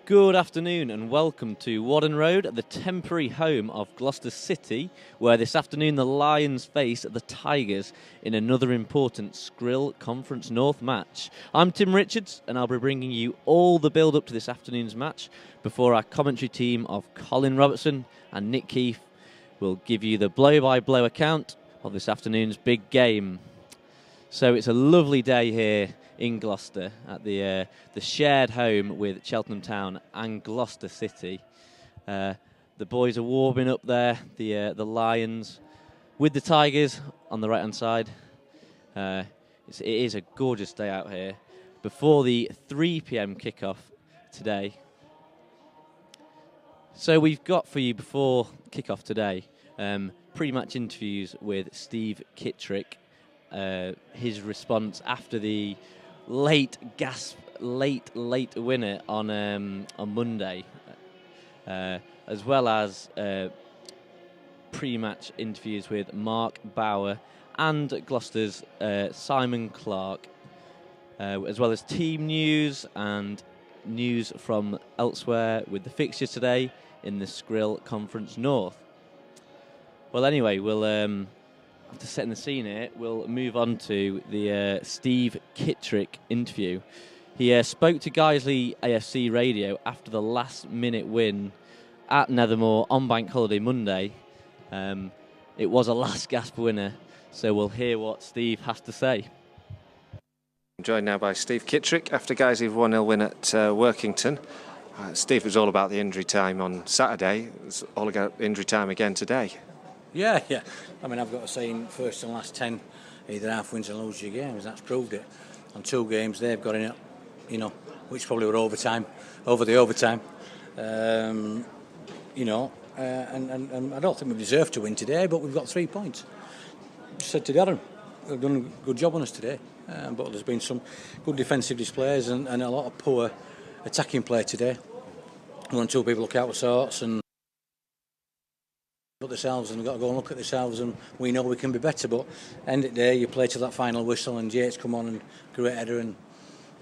Good afternoon and welcome to Whaddon Road, the temporary home of Gloucester City, where this afternoon the Lions face the Tigers in another important Skrill Conference North match. I'm Tim Richards and I'll be bringing you all the build-up to this afternoon's match before our commentary team of Colin Robertson and Nick Keefe will give you the blow-by-blow account of this afternoon's big game. So it's a lovely day here in Gloucester at the shared home with Cheltenham Town and Gloucester City. The boys are warming up there, the Lions, with the Tigers on the right-hand side. It is a gorgeous day out here before the 3 p.m. kickoff today. So we've got for you before kickoff today pre-match interviews with Steve Kitrick. His response after the late winner on Monday, as well as pre-match interviews with Mark Bauer and Gloucester's Simon Clark, as well as team news and news from elsewhere with the fixtures today in the Skrill Conference North. Well, anyway, we'll after setting the scene here, we'll move on to the Steve Kitrick interview. He spoke to Guiseley AFC radio after the last-minute win at Nethermoor on Bank Holiday Monday. It was a last-gasp winner, so we'll hear what Steve has to say. I'm joined now by Steve Kitrick after Guiseley's 1-0 win at Workington. Steve, it was all about the injury time on Saturday. It was all about injury time again today. Yeah. I mean, I've got to say, in first and last 10, either half wins and lose your games. That's proved it. On 2 games, they've got in it, which probably were over the overtime. And I don't think we deserve to win today, but we've got 3 points. I said to Darren, they've done a good job on us today, but there's been some good defensive displays and a lot of poor attacking play today. 1 or 2 people look out of sorts and themselves, and we've got to go and look at themselves, and we know we can be better, but end of the day you play to that final whistle and Yates come on and great header and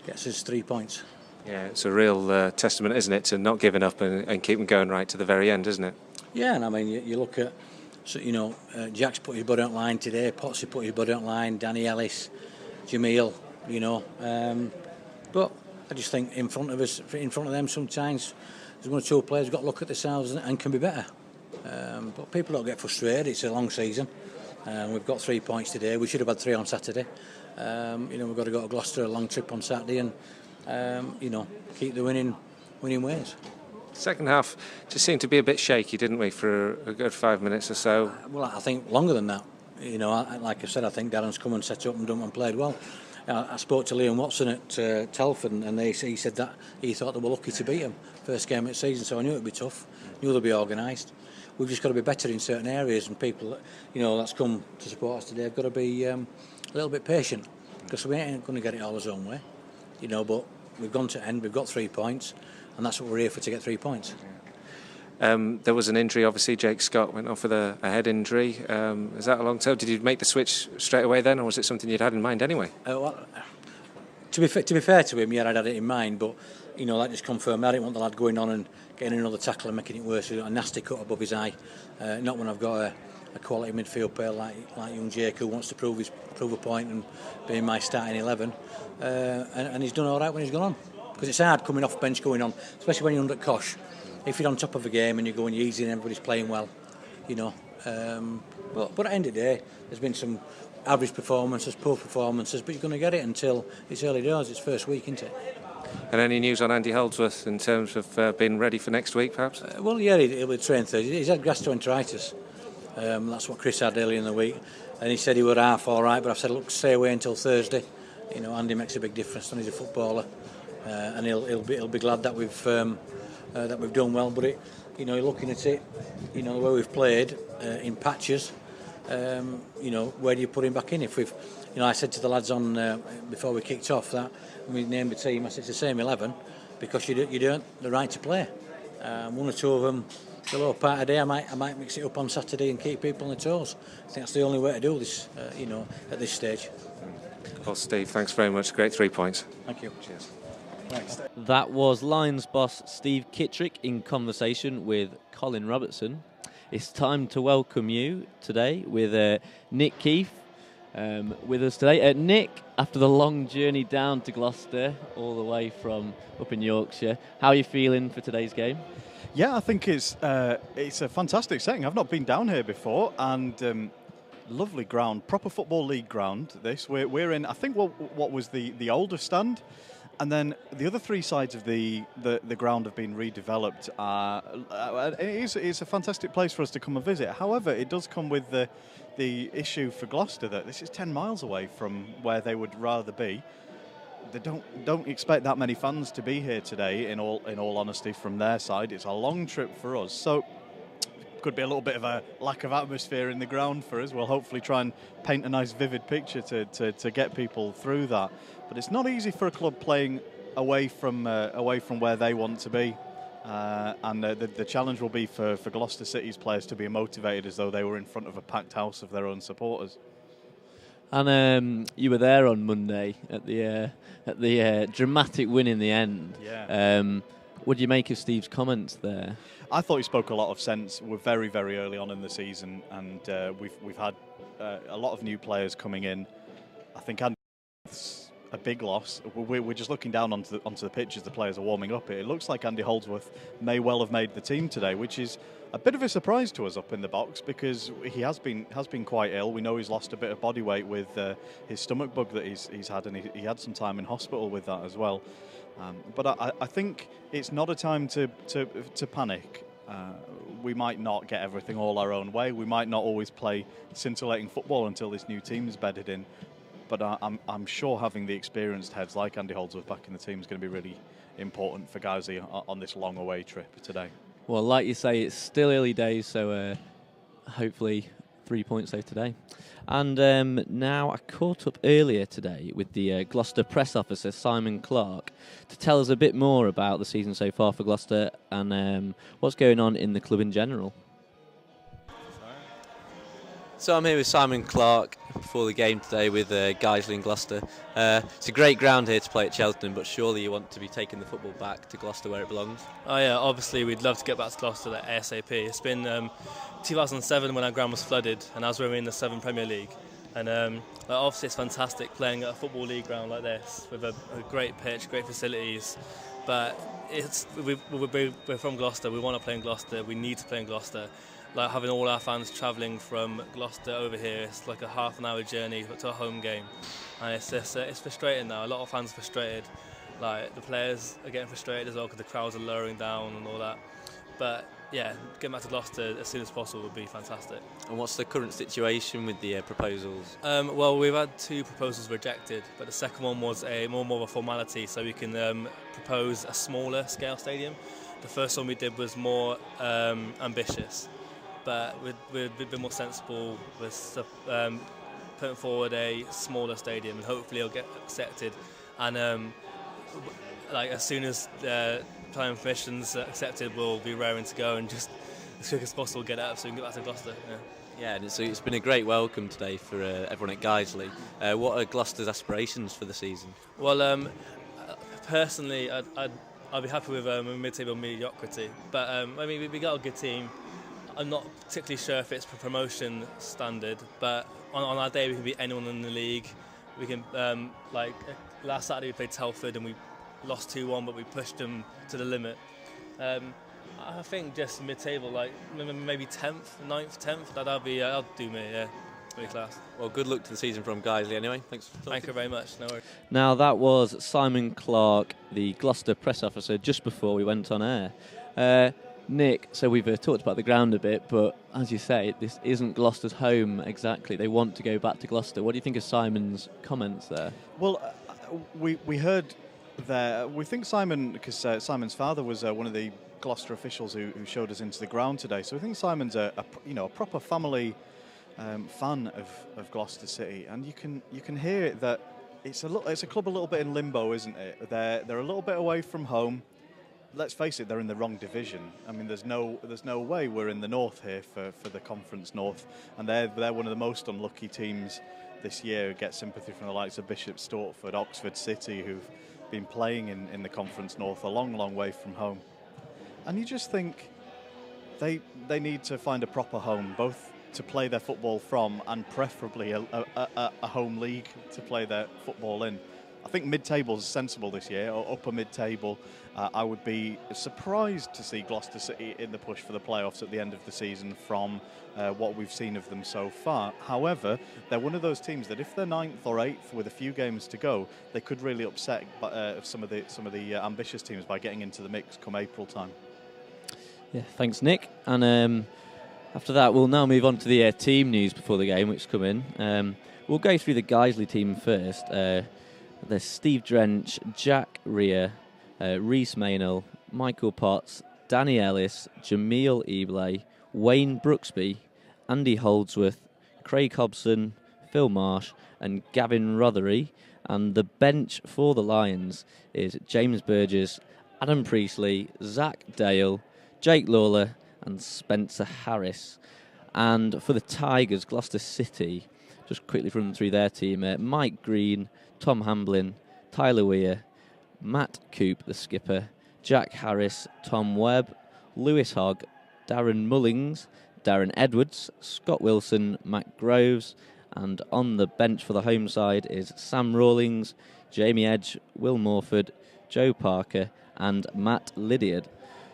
gets us 3 points. Yeah, it's a real testament, isn't it, to not giving up and keeping going right to the very end, isn't it? Yeah, and I mean you look at Jack's put his body on line today, Potsy put his body on line, Danny Ellis, Jamil, but I just think in front of them sometimes there's 1 or 2 players who've got to look at themselves and can be better. But people don't get frustrated. It's a long season. We've got 3 points today. We should have had 3 on Saturday. We've got to go to Gloucester, a long trip on Saturday, and keep the winning ways. Second half just seemed to be a bit shaky, didn't we, for a good 5 minutes or so? Well, I think longer than that. Like I said, I think Darren's come and set up and done and played well. I spoke to Liam Watson at Telford, and he said that he thought they were lucky to beat him first game of the season, so I knew it would be tough, knew they'd be organised. We've just got to be better in certain areas, and people that's come to support us today have got to be a little bit patient, because we ain't going to get it all our own way, but we've gone to end, we've got 3 points, and that's what we're here for, to get 3 points. There was an injury, obviously. Jake Scott went off with a head injury. Is that a long term? Did you make the switch straight away then, or was it something you'd had in mind anyway? To be fair to him, I'd had it in mind, but that just confirmed. I didn't want the lad going on and getting another tackle and making it worse. He's got a nasty cut above his eye. Not when I've got a quality midfield player like young Jake, who wants to prove a point and be in my starting 11. And he's done all right when he's gone on, because it's hard coming off bench going on, especially when you're under Kosh. If you're on top of a game and you're going easy and everybody's playing well, But at the end of the day, there's been some average performances, poor performances, but you're going to get it until it's early doors. It's first week, isn't it? And any news on Andy Holdsworth in terms of being ready for next week, perhaps? He'll be trained Thursday. He's had gastroenteritis. That's what Chris had earlier in the week, and he said he were half all right. But I've said, look, stay away until Thursday. Andy makes a big difference, and he's a footballer, and he'll be glad that we've done well. But you're looking at it, the way we've played in patches. Where do you put him back in? If we've, I said to the lads on before we kicked off that we named the team. I said it's the same 11 because you don't the right to play. 1 or 2 of them, the lower part of the day, I might mix it up on Saturday and keep people on their toes. I think that's the only way to do this, at this stage. Well, Steve, thanks very much. Great 3 points. Thank you. Cheers. Thanks. That was Lions boss Steve Kitrick in conversation with Colin Robertson. It's time to welcome you today with Nick Keefe with us today. Nick, after the long journey down to Gloucester, all the way from up in Yorkshire, how are you feeling for today's game? Yeah, I think it's a fantastic setting. I've not been down here before, and lovely ground, proper football league ground. We're in, I think, what was the older stand, and then the other three sides of the ground have been redeveloped. It's a fantastic place for us to come and visit. However, it does come with the issue for Gloucester that this is 10 miles away from where they would rather be. They don't expect that many fans to be here today. In all honesty, from their side, it's a long trip for us. So could be a little bit of a lack of atmosphere in the ground for us. We'll hopefully try and paint a nice, vivid picture to get people through that. But it's not easy for a club playing away from where they want to be. And the challenge will be for Gloucester City's players to be motivated as though they were in front of a packed house of their own supporters. And you were there on Monday at the dramatic win in the end. Yeah. What do you make of Steve's comments there? I thought he spoke a lot of sense. We're very, very early on in the season, and we've had a lot of new players coming in. I think Andy's a big loss. We're just looking down onto the pitch as the players are warming up. It looks like Andy Holdsworth may well have made the team today, which is a bit of a surprise to us up in the box because he has been quite ill. We know he's lost a bit of body weight with his stomach bug that he's had, and he had some time in hospital with that as well. But I think it's not a time to panic. We might not get everything all our own way. We might not always play scintillating football until this new team's bedded in. But I'm sure having the experienced heads like Andy Holdsworth back in the team is going to be really important for Guiseley on this long away trip today. Well, like you say, it's still early days, so hopefully 3 points out today. And now I caught up earlier today with the Gloucester press officer, Simon Clark, to tell us a bit more about the season so far for Gloucester and what's going on in the club in general. So I'm here with Simon Clark before the game today with Guiseley and Gloucester. It's a great ground here to play at Cheltenham, but surely you want to be taking the football back to Gloucester where it belongs? Oh yeah, obviously we'd love to get back to Gloucester like ASAP. It's been 2007 when our ground was flooded, and as we were in the 7th Premier League. And obviously it's fantastic playing at a football league ground like this with a great pitch, great facilities. But we're from Gloucester. We want to play in Gloucester. We need to play in Gloucester. Like having all our fans travelling from Gloucester over here, it's like a half an hour journey to a home game, and it's frustrating now. A lot of fans are frustrated, like the players are getting frustrated as well because the crowds are lowering down and all that. But yeah, getting back to Gloucester as soon as possible would be fantastic. And what's the current situation with the proposals? Well, we've had 2 proposals rejected, but the second one was more of a formality, so we can propose a smaller scale stadium. The first one we did was more ambitious, but we're a bit more sensible with putting forward a smaller stadium, and hopefully it'll get accepted. And like as soon as planning permission's accepted, we'll be raring to go and just as quick as possible get out so we can get back to Gloucester. Yeah, and it's been a great welcome today for everyone at Guiseley. What are Gloucester's aspirations for the season? Well, personally, I'd be happy with mid-table mediocrity, but I mean we got a good team. I'm not particularly sure if it's for promotion standard, but on our day we can beat anyone in the league. We can like last Saturday we played Telford and we lost 2-1, but we pushed them to the limit. I think just mid-table, like maybe 10th, 9th, 10th. That'll do me. Yeah, really class. Well, good luck to the season from Guiseley anyway. Thanks for talking. Thank you very much. No worries. Now that was Simon Clark, the Gloucester press officer, just before we went on air. Nick, so we've talked about the ground a bit, but as you say, this isn't Gloucester's home exactly. They want to go back to Gloucester. What do you think of Simon's comments there? Well, we heard there. We think Simon, because Simon's father was one of the Gloucester officials who showed us into the ground today. So we think Simon's a proper family fan of Gloucester City, and you can hear it that it's a club a little bit in limbo, isn't it? They're a little bit away from home. Let's face it, they're in the wrong division. I mean, there's no way we're in the north here for the Conference North, and they're one of the most unlucky teams this year who get sympathy from the likes of Bishop Stortford, Oxford City, who've been playing in the Conference North, a long, long way from home. And you just think they need to find a proper home, both to play their football from and preferably a home league to play their football in. I think mid-table is sensible this year, or upper mid-table. I would be surprised to see Gloucester City in the push for the playoffs at the end of the season from what we've seen of them so far. However, they're one of those teams that if they're 9th or 8th with a few games to go, they could really upset some of the ambitious teams by getting into the mix come April time. Yeah, thanks, Nick. And after that, we'll now move on to the team news before the game, which come in. We'll go through the Guiseley team first. There's Steve Drench, Jack Rea, Rhys Maynell, Michael Potts, Danny Ellis, Jamil Eblay, Wayne Brooksby, Andy Holdsworth, Craig Hobson, Phil Marsh and Gavin Rothery. And the bench for the Lions is James Burgess, Adam Priestley, Zach Dale, Jake Lawler and Spencer Harris. And for the Tigers, Gloucester City, just quickly run through their team, Mike Green, Tom Hamblin, Tyler Weir, Matt Coop, the skipper, Jack Harris, Tom Webb, Lewis Hogg, Darren Mullings, Darren Edwards, Scott Wilson, Matt Groves, and on the bench for the home side is Sam Rawlings, Jamie Edge, Will Morford, Joe Parker, and Matt Lydiard.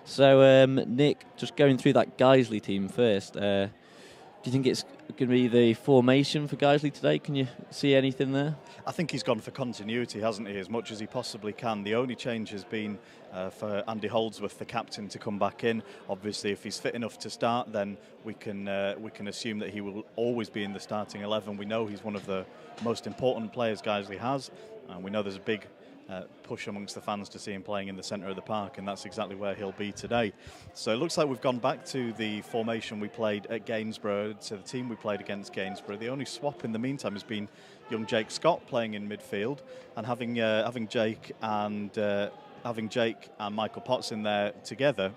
So, Nick, just going through that Guiseley team first, do you think it's going to be the formation for Guiseley today? Can you see anything there? I think he's gone for continuity, hasn't he, as much as he possibly can. The only change has been for Andy Holdsworth, the captain, to come back in. Obviously, if he's fit enough to start, then we can assume that he will always be in the starting 11. We know he's one of the most important players Guiseley has, and we know there's a big push amongst the fans to see him playing in the centre of the park, and that's exactly where he'll be today. So it looks like we've gone back to the formation we played at Gainsborough, to the team we played against Gainsborough. The only swap in the meantime has been young Jake Scott playing in midfield, and having Jake and Michael Potts in there together,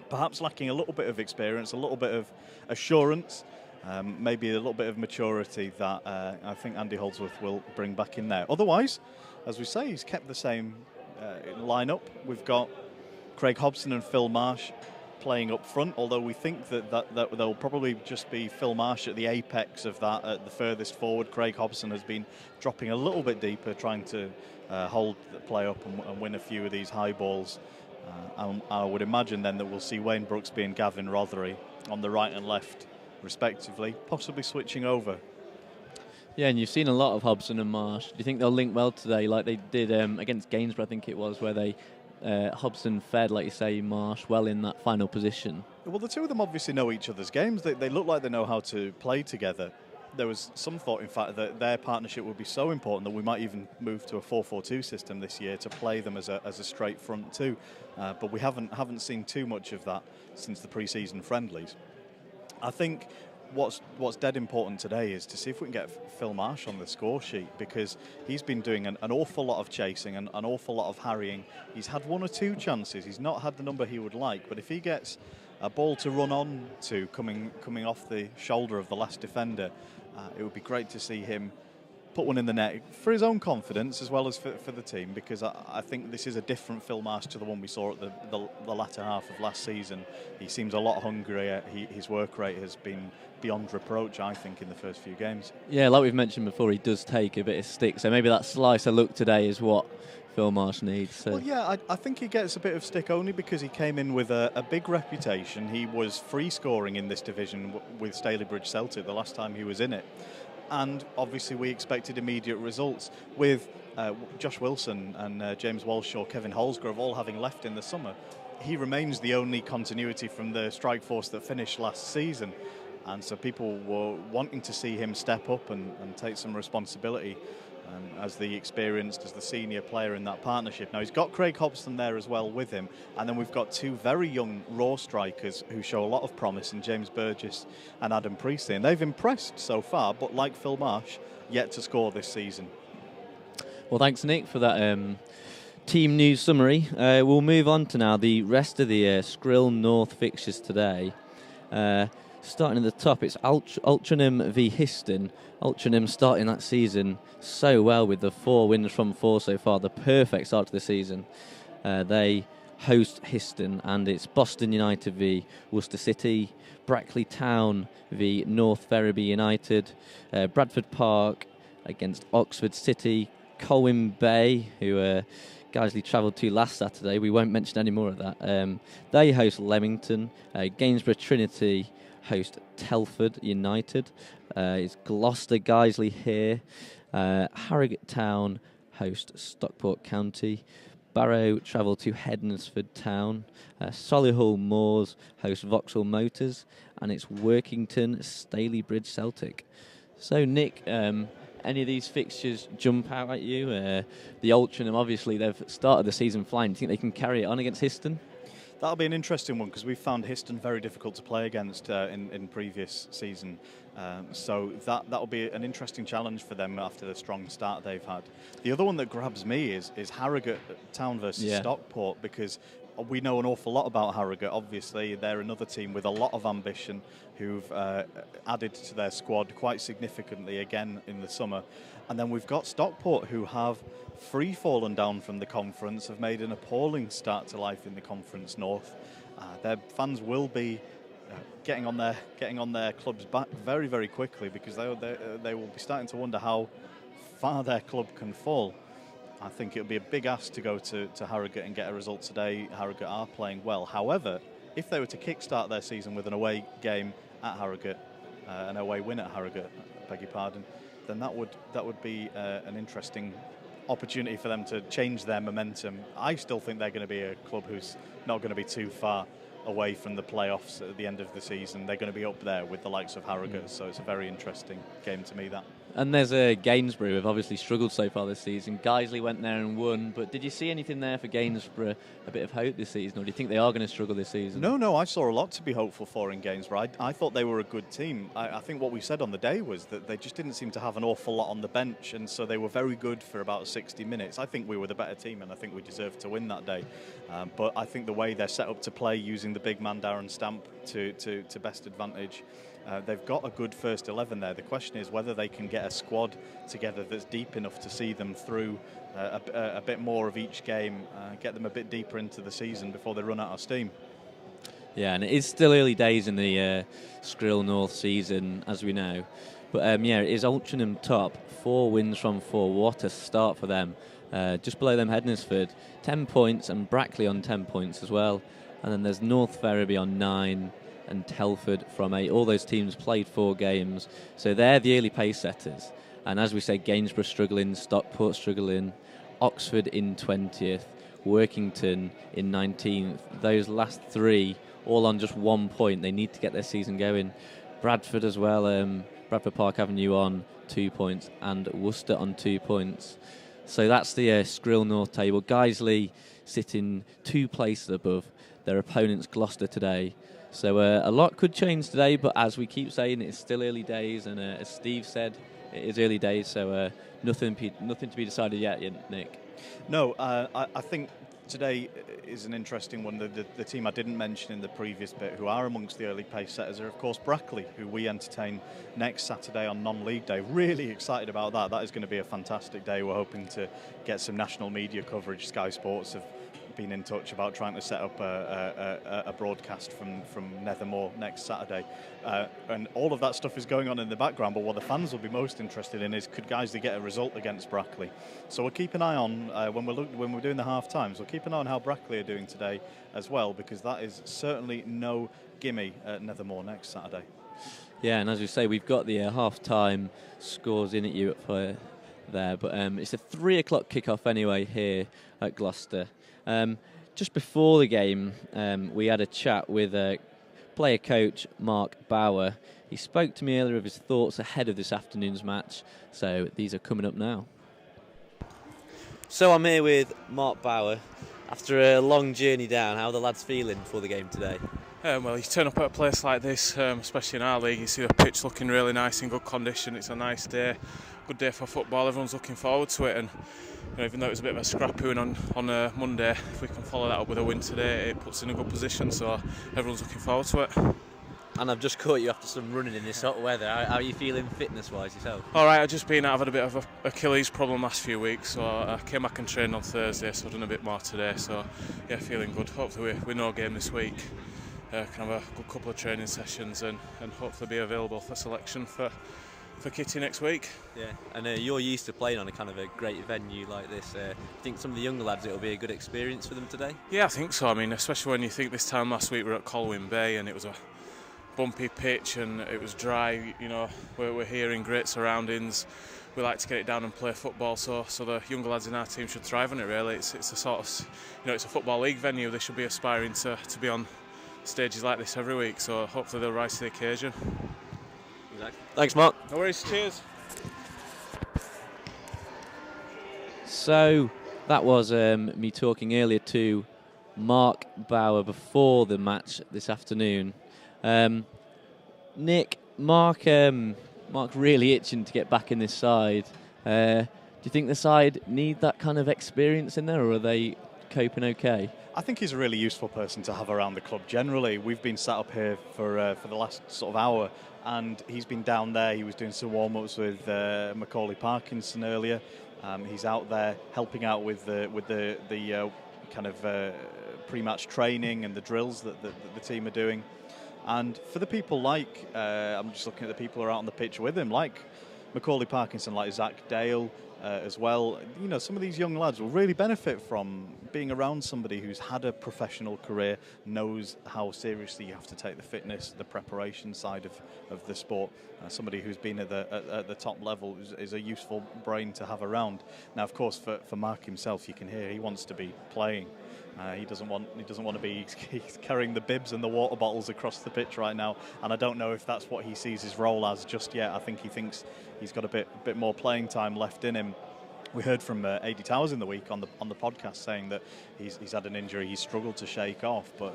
perhaps lacking a little bit of experience, a little bit of assurance, maybe a little bit of maturity that I think Andy Holdsworth will bring back in there. Otherwise, as we say, he's kept the same lineup. We've got Craig Hobson and Phil Marsh playing up front, although we think that they'll probably just be Phil Marsh at the apex of that, at the furthest forward. Craig Hobson has been dropping a little bit deeper, trying to hold the play up and win a few of these high balls. I would imagine then that we'll see Wayne Brooksby and Gavin Rothery on the right and left, respectively, possibly switching over. Yeah, and you've seen a lot of Hobson and Marsh. Do you think they'll link well today, like they did against Gainsborough, I think it was, where they Hobson fed, like you say, Marsh well in that final position? Well, the two of them obviously know each other's games. They look like they know how to play together. There was some thought, in fact, that their partnership would be so important that we might even move to a 4-4-2 system this year to play them as a straight front two. But we haven't seen too much of that since the pre-season friendlies. I think what's dead important today is to see if we can get Phil Marsh on the score sheet, because he's been doing an awful lot of chasing and an awful lot of harrying. He's had one or two chances. He's not had the number he would like, but if he gets a ball to run on to coming off the shoulder of the last defender, it would be great to see him put one in the net for his own confidence as well as for the team, because I think this is a different Phil Marsh to the one we saw at the latter half of last season. He seems a lot hungrier. His work rate has been beyond reproach, I think, in the first few games. Yeah, like we've mentioned before, he does take a bit of stick, so maybe that slicer look today is what Phil Marsh needs. So. Well, yeah, I think he gets a bit of stick only because he came in with a big reputation. He was free scoring in this division with Stalybridge Celtic the last time he was in it. And obviously we expected immediate results with Josh Wilson and James Walshaw, Kevin Holsgrove all having left in the summer. He remains the only continuity from the strike force that finished last season. And so people were wanting to see him step up and take some responsibility as the experienced, as the senior player in that partnership. Now, he's got Craig Hobson there as well with him. And then we've got two very young raw strikers who show a lot of promise in James Burgess and Adam Priestley. And they've impressed so far, but like Phil Marsh, yet to score this season. Well, thanks, Nick, for that team news summary. We'll move on to now the rest of the Skrill North fixtures today. starting at the top, it's Altrincham v Histon. Altrincham starting that season so well with the 4 wins from 4 so far, the perfect start to the season. They host Histon, and it's Boston United v Worcester City, Brackley Town v North Ferriby United, Bradford Park against Oxford City, Colwyn Bay, who Guiseley travelled to last Saturday. We won't mention any more of that. They host Leamington. Gainsborough Trinity host Telford United. It's Gloucester Guiseley here. Harrogate Town host Stockport County. Barrow travel to Hednesford Town. Solihull Moors host Vauxhall Motors. And it's Workington Stalybridge Celtic. So, Nick, any of these fixtures jump out at you? The Altrincham, obviously, they've started the season flying. Do you think they can carry it on against Histon? That'll be an interesting one because we've found Histon very difficult to play against in previous season. So that'll be an interesting challenge for them after the strong start they've had. The other one that grabs me is Harrogate Town versus Stockport, because we know an awful lot about Harrogate. Obviously, they're another team with a lot of ambition who've added to their squad quite significantly again in the summer. And then we've got Stockport, who have free-fallen down from the conference, have made an appalling start to life in the Conference North. Their fans will be getting on their club's back very, very quickly, because they will be starting to wonder how far their club can fall. I think it would be a big ask to go to Harrogate and get a result today. Harrogate are playing well. However, if they were to kickstart their season with an away game at Harrogate, an away win at Harrogate, beg your pardon, then that would be an interesting opportunity for them to change their momentum. I still think they're going to be a club who's not going to be too far away from the playoffs at the end of the season. They're going to be up there with the likes of Harrogate, so it's a very interesting game to me, that. And there's Gainsborough, who have obviously struggled so far this season. Guiseley went there and won, but did you see anything there for Gainsborough, a bit of hope this season, or do you think they are going to struggle this season? No, I saw a lot to be hopeful for in Gainsborough. I thought they were a good team. I think what we said on the day was that they just didn't seem to have an awful lot on the bench, and so they were very good for about 60 minutes. I think we were the better team, and I think we deserved to win that day. But I think the way they're set up to play, using the big man Darren Stamp to best advantage, they've got a good first 11 there. The question is whether they can get a squad together that's deep enough to see them through a bit more of each game, get them a bit deeper into the season before they run out of steam. Yeah, and it is still early days in the Skrill North season, as we know. But it is Altrincham top, 4 wins from 4. What a start for them. Just below them, Hednesford, 10 points, and Brackley on 10 points as well. And then there's North Ferriby on 9, and Telford from 8. All those teams played 4 games, so they're the early pace setters. And as we say, Gainsborough struggling, Stockport struggling, Oxford in 20th, Workington in 19th. Those last 3 all on just 1 point. They need to get their season going. Bradford as well, Bradford Park Avenue on 2 points, and Worcester on 2 points. So that's the Skrill North table. Guiseley sitting 2 places above their opponents, Gloucester, today. So a lot could change today, but as we keep saying, it's still early days, and as Steve said, it is early days, so nothing to be decided yet, Nick. No, I think today is an interesting one. The team I didn't mention in the previous bit, who are amongst the early pace setters, are of course Brackley, who we entertain next Saturday on non-league day. Really excited about that. That is going to be a fantastic day. We're hoping to get some national media coverage. Sky Sports have been in touch about trying to set up a broadcast from Nethermoor next Saturday, and all of that stuff is going on in the background. But what the fans will be most interested in is, could Guiseley get a result against Brackley? So we'll keep an eye on when we're doing the half times. We'll keep an eye on how Brackley are doing today as well, because that is certainly no gimme at Nethermoor next Saturday. Yeah, and as we say, we've got the half time scores in at you there, but it's a 3 o'clock kickoff anyway here at Gloucester. Just before the game, we had a chat with player coach Mark Bauer. He spoke to me earlier of his thoughts ahead of this afternoon's match, so these are coming up now. So I'm here with Mark Bauer. After a long journey down, how are the lads feeling for the game today? Well, you turn up at a place like this, especially in our league, you see the pitch looking really nice, in good condition. It's a nice day, good day for football. Everyone's looking forward to it, and even though it was a bit of a scrappy win on Monday, if we can follow that up with a win today, it puts us in a good position. So everyone's looking forward to it. And I've just caught you after some running in this hot weather. How are you feeling fitness-wise yourself? All right, I've just been out, I've had a bit of a Achilles problem last few weeks, so I came back and trained on Thursday, so I've done a bit more today, so yeah, feeling good. Hopefully we're no game this week. Can have a good couple of training sessions and hopefully be available for selection for Kitty next week. Yeah, and you're used to playing on a kind of a great venue like this. I think some of the younger lads, it'll be a good experience for them today? Yeah, I think so. I mean, especially when you think this time last week we were at Colwyn Bay and it was a bumpy pitch and it was dry. You know, we're here in great surroundings. We like to get it down and play football, so the younger lads in our team should thrive on it. Really, it's a sort of, it's a football league venue. They should be aspiring to be on stages like this every week. So hopefully they'll rise to the occasion. Exactly. Thanks, Mark. No worries. Cheers. So that was me talking earlier to Mark Bauer before the match this afternoon. Nick, Mark really itching to get back in this side. Do you think the side need that kind of experience in there, or are they coping okay? I think he's a really useful person to have around the club generally. We've been sat up here for the last sort of hour, and he's been down there. He was doing some warm-ups with Macaulay Parkinson earlier. He's out there helping out with the kind of pre-match training and the drills that the team are doing. And for the people like, I'm just looking at the people who are out on the pitch with him, like Macaulay Parkinson, like Zach Dale as well. Some of these young lads will really benefit from being around somebody who's had a professional career, knows how seriously you have to take the fitness, the preparation side of the sport. Somebody who's been at the top level is a useful brain to have around. Now, of course, for Mark himself, you can hear he wants to be playing. He doesn't want to be he's carrying the bibs and the water bottles across the pitch right now, and I don't know if that's what he sees his role as just yet. I think he thinks he's got a bit more playing time left in him. We heard from A.D. Towers in the week on the podcast saying that he's had an injury he's struggled to shake off, but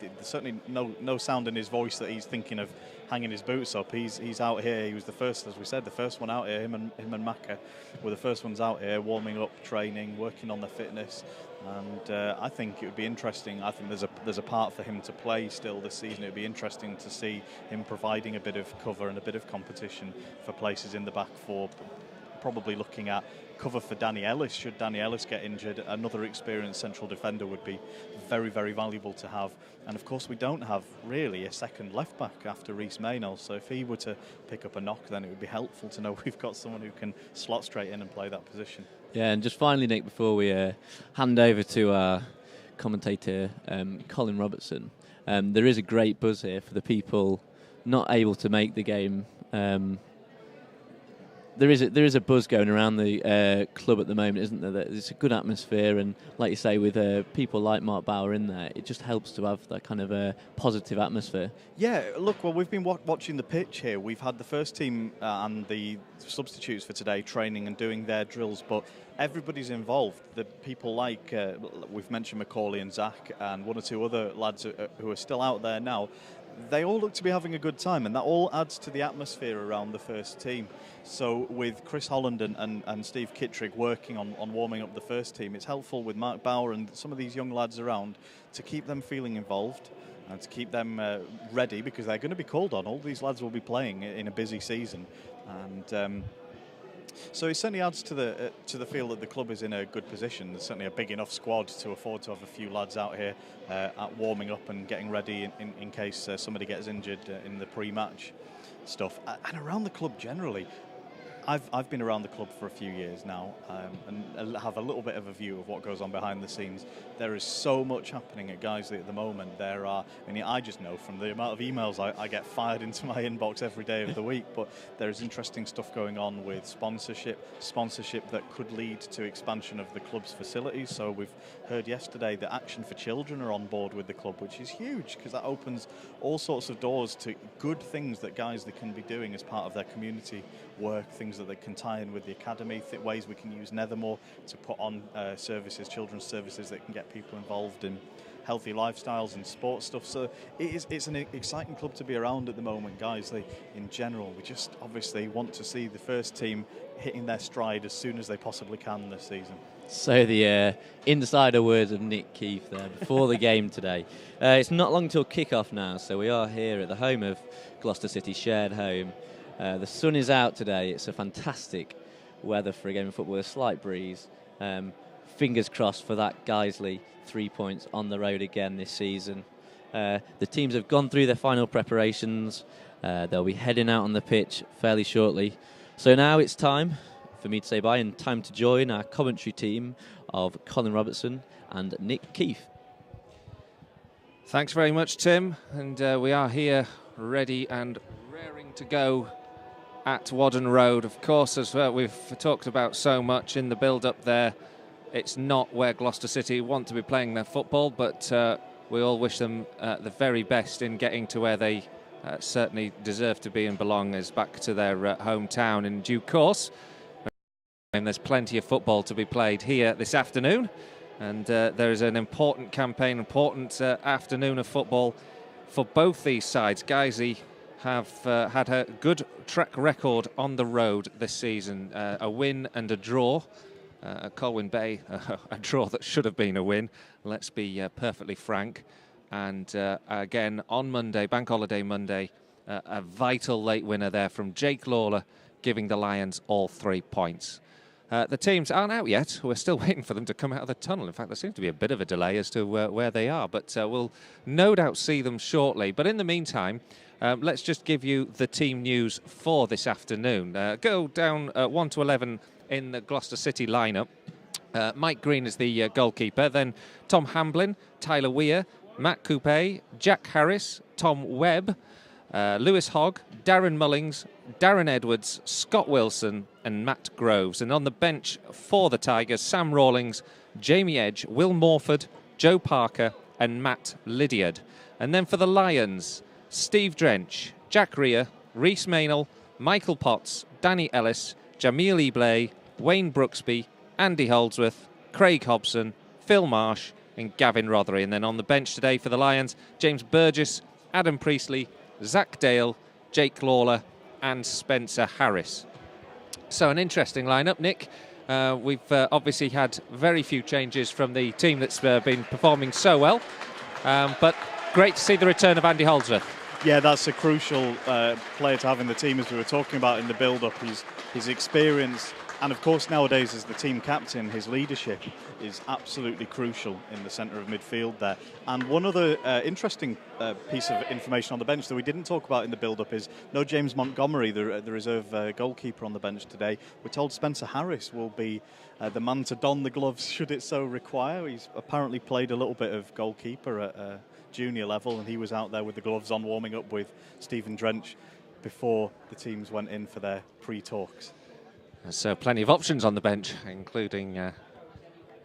there's certainly no sound in his voice that he's thinking of hanging his boots up. He's out here. He was the first, as we said, the first one out here. Him and Macca were the first ones out here, warming up, training, working on their fitness. And I think it would be interesting. I think there's a part for him to play still this season. It would be interesting to see him providing a bit of cover and a bit of competition for places in the back four. Probably looking at cover for Danny Ellis. Should Danny Ellis get injured, another experienced central defender would be very, very valuable to have. And of course, we don't have really a second left back after Reece Maynell. So if he were to pick up a knock, then it would be helpful to know we've got someone who can slot straight in and play that position. Yeah, and just finally, Nick, before we hand over to our commentator, Colin Robertson, there is a great buzz here for the people not able to make the game. There is a buzz going around the club at the moment, isn't there? It's a good atmosphere, and like you say, with people like Mark Bauer in there, it just helps to have that kind of positive atmosphere. Yeah, look, well, we've been watching the pitch here. We've had the first team and the substitutes for today training and doing their drills, but everybody's involved. The people like, we've mentioned Macaulay and Zach and one or two other lads who are still out there now. They all look to be having a good time, and that all adds to the atmosphere around the first team. So with Chris Holland and Steve Kitrick working on warming up the first team, it's helpful with Mark Bauer and some of these young lads around to keep them feeling involved and to keep them ready, because they're going to be called on. All these lads will be playing in a busy season, and so it certainly adds to the feel that the club is in a good position. There's certainly a big enough squad to afford to have a few lads out here at warming up and getting ready in case somebody gets injured in the pre-match stuff. And around the club generally, I've been around the club for a few years now, and have a little bit of a view of what goes on behind the scenes. There is so much happening at Guiseley at the moment. I just know from the amount of emails I get fired into my inbox every day of the week, but there is interesting stuff going on with sponsorship that could lead to expansion of the club's facilities. So we've heard yesterday that Action for Children are on board with the club, which is huge, because that opens all sorts of doors to good things that Guiseley can be doing as part of their community work, things that they can tie in with the academy, ways we can use Nethermore to put on children's services that can get people involved in healthy lifestyles and sports stuff. So it's an exciting club to be around at the moment, Guiseley. In general, we just obviously want to see the first team hitting their stride as soon as they possibly can this season. So the insider words of Nick Keefe there before the game today. It's not long till kick-off now, so we are here at the home of Gloucester City, shared home. The sun is out today. It's a fantastic weather for a game of football, a slight breeze. Fingers crossed for that Guiseley 3 points on the road again this season. The teams have gone through their final preparations. They'll be heading out on the pitch fairly shortly. So now it's time for me to say bye and time to join our commentary team of Colin Robertson and Nick Keefe. Thanks very much, Tim. And we are here ready and raring to go at Whaddon Road. Of course, as we've talked about so much in the build-up there, it's not where Gloucester City want to be playing their football, but we all wish them the very best in getting to where they certainly deserve to be and belong, is back to their hometown in due course. And there's plenty of football to be played here this afternoon, and there is an important campaign, important afternoon of football for both these sides. Guiseley have had a good track record on the road this season, a win and a draw. At Colwyn Bay, a draw that should have been a win, let's be perfectly frank. And again, on Monday, Bank Holiday Monday, a vital late winner there from Jake Lawler, giving the Lions all 3 points. The teams aren't out yet. We're still waiting for them to come out of the tunnel. In fact, there seems to be a bit of a delay as to where they are, but we'll no doubt see them shortly. But in the meantime, let's just give you the team news for this afternoon. Go down 1 to 11 in the Gloucester City lineup. Mike Green is the goalkeeper. Then Tom Hamblin, Tyler Weir, Matt Coupe, Jack Harris, Tom Webb, Lewis Hogg, Darren Mullings, Darren Edwards, Scott Wilson and Matt Groves. And on the bench for the Tigers, Sam Rawlings, Jamie Edge, Will Morford, Joe Parker and Matt Lydiard. And then for the Lions, Steve Drench, Jack Rea, Rhys Maynell, Michael Potts, Danny Ellis, Jamil Eblay, Wayne Brooksby, Andy Holdsworth, Craig Hobson, Phil Marsh and Gavin Rothery. And then on the bench today for the Lions, James Burgess, Adam Priestley, Zach Dale, Jake Lawler and Spencer Harris. So an interesting lineup, Nick. We've obviously had very few changes from the team that's been performing so well, but great to see the return of Andy Holdsworth. Yeah, that's a crucial player to have in the team, as we were talking about in the build-up. His experience, and of course nowadays as the team captain, his leadership is absolutely crucial in the centre of midfield there. And one other interesting piece of information on the bench that we didn't talk about in the build-up is no James Montgomery, the reserve goalkeeper, on the bench today. We're told Spencer Harris will be the man to don the gloves should it so require. He's apparently played a little bit of goalkeeper at junior level, and he was out there with the gloves on warming up with Stephen Drench before the teams went in for their pre-talks. So plenty of options on the bench, including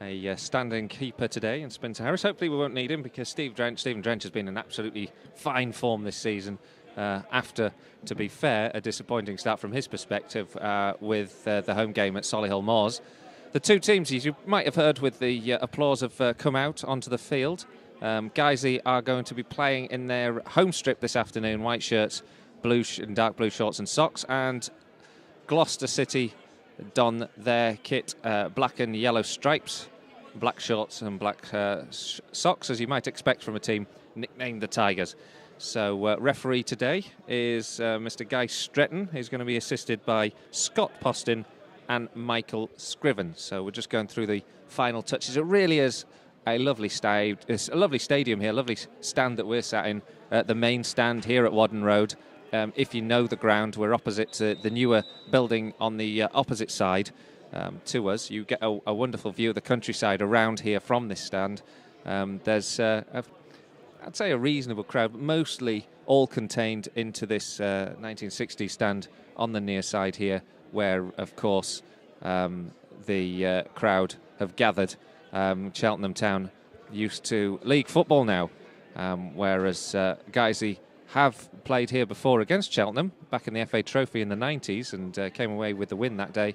a standing keeper today and Spencer Harris. Hopefully we won't need him, because Stephen Drench has been in absolutely fine form this season, after, to be fair, a disappointing start from his perspective with the home game at Solihull Moors. The two teams, as you might have heard with the applause, have come out onto the field. Guiseley are going to be playing in their home strip this afternoon, white shirts, blue and dark blue shorts and socks, and Gloucester City don their kit black and yellow stripes, black shorts and black socks, as you might expect from a team nicknamed the Tigers. So referee today is Mr. Guy Stretton. He's going to be assisted by Scott Postin and Michael Scriven. So we're just going through the final touches. It really is a lovely stadium here, a lovely stand that we're sat in, the main stand here at Whaddon Road. If you know the ground, we're opposite the newer building on the opposite side to us. You get a wonderful view of the countryside around here from this stand. There's, I'd say, a reasonable crowd, but mostly all contained into this 1960s stand on the near side here, where, of course, the crowd have gathered. Cheltenham Town used to league football now, whereas Guiseley have played here before against Cheltenham back in the FA Trophy in the 90s and came away with the win that day.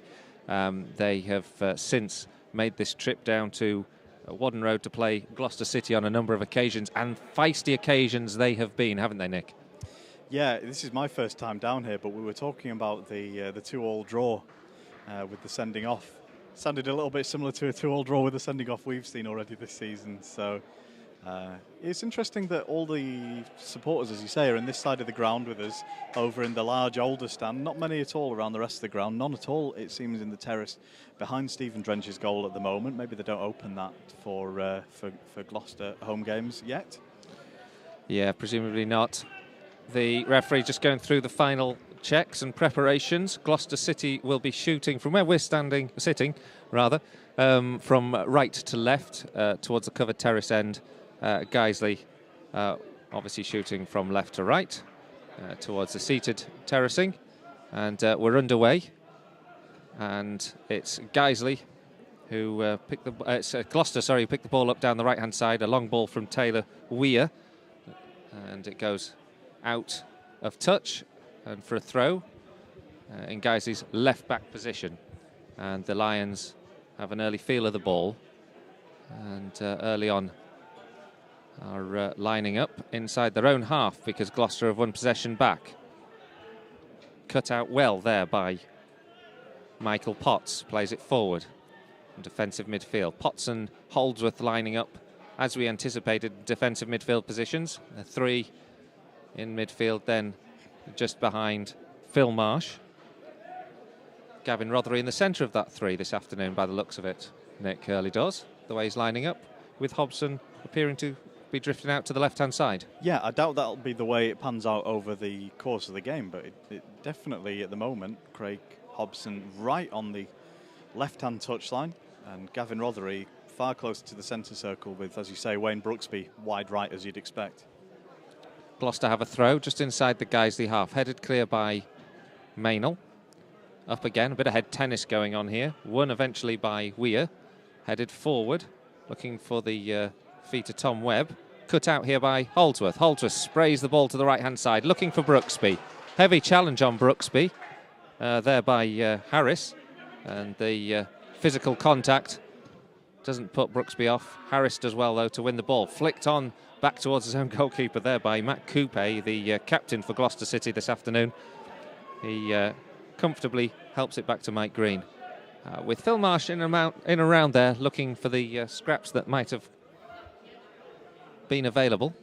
They have since made this trip down to Whaddon Road to play Gloucester City on a number of occasions, and feisty occasions they have been, haven't they, Nick? Yeah, this is my first time down here, but we were talking about the 2-2 draw with the sending off. Sounded a little bit similar to a 2-2 draw with the sending off we've seen already this season. So it's interesting that all the supporters, as you say, are in this side of the ground with us over in the large older stand. Not many at all around the rest of the ground. None at all, it seems, in the terrace behind Stephen Drench's goal at the moment. Maybe they don't open that for Gloucester home games yet. Yeah, presumably not. The referee just going through the final checks and preparations. Gloucester City will be shooting from where we're sitting, from right to left towards the covered terrace end. Guiseley obviously shooting from left to right towards the seated terracing, and we're underway. And it's Guiseley who picked Gloucester, who picked the ball up down the right-hand side. A long ball from Taylor Weir, and it goes out of touch and for a throw in Guiseley's left-back position. And the Lions have an early feel of the ball, and early on are lining up inside their own half because Gloucester have won possession back. Cut out well there by Michael Potts, plays it forward in defensive midfield. Potts and Holdsworth lining up as we anticipated, defensive midfield positions. A 3 in midfield, then just behind Phil Marsh. Gavin Rothery in the centre of that 3 this afternoon by the looks of it. Nick Hurley does, the way he's lining up, with Hobson appearing to be drifting out to the left-hand side. Yeah, I doubt that'll be the way it pans out over the course of the game, but it definitely at the moment, Craig Hobson right on the left-hand touchline, and Gavin Rothery far closer to the centre circle with, as you say, Wayne Brooksby wide right as you'd expect. Gloucester have a throw just inside the Guiseley half, headed clear by Maynell. Up again, a bit of head tennis going on here. Won eventually by Weir, headed forward, looking for the feet of Tom Webb. Cut out here by Holdsworth. Holdsworth sprays the ball to the right-hand side, looking for Brooksby. Heavy challenge on Brooksby there by Harris, and the physical contact doesn't put Brooksby off. Harris does well, though, to win the ball. Flicked on back towards his own goalkeeper there by Matt Coupe, the captain for Gloucester City this afternoon. He comfortably helps it back to Mike Green. With Phil Marsh in around there, looking for the scraps that might have been available.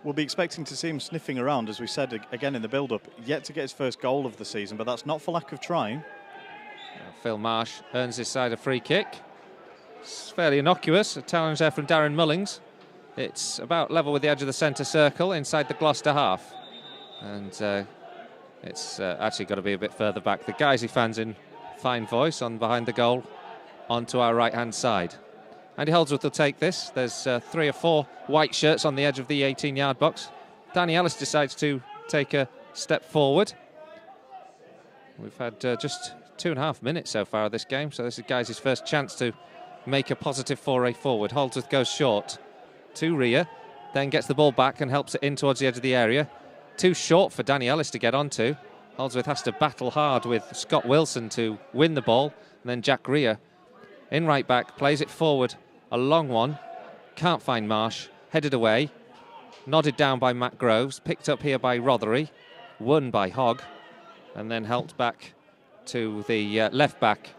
We'll be expecting to see him sniffing around, as we said again in the build-up. Yet to get his first goal of the season, but that's not for lack of trying. Phil Marsh earns his side a free kick. It's fairly innocuous, a challenge there from Darren Mullings. It's about level with the edge of the centre circle inside the Gloucester half. And it's actually got to be a bit further back. The Guiseley fans in fine voice on behind the goal onto our right-hand side. Andy Holdsworth will take this. There's 3 or 4 white shirts on the edge of the 18-yard box. Danny Ellis decides to take a step forward. We've had just 2.5 minutes so far of this game, so this is Guiseley's first chance to make a positive foray forward. Holdsworth goes short to Rhea, then gets the ball back and helps it in towards the edge of the area. Too short for Danny Ellis to get onto. Holdsworth has to battle hard with Scott Wilson to win the ball, and then Jack Rhea in right back, plays it forward, a long one, can't find Marsh, headed away, nodded down by Matt Groves, picked up here by Rothery, won by Hogg, and then helped back to the left back,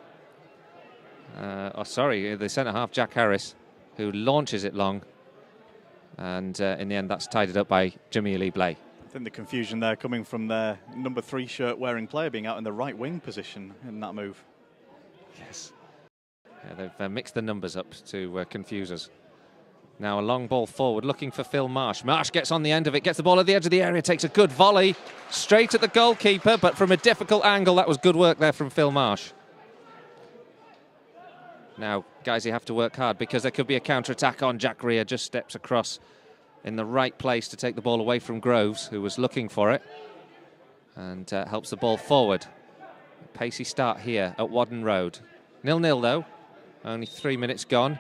the centre half, Jack Harris, who launches it long, and in the end that's tidied up by Jamil Blay. I think the confusion there coming from their number 3 shirt wearing player being out in the right wing position in that move. Yes. Yeah, they've mixed the numbers up to confuse us. Now a long ball forward, looking for Phil Marsh. Marsh gets on the end of it, gets the ball at the edge of the area, takes a good volley straight at the goalkeeper, but from a difficult angle. That was good work there from Phil Marsh. Now, guys, you have to work hard because there could be a counter-attack on. Jack Rhea just steps across in the right place to take the ball away from Groves, who was looking for it, and helps the ball forward. A pacey start here at Whaddon Road. 0-0 though. Only 3 minutes gone,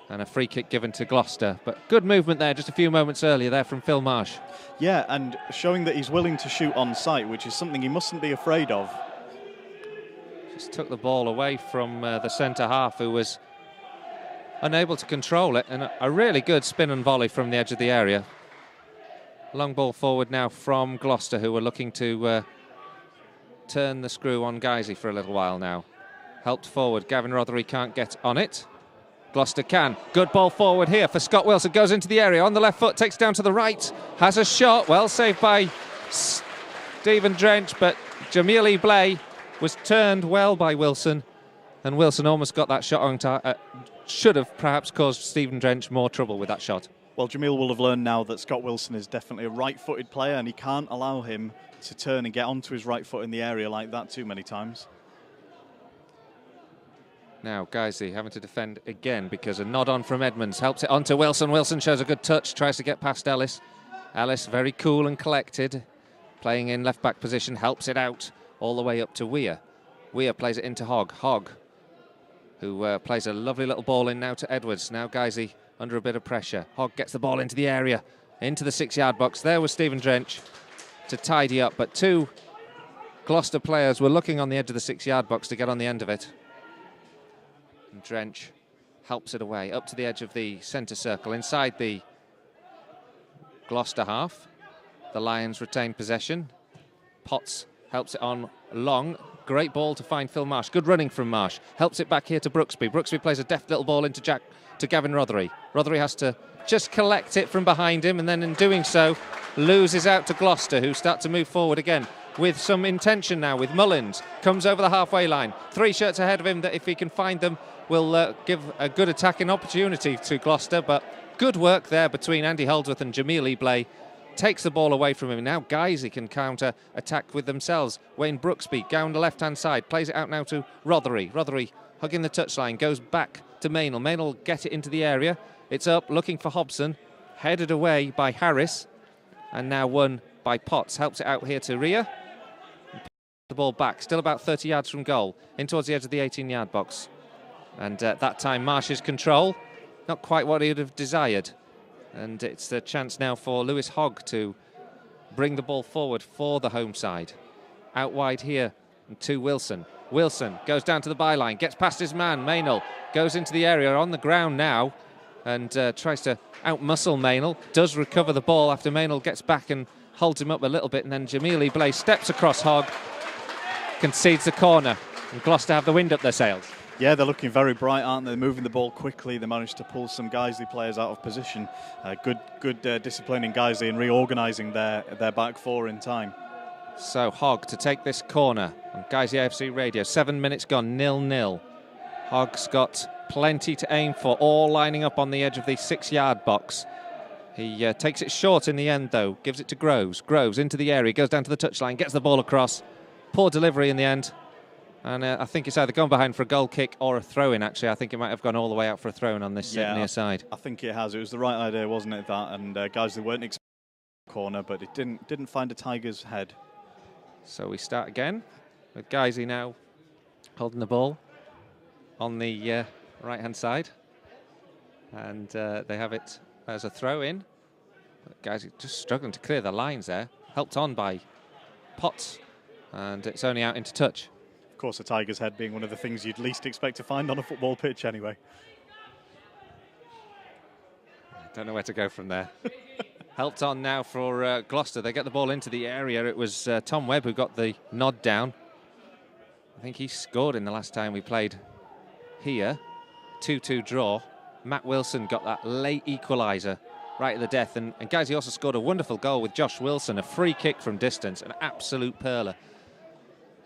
and a free kick given to Gloucester. But good movement there just a few moments earlier there from Phil Marsh. Yeah, and showing that he's willing to shoot on sight, which is something he mustn't be afraid of. Just took the ball away from the centre half, who was unable to control it, and a really good spin and volley from the edge of the area. Long ball forward now from Gloucester, who are looking to turn the screw on Guiseley for a little while now. Helped forward, Gavin Rothery can't get on it. Gloucester can. Good ball forward here for Scott Wilson. Goes into the area on the left foot, takes down to the right. Has a shot. Well saved by Stephen Drench, but Jamili Blay was turned well by Wilson. And Wilson almost got that shot on target. Should have perhaps caused Stephen Drench more trouble with that shot. Well, Jamil will have learned now that Scott Wilson is definitely a right-footed player, and he can't allow him to turn and get onto his right foot in the area like that too many times. Now Guiseley having to defend again because a nod on from Edmonds helps it on to Wilson. Wilson shows a good touch, tries to get past Ellis. Ellis very cool and collected, playing in left-back position, helps it out all the way up to Weir. Weir plays it into Hogg. Hogg, who plays a lovely little ball in now to Edwards. Now Guiseley under a bit of pressure. Hogg gets the ball into the area, into the 6-yard box. There was Stephen Drench to tidy up, but two Gloucester players were looking on the edge of the 6-yard box to get on the end of it. And Drench helps it away up to the edge of the centre circle inside the Gloucester half. The Lions retain possession. Potts helps it on long. Great ball to find Phil Marsh. Good running from Marsh. Helps it back here to Brooksby. Brooksby plays a deft little ball into Gavin Rothery. Rothery has to just collect it from behind him, and then in doing so loses out to Gloucester, who start to move forward again with some intention now with Mullins. Comes over the halfway line. 3 shirts ahead of him that if he can find them will give a good attacking opportunity to Gloucester, but good work there between Andy Holdsworth and Jamili Blay. Takes the ball away from him. Now Guiseley can counter attack with themselves. Wayne Brooksby down the left-hand side. Plays it out now to Rothery. Rothery hugging the touchline. Goes back to Maynell. Maynell get it into the area. It's up, looking for Hobson. Headed away by Harris. And now won by Potts. Helps it out here to Ria. The ball back. Still about 30 yards from goal. In towards the edge of the 18-yard box. And that time Marsh's control. Not quite what he would have desired. And it's the chance now for Lewis Hogg to bring the ball forward for the home side. Out wide here to Wilson. Wilson goes down to the byline, gets past his man, Maynell. Goes into the area on the ground now and tries to outmuscle Maynell. Does recover the ball after Maynell gets back and holds him up a little bit. And then Jamili Blay steps across Hogg, concedes the corner. And Gloucester have the wind up their sails. Yeah, they're looking very bright, aren't they? Moving the ball quickly. They managed to pull some Guiseley players out of position. Good discipline in Guiseley and reorganising their back four in time. So Hogg to take this corner on Guiseley AFC radio. 7 minutes gone, 0-0. Hogg's got plenty to aim for, all lining up on the edge of the 6-yard box. He takes it short in the end, though. Gives it to Groves. Groves into the area, goes down to the touchline, gets the ball across. Poor delivery in the end. And I think it's either gone behind for a goal kick or a throw-in, actually. I think it might have gone all the way out for a throw-in on this near side. I think it has. It was the right idea, wasn't it, that? And Guiseley weren't expecting the corner, but it didn't find a Tiger's head. So we start again with Guiseley now holding the ball on the right-hand side. And they have it as a throw-in. Guiseley just struggling to clear the lines there. Helped on by Potts. And it's only out into touch. Of course, a Tiger's head being one of the things you'd least expect to find on a football pitch anyway. Don't know where to go from there. Helped on now for Gloucester. They get the ball into the area. It was Tom Webb who got the nod down. I think he scored in the last time we played here. 2-2 draw. Matt Wilson got that late equaliser right at the death. And Guiseley also scored a wonderful goal with Josh Wilson, a free kick from distance, an absolute perler.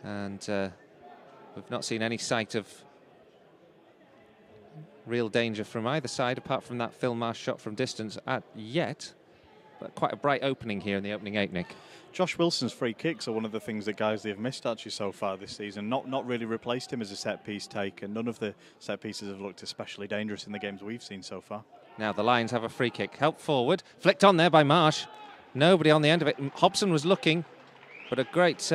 And we've not seen any sight of real danger from either side, apart from that Phil Marsh shot from distance yet. But quite a bright opening here in the opening 8, Nick. Josh Wilson's free kicks are one of the things that Guiseley have missed actually so far this season. Not really replaced him as a set-piece take, and none of the set-pieces have looked especially dangerous in the games we've seen so far. Now the Lions have a free kick. Help forward. Flicked on there by Marsh. Nobody on the end of it. Hobson was looking, but a great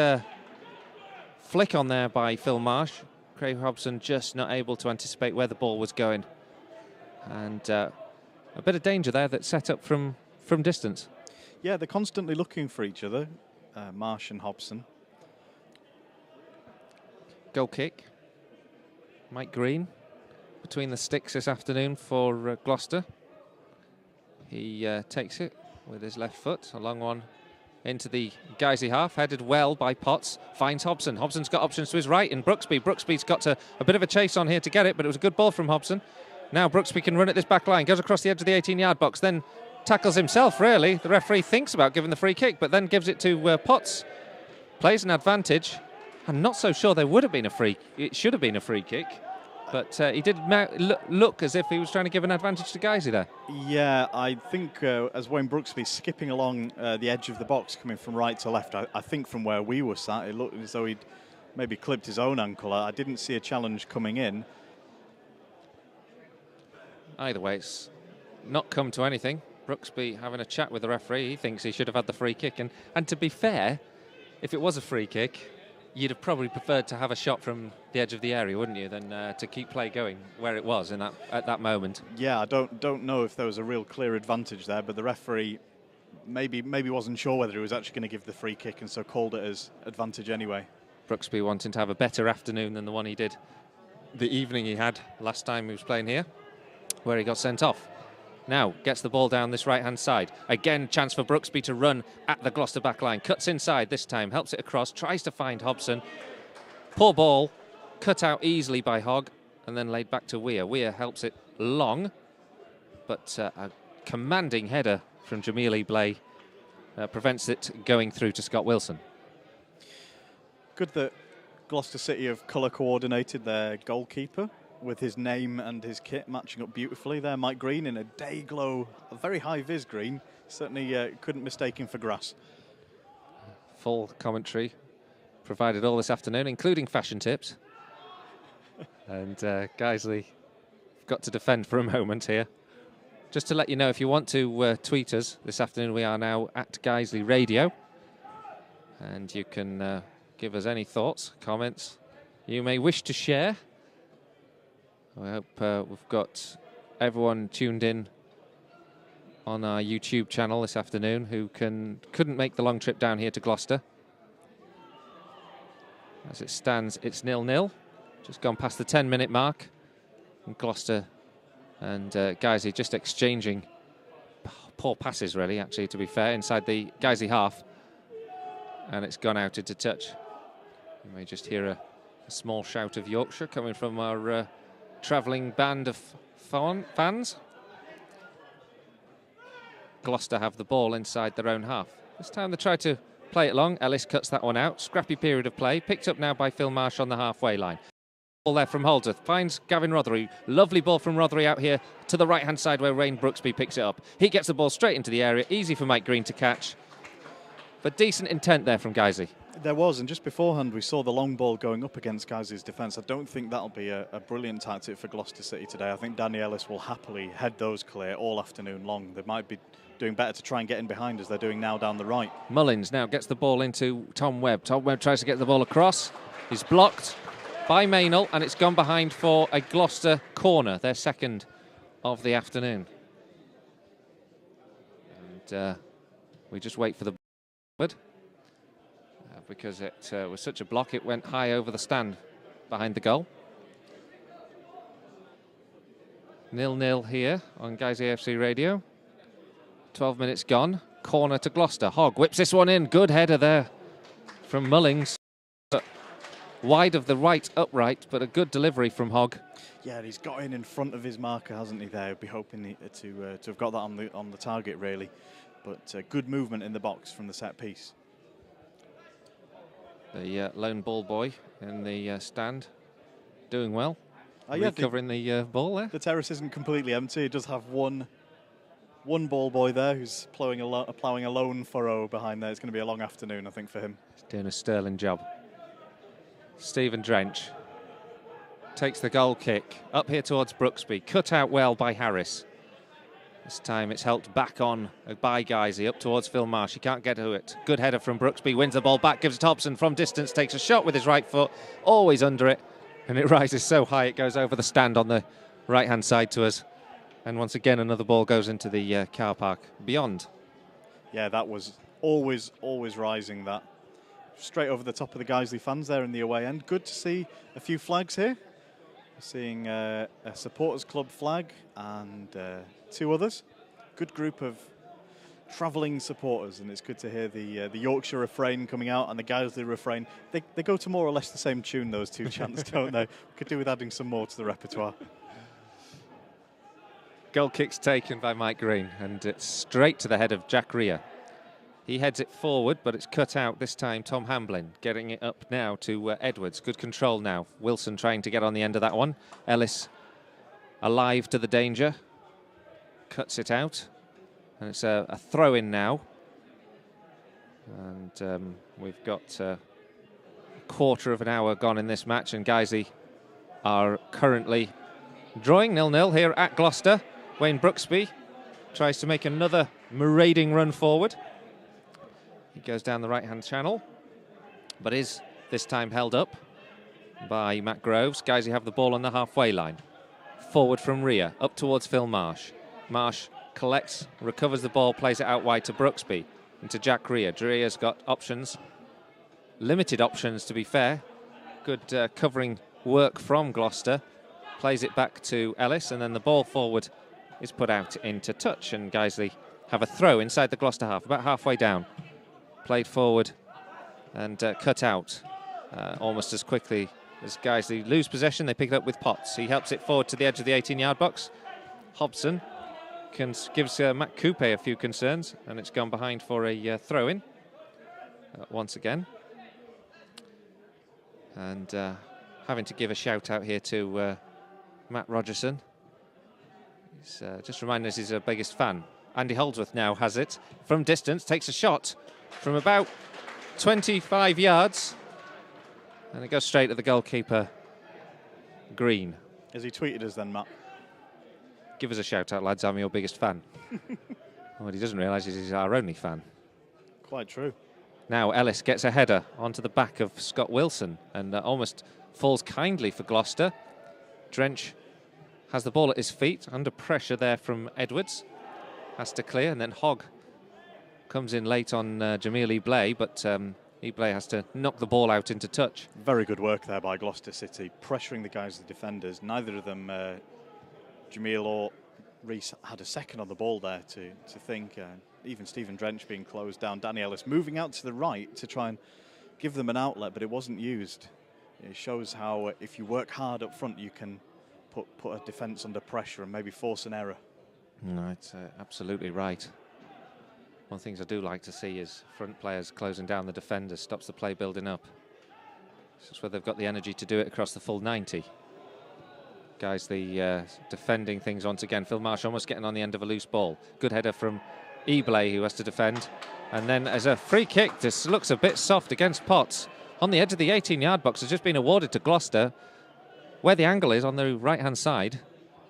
flick on there by Phil Marsh. Craig Hobson just not able to anticipate where the ball was going. And a bit of danger there that set up from distance. Yeah, they're constantly looking for each other, Marsh and Hobson. Goal kick. Mike Green between the sticks this afternoon for Gloucester. He takes it with his left foot, a long one into the Guiseley half, headed well by Potts, finds Hobson. Hobson's got options to his right in Brooksby. Brooksby's got a bit of a chase on here to get it, but it was a good ball from Hobson. Now Brooksby can run at this back line, goes across the edge of the 18-yard box, then tackles himself, really. The referee thinks about giving the free kick, but then gives it to Potts. Plays an advantage. I'm not so sure there would have been a free. It should have been a free kick. But he did look as if he was trying to give an advantage to Guiseley there. Yeah, I think as Wayne Brooksby skipping along the edge of the box, coming from right to left, I think from where we were sat, it looked as though he'd maybe clipped his own ankle. I didn't see a challenge coming in. Either way, it's not come to anything. Brooksby having a chat with the referee. He thinks he should have had the free kick. And to be fair, if it was a free kick, you'd have probably preferred to have a shot from the edge of the area, wouldn't you, than to keep play going where it was at that moment. Yeah, I don't know if there was a real clear advantage there, but the referee maybe wasn't sure whether he was actually going to give the free kick, and so called it as advantage anyway. Brooksby wanting to have a better afternoon than the one he did the evening he had last time he was playing here, where he got sent off. Now gets the ball down this right-hand side. Again, chance for Brooksby to run at the Gloucester back line. Cuts inside this time, helps it across, tries to find Hobson. Poor ball, cut out easily by Hogg, and then laid back to Weir. Weir helps it long, but a commanding header from Jamili Blay prevents it going through to Scott Wilson. Good that Gloucester City have colour coordinated their goalkeeper with his name and his kit matching up beautifully there. Mike Green in a day glow, a very high vis green. Certainly couldn't mistake him for grass. Full commentary provided all this afternoon, including fashion tips. And Guiseley got to defend for a moment here. Just to let you know, if you want to tweet us this afternoon, we are now at Guiseley Radio. And you can give us any thoughts, comments you may wish to share. I hope we've got everyone tuned in on our YouTube channel this afternoon who couldn't make the long trip down here to Gloucester. As it stands, it's 0-0. Just gone past the 10-minute mark. And Gloucester and Guiseley just exchanging poor passes, really, actually, to be fair, inside the Guiseley half. And it's gone out into touch. You may just hear a small shout of Yorkshire coming from our travelling band of fans. Gloucester have the ball inside their own half. This time they try to play it long. Ellis cuts that one out. Scrappy period of play. Picked up now by Phil Marsh on the halfway line. Ball there from Holdsworth. Finds Gavin Rothery. Lovely ball from Rothery out here to the right-hand side where Wayne Brooksby picks it up. He gets the ball straight into the area. Easy for Mike Green to catch. But decent intent there from Guiseley. There was, and just beforehand we saw the long ball going up against Guiseley's defence. I don't think that'll be a brilliant tactic for Gloucester City today. I think Danny Ellis will happily head those clear all afternoon long. They might be doing better to try and get in behind as they're doing now down the right. Mullins now gets the ball into Tom Webb. Tom Webb tries to get the ball across. He's blocked by Maynell, and it's gone behind for a Gloucester corner, their second of the afternoon. And we just wait for the ball. Because it was such a block, it went high over the stand behind the goal. 0-0 here on Guiseley AFC Radio. 12 minutes gone. Corner to Gloucester. Hogg whips this one in. Good header there from Mullings. Wide of the right upright, but a good delivery from Hogg. Yeah, he's got in front of his marker, hasn't he? There, he'd be hoping to have got that on the target, really. But good movement in the box from the set piece. The lone ball boy in the stand, doing well. Yeah, recovering the ball there. The terrace isn't completely empty. It does have one ball boy there who's ploughing a lone furrow behind there. It's going to be a long afternoon, I think, for him. He's doing a sterling job. Stephen Drench takes the goal kick up here towards Brooksby. Cut out well by Harris. This time it's helped back on by Guiseley up towards Phil Marsh. He can't get to it. Good header from Brooksby. Wins the ball back. Gives it to Hobson from distance. Takes a shot with his right foot. Always under it. And it rises so high it goes over the stand on the right-hand side to us. And once again another ball goes into the car park beyond. Yeah, that was always rising, that. Straight over the top of the Guiseley fans there in the away end. Good to see a few flags here. seeing a supporters club flag and 2 others. Good group of travelling supporters, and it's good to hear the Yorkshire refrain coming out and the Guiseley refrain. They go to more or less the same tune, those 2 chants, don't they? Could do with adding some more to the repertoire. Goal kick's taken by Mike Green, and it's straight to the head of Jack Rea. He heads it forward, but it's cut out this time. Tom Hamblin getting it up now to Edwards. Good control now. Wilson trying to get on the end of that one. Ellis alive to the danger. Cuts it out. And it's a throw-in now. And we've got a quarter of an hour gone in this match, and Guiseley are currently drawing 0-0 here at Gloucester. Wayne Brooksby tries to make another marauding run forward. He goes down the right-hand channel, but is this time held up by Matt Groves. Guiseley have the ball on the halfway line. Forward from Rea, up towards Phil Marsh. Marsh collects, recovers the ball, plays it out wide to Brooksby, into Jack Rea. Rea's got options, limited options to be fair. Good covering work from Gloucester. Plays it back to Ellis, and then the ball forward is put out into touch, and Guiseley have a throw inside the Gloucester half, about halfway down. Played forward and cut out almost as quickly as Guiseley lose possession. They pick it up with Potts. He helps it forward to the edge of the 18-yard box. Hobson gives Matt Coupe a few concerns, and it's gone behind for a throw-in once again. And having to give a shout-out here to Matt Rogerson. He's just reminding us he's our biggest fan. Andy Holdsworth now has it from distance, takes a shot from about 25 yards, and it goes straight at the goalkeeper, Green. Has he tweeted us then, Matt? Give us a shout out, lads. I'm your biggest fan. What he doesn't realise is he's our only fan. Quite true. Now Ellis gets a header onto the back of Scott Wilson and almost falls kindly for Gloucester. Drench has the ball at his feet, under pressure there from Edwards. Has to clear, and then Hogg comes in late on Jamil Eblay, but Eblay has to knock the ball out into touch. Very good work there by Gloucester City, pressuring the guys, the defenders. Neither of them, Jamil or Reese, had a second on the ball there to think. Even Stephen Drench being closed down. Danny Ellis moving out to the right to try and give them an outlet, but it wasn't used. It shows how if you work hard up front, you can put a defence under pressure and maybe force an error. No, it's absolutely right. One of the things I do like to see is front players closing down the defenders, stops the play building up. It's just whether they've got the energy to do it across the full 90. Guys, the defending things once again. Phil Marsh almost getting on the end of a loose ball. Good header from Eblay, who has to defend. And then as a free kick, this looks a bit soft against Potts. On the edge of the 18-yard box, has just been awarded to Gloucester. Where the angle is on the right-hand side,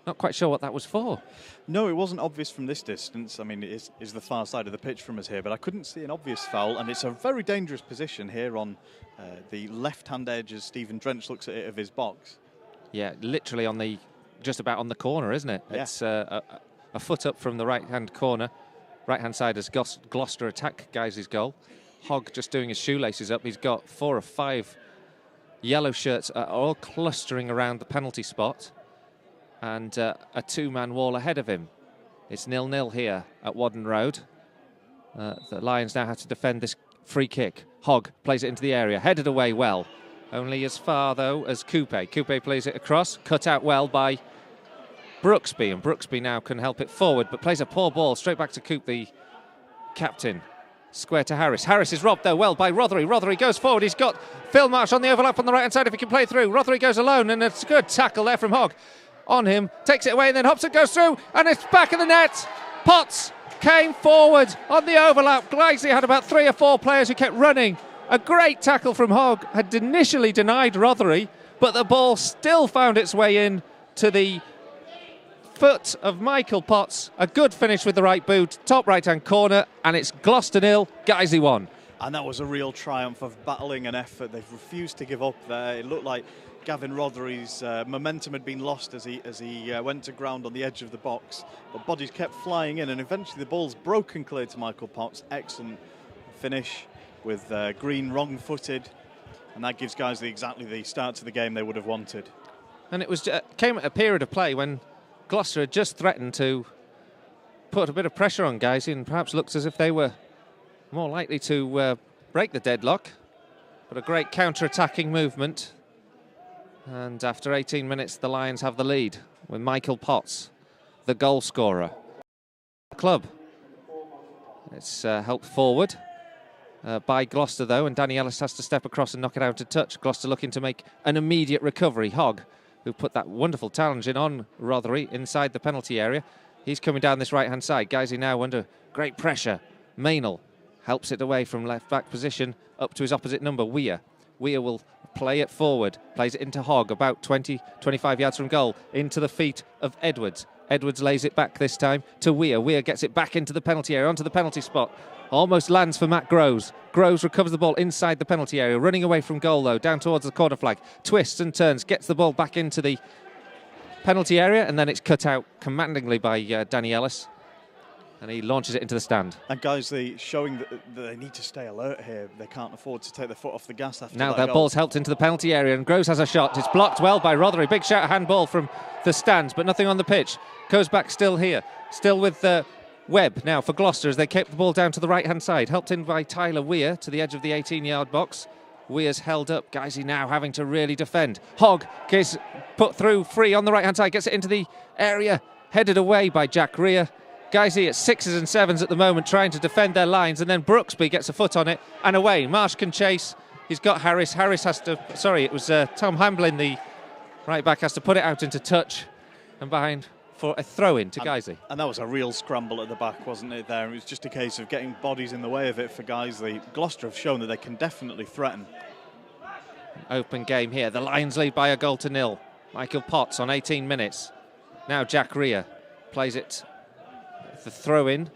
not quite sure what that was for. No, it wasn't obvious from this distance. I mean, it is the far side of the pitch from us here, but I couldn't see an obvious foul, and it's a very dangerous position here on the left-hand edge as Stephen Drench looks at it of his box. Yeah, literally on the, just about on the corner, isn't it? Yeah. It's a foot up from the right-hand corner. Right-hand side as Gloucester attack Guiseley's goal. Hogg just doing his shoelaces up. He's got 4 or 5 yellow shirts all clustering around the penalty spot, and a 2-man wall ahead of him. It's 0-0 here at Whaddon Road. The Lions now have to defend this free kick. Hogg plays it into the area, headed away well. Only as far, though, as Coupe. Coupe plays it across, cut out well by Brooksby, and Brooksby now can help it forward, but plays a poor ball straight back to Coupe, the captain. Square to Harris. Harris is robbed, though, well by Rothery. Rothery goes forward. He's got Phil Marsh on the overlap on the right-hand side if he can play through. Rothery goes alone, and it's a good tackle there from Hogg. On him, takes it away, and then Hobson goes through, and it's back in the net. Potts came forward on the overlap. Guiseley had about 3 or 4 players who kept running. A great tackle from Hogg. Had initially denied Rothery, but the ball still found its way in to the foot of Michael Potts. A good finish with the right boot, top right-hand corner, and it's Gloucester 0, Guiseley 1. And that was a real triumph of battling and effort. They've refused to give up there. It looked like Gavin Rothery's momentum had been lost as he went to ground on the edge of the box. But bodies kept flying in, and eventually the ball's broken clear to Michael Potts. Excellent finish with Green wrong-footed, and that gives Guiseley exactly the start to the game they would have wanted. And it was came at a period of play when Gloucester had just threatened to put a bit of pressure on Guiseley and perhaps looked as if they were more likely to break the deadlock. But a great counter-attacking movement. And after 18 minutes, the Lions have the lead with Michael Potts, the goal scorer. Club. It's helped forward by Gloucester, though, and Danny Ellis has to step across and knock it out to touch. Gloucester looking to make an immediate recovery. Hogg, who put that wonderful challenge in on Rothery inside the penalty area. He's coming down this right-hand side. Guiseley now under great pressure. Mainel helps it away from left-back position up to his opposite number, Weir. Weir will play it forward, plays it into Hogg, about 20, 25 yards from goal, into the feet of Edwards. Edwards lays it back this time to Weir. Weir gets it back into the penalty area, onto the penalty spot. Almost lands for Matt Groves. Groves recovers the ball inside the penalty area, running away from goal, though, down towards the corner flag. Twists and turns, gets the ball back into the penalty area, and then it's cut out commandingly by Danny Ellis. And he launches it into the stand. And Guiseley showing that they need to stay alert here. They can't afford to take their foot off the gas after now that their goal. ball's helped into the penalty area, and Groves has a shot. It's blocked well by Rothery. Big shout handball from the stands, but nothing on the pitch. Goes back still here. Still with Webb now for Gloucester as they keep the ball down to the right-hand side. Helped in by Tyler Weir to the edge of the 18-yard box. Weir's held up. Guiseley now having to really defend. Hogg gets put through free on the right-hand side. Gets it into the area. Headed away by Jack Rea. Guiseley at 6s and 7s at the moment, trying to defend their lines, and then Brooksby gets a foot on it and away. Marsh can chase. He's got Harris. Harris has to... Sorry, it was Tom Hamblin, the right back, has to put it out into touch and behind for a throw-in to Guiseley. And that was a real scramble at the back, wasn't it, there? It was just a case of getting bodies in the way of it for Guiseley. Gloucester have shown that they can definitely threaten. Open game here. The Lions lead by a goal to nil. Michael Potts on 18 minutes. Now Jack Rea plays it... the throw-in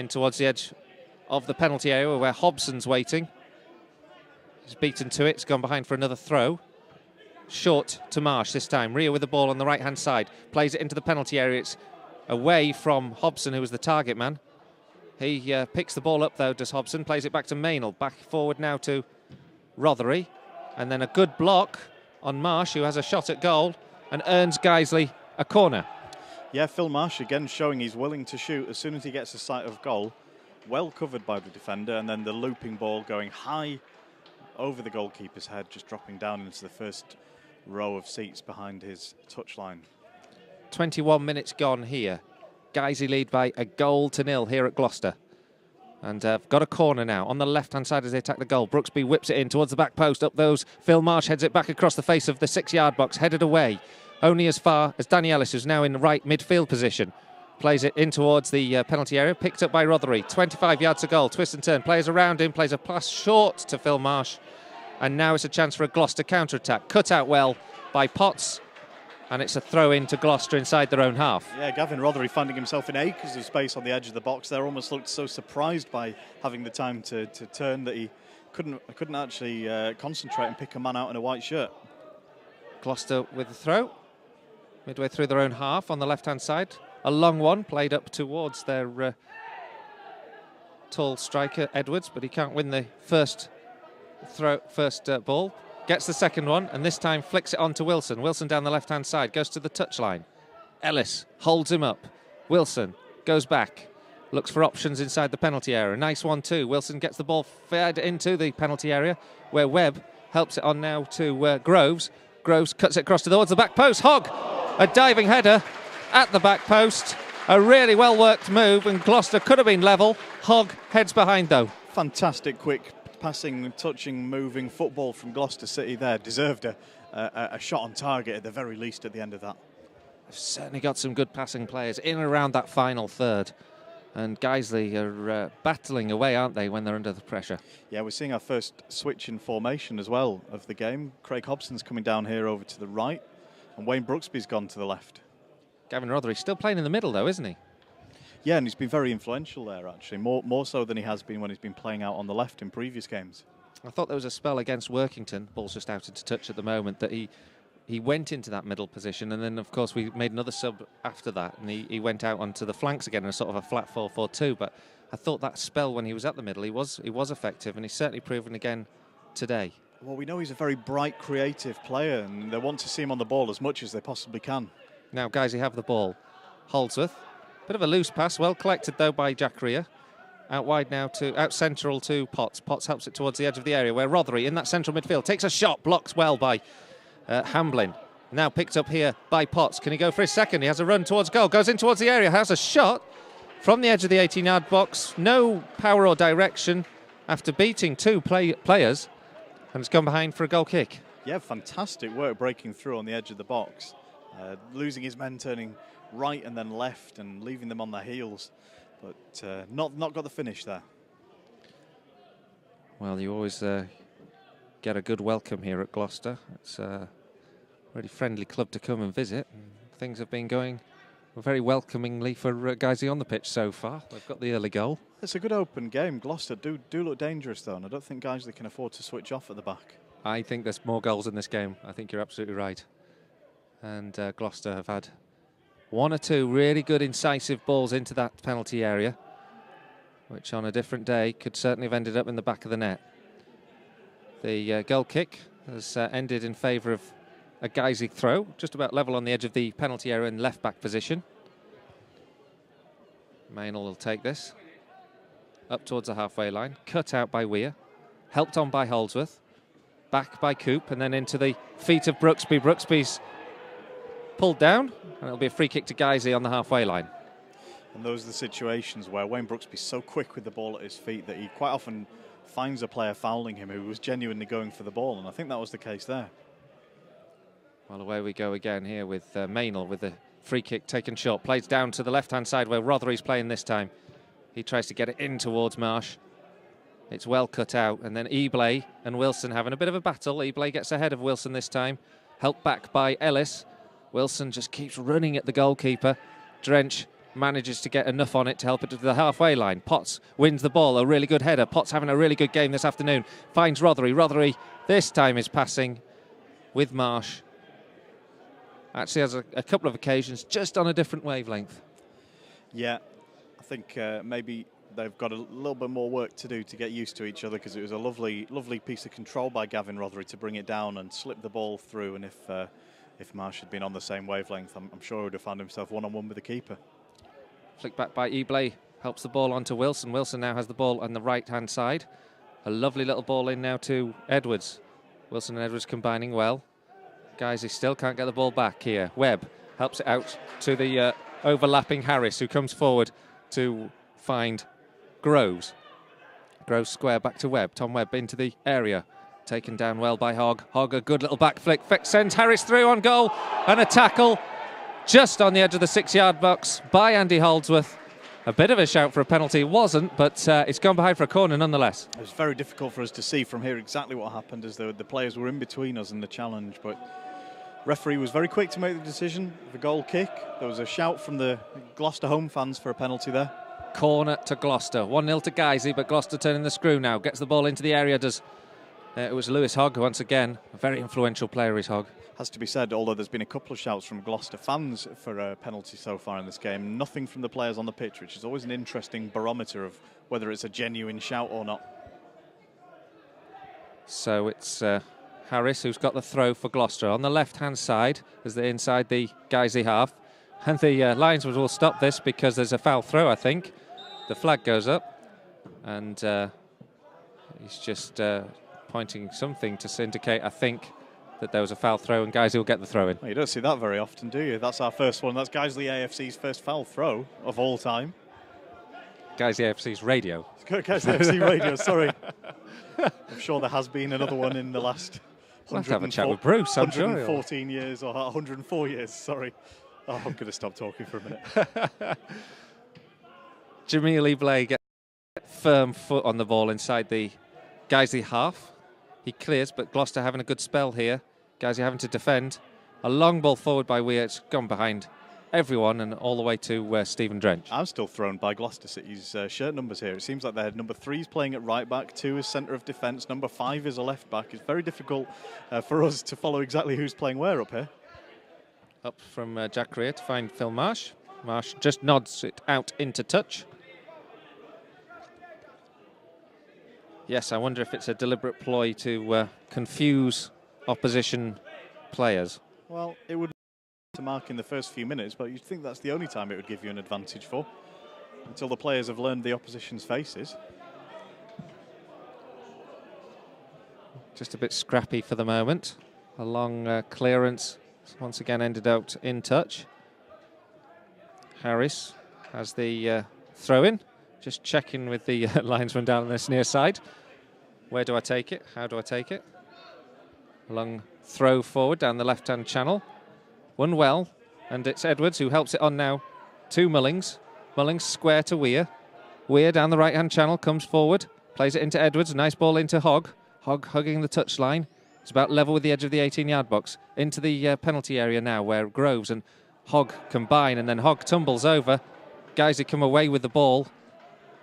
towards the edge of the penalty area where Hobson's waiting. He's beaten to it. It's gone behind for another throw. Short to Marsh this time. Rea with the ball on the right-hand side. Plays it into the penalty area. It's away from Hobson, who was the target man. He picks the ball up, though, does Hobson. Plays it back to Mainel. Back forward now to Rothery. And then a good block on Marsh, who has a shot at goal and earns Guiseley a corner. Yeah, Phil Marsh again showing he's willing to shoot as soon as he gets a sight of goal. Well covered by the defender, and then the looping ball going high over the goalkeeper's head, just dropping down into the first row of seats behind his touchline. 21 minutes gone here. Guiseley lead by a goal to nil here at Gloucester. And got a corner now on the left-hand side as they attack the goal. Brooksby whips it in towards the back post. Up those. Phil Marsh heads it back across the face of the 6-yard box, headed away. Only as far as Danny Ellis, who's now in the right midfield position. Plays it in towards the penalty area. Picked up by Rothery. 25 yards to goal. Twist and turn. Players around him. Plays a pass short to Phil Marsh. And now it's a chance for a Gloucester counter-attack. Cut out well by Potts. And it's a throw-in to Gloucester inside their own half. Yeah, Gavin Rothery finding himself in acres of space on the edge of the box there. Almost looked so surprised by having the time to turn that he couldn't actually concentrate and pick a man out in a white shirt. Gloucester with the throw. Midway through their own half on the left-hand side. A long one played up towards their tall striker, Edwards, but he can't win the first ball. Gets the second one, and this time flicks it on to Wilson. Wilson down the left-hand side, goes to the touchline. Ellis holds him up. Wilson goes back, looks for options inside the penalty area. Nice one too. Wilson gets the ball fed into the penalty area, where Webb helps it on now to Groves. Groves cuts it across towards the back post. Hogg, a diving header at the back post. A really well-worked move, and Gloucester could have been level. Hogg heads behind, though. Fantastic, quick passing, touching, moving football from Gloucester City there. Deserved a shot on target at the very least at the end of that. They've certainly got some good passing players in and around that final third. And Guiseley are battling away, aren't they, when they're under the pressure? Yeah, we're seeing our first switch in formation as well of the game. Craig Hobson's coming down here over to the right, and Wayne Brooksby's gone to the left. Gavin Rothery still playing in the middle, though, isn't he? Yeah, and he's been very influential there, actually, more so than he has been when he's been playing out on the left in previous games. I thought there was a spell against Workington, ball's just out into touch at the moment, that he went into that middle position, and then, of course, we made another sub after that, and he went out onto the flanks again in a sort of a flat 4-4-2, but I thought that spell when he was at the middle, he was effective, and he's certainly proven again today. Well, we know he's a very bright, creative player, and they want to see him on the ball as much as they possibly can. Now Guiseley have the ball. Holdsworth, bit of a loose pass, well collected though by Jack Rea. Out wide now out central to Potts. Potts helps it towards the edge of the area where Rothery in that central midfield takes a shot, blocked well by Hamblin. Now picked up here by Potts. Can he go for his second? He has a run towards goal, goes in towards the area, has a shot from the edge of the 18-yard box. No power or direction after beating two players, and it's gone behind for a goal kick. Yeah, fantastic work breaking through on the edge of the box. Losing his men, turning right and then left and leaving them on their heels. But not got the finish there. Well, you always get a good welcome here at Gloucester. It's a really friendly club to come and visit. Things have been going very welcomingly for Guiseley on the pitch so far. They've got the early goal. It's a good open game. Gloucester do look dangerous though, and I don't think Guiseley can afford to switch off at the back. I think there's more goals in this game. I think you're absolutely right. And Gloucester have had one or two really good incisive balls into that penalty area, which on a different day could certainly have ended up in the back of the net. The goal kick has ended in favour of a Guiseley throw, just about level on the edge of the penalty area in left-back position. Mainel will take this up towards the halfway line, cut out by Weir, helped on by Holdsworth, back by Coop, and then into the feet of Brooksby. Brooksby's pulled down, and it'll be a free kick to Guiseley on the halfway line. And those are the situations where Wayne Brooksby's so quick with the ball at his feet that he quite often finds a player fouling him who was genuinely going for the ball, and I think that was the case there. Well, away we go again here with Mainel with the free kick taken short. Plays down to the left-hand side where Rothery's playing this time. He tries to get it in towards Marsh. It's well cut out, and then Eblay and Wilson having a bit of a battle. Eblay gets ahead of Wilson this time, helped back by Ellis. Wilson just keeps running at the goalkeeper. Drench manages to get enough on it to help it to the halfway line. Potts wins the ball, a really good header. Potts having a really good game this afternoon. Finds Rothery. Rothery this time is passing with Marsh. Actually has a couple of occasions just on a different wavelength. Yeah, I think maybe they've got a little bit more work to do to get used to each other, because it was a lovely piece of control by Gavin Rothery to bring it down and slip the ball through, and if Marsh had been on the same wavelength, I'm sure he would have found himself one-on-one with the keeper. Flick back by Eblay, helps the ball onto Wilson. Wilson now has the ball on the right-hand side. A lovely little ball in now to Edwards. Wilson and Edwards combining well. Guiseley still can't get the ball back here. Webb helps it out to the overlapping Harris, who comes forward to find Groves. Groves square back to Webb. Tom Webb into the area. Taken down well by Hogg. Hogg, a good little back flick. Sends Harris through on goal. And a tackle just on the edge of the 6-yard box by Andy Holdsworth. A bit of a shout for a penalty. It wasn't, but it's gone behind for a corner nonetheless. It was very difficult for us to see from here exactly what happened, as the players were in between us and the challenge. But referee was very quick to make the decision. The goal kick. There was a shout from the Gloucester home fans for a penalty there. Corner to Gloucester. 1-0 to Guiseley, but Gloucester turning the screw now. Gets the ball into the area, does... it was Lewis Hogg once again. A very influential player is Hogg. Has to be said, although there's been a couple of shouts from Gloucester fans for a penalty so far in this game, nothing from the players on the pitch, which is always an interesting barometer of whether it's a genuine shout or not. So it's Harris who's got the throw for Gloucester on the left-hand side as they're inside the Guiseley half. And the linesman will stop this because there's a foul throw, I think. The flag goes up, and he's just pointing something to indicate, I think, that there was a foul throw, and Guiseley will get the throw in. Well, you don't see that very often, do you? That's our first one. That's Guiseley AFC's first foul throw of all time. Guiseley AFC's radio. Guiseley AFC radio, sorry. I'm sure there has been another one in the last We'll have to have a chat with Bruce, I'm sure. 114 years, or 104 years, sorry. Oh, I'm going to stop talking for a minute. Jamil Eblay gets firm foot on the ball inside the Guiseley half. He clears, but Gloucester having a good spell here. Guiseley having to defend. A long ball forward by Weir. It's gone behind everyone and all the way to Stephen Drench. I'm still thrown by Gloucester City's shirt numbers here. It seems like their number 3 is playing at right back, 2 is centre of defence, number 5 is a left back. It's very difficult for us to follow exactly who's playing where up here. Up from Jack Rea to find Phil Marsh. Marsh just nods it out into touch. Yes, I wonder if it's a deliberate ploy to confuse opposition players. Well, it would to mark in the first few minutes, but you'd think that's the only time it would give you an advantage for, until the players have learned the opposition's faces. Just a bit scrappy for the moment. A long clearance, once again ended out in touch. Harris has the throw-in. Just checking with the linesman down on this near side. Where do I take it? How do I take it? A long throw forward down the left-hand channel. Won well, and it's Edwards who helps it on now to Mullings. Mullings square to Weir. Weir down the right-hand channel, comes forward, plays it into Edwards. Nice ball into Hogg. Hogg hugging the touchline. It's about level with the edge of the 18-yard box. Into the penalty area now, where Groves and Hogg combine, and then Hogg tumbles over. Guiseley come away with the ball,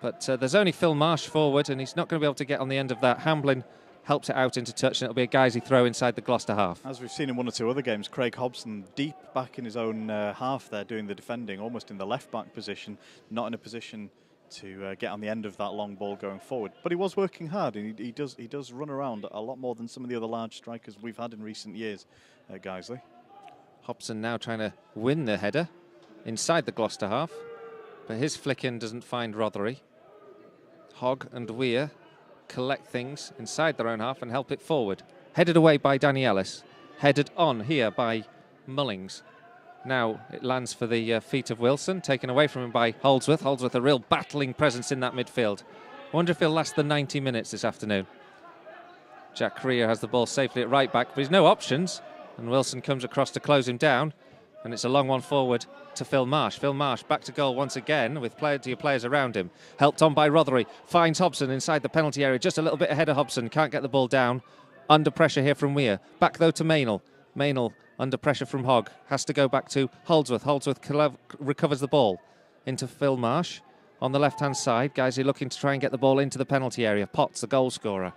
but there's only Phil Marsh forward, and he's not going to be able to get on the end of that. Hamblin helps it out into touch, and it'll be a Guiseley throw inside the Gloucester half. As we've seen in one or two other games, Craig Hobson deep back in his own half there, doing the defending, almost in the left-back position, not in a position to get on the end of that long ball going forward. But he was working hard, and he does run around a lot more than some of the other large strikers we've had in recent years at Guiseley. Hobson now trying to win the header inside the Gloucester half, but his flick-in doesn't find Rothery. Hogg and Weir collect things inside their own half and help it forward. Headed away by Danny Ellis. Headed on here by Mullings. Now it lands for the feet of Wilson, taken away from him by Holdsworth. Holdsworth, a real battling presence in that midfield. I wonder if he'll last the 90 minutes this afternoon. Jack Creer has the ball safely at right back, but he's no options. And Wilson comes across to close him down. And it's a long one forward to Phil Marsh. Phil Marsh back to goal once again with plenty of players around him. Helped on by Rothery. Finds Hobson inside the penalty area. Just a little bit ahead of Hobson. Can't get the ball down. Under pressure here from Weir. Back though to Maynell. Maynell under pressure from Hogg. Has to go back to Holdsworth. Holdsworth recovers the ball into Phil Marsh. On the left-hand side, Guiseley looking to try and get the ball into the penalty area. Potts, the goal scorer,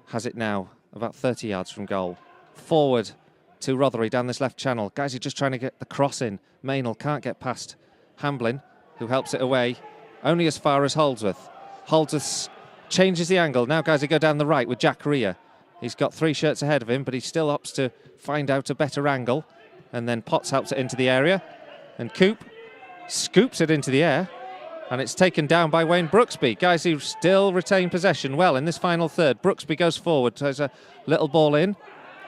has it now about 30 yards from goal. Forward to Rothery down this left channel. Guiseley just trying to get the cross in. Maynell can't get past Hamblin, who helps it away only as far as Holdsworth. Holdsworth changes the angle. Now Guiseley go down the right with Jack Rea. He's got 3 shirts ahead of him, but he still opts to find out a better angle. And then Potts helps it into the area. And Coop scoops it into the air. And it's taken down by Wayne Brooksby. Guiseley still retain possession well in this final third. Brooksby goes forward. There's a little ball in.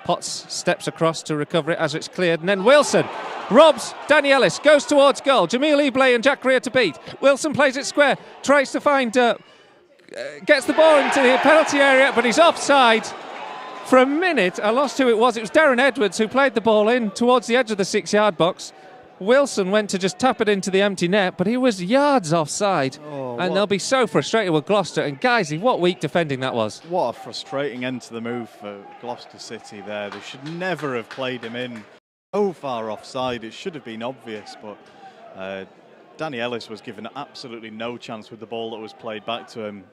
Potts steps across to recover it as it's cleared. And then Wilson robs Danny Ellis. Goes towards goal. Jamil Eblay and Jack Rea to beat. Wilson plays it square. Tries to find... gets the ball into the penalty area, but he's offside. For a minute, I lost who it was. It was Darren Edwards who played the ball in towards the edge of the 6-yard box. Wilson went to just tap it into the empty net, but he was yards offside. And they'll be so frustrated with Gloucester. And Guiseley, what weak defending that was. What a frustrating end to the move for Gloucester City there. They should never have played him in so far offside. It should have been obvious, but Danny Ellis was given absolutely no chance with the ball that was played back to him.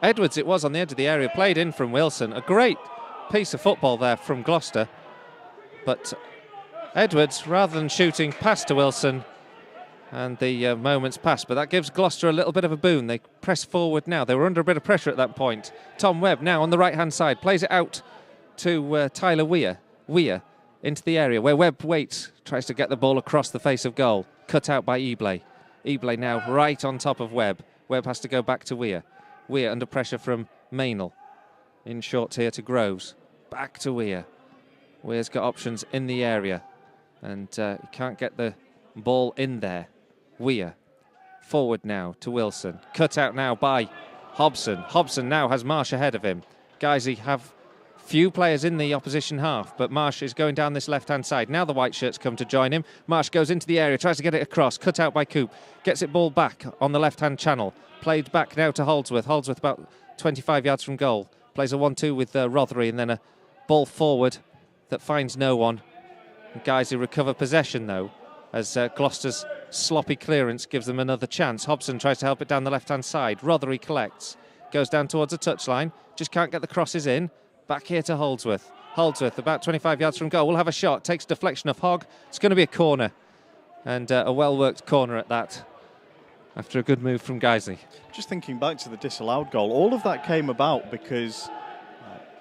Edwards, it was on the edge of the area, played in from Wilson. A great piece of football there from Gloucester. But Edwards, rather than shooting past to Wilson, and the moments pass, but that gives Gloucester a little bit of a boon. They press forward now. They were under a bit of pressure at that point. Tom Webb now on the right-hand side, plays it out to Tyler Weir. Weir into the area where Webb waits, tries to get the ball across the face of goal. Cut out by Eblay. Eblay now right on top of Webb. Webb has to go back to Weir. Weir under pressure from Maynell. In short here to Groves. Back to Weir. Weir's got options in the area, and he can't get the ball in there. Weir forward now to Wilson. Cut out now by Hobson. Hobson now has Marsh ahead of him. Guiseley have few players in the opposition half, but Marsh is going down this left-hand side. Now the white shirts come to join him. Marsh goes into the area, tries to get it across. Cut out by Coop. Gets it ball back on the left-hand channel. Played back now to Holdsworth. Holdsworth about 25 yards from goal. Plays a 1-2 with Rothery, and then a ball forward that finds no one. Guiseley recover possession, though, as Gloucester's sloppy clearance gives them another chance. Hobson tries to help it down the left-hand side. Rothery collects. Goes down towards the touchline. Just can't get the crosses in. Back here to Holdsworth. Holdsworth, about 25 yards from goal, will have a shot. Takes deflection of Hogg. It's going to be a corner. And a well-worked corner at that. after a good move from Guiseley. Just thinking back to the disallowed goal, all of that came about because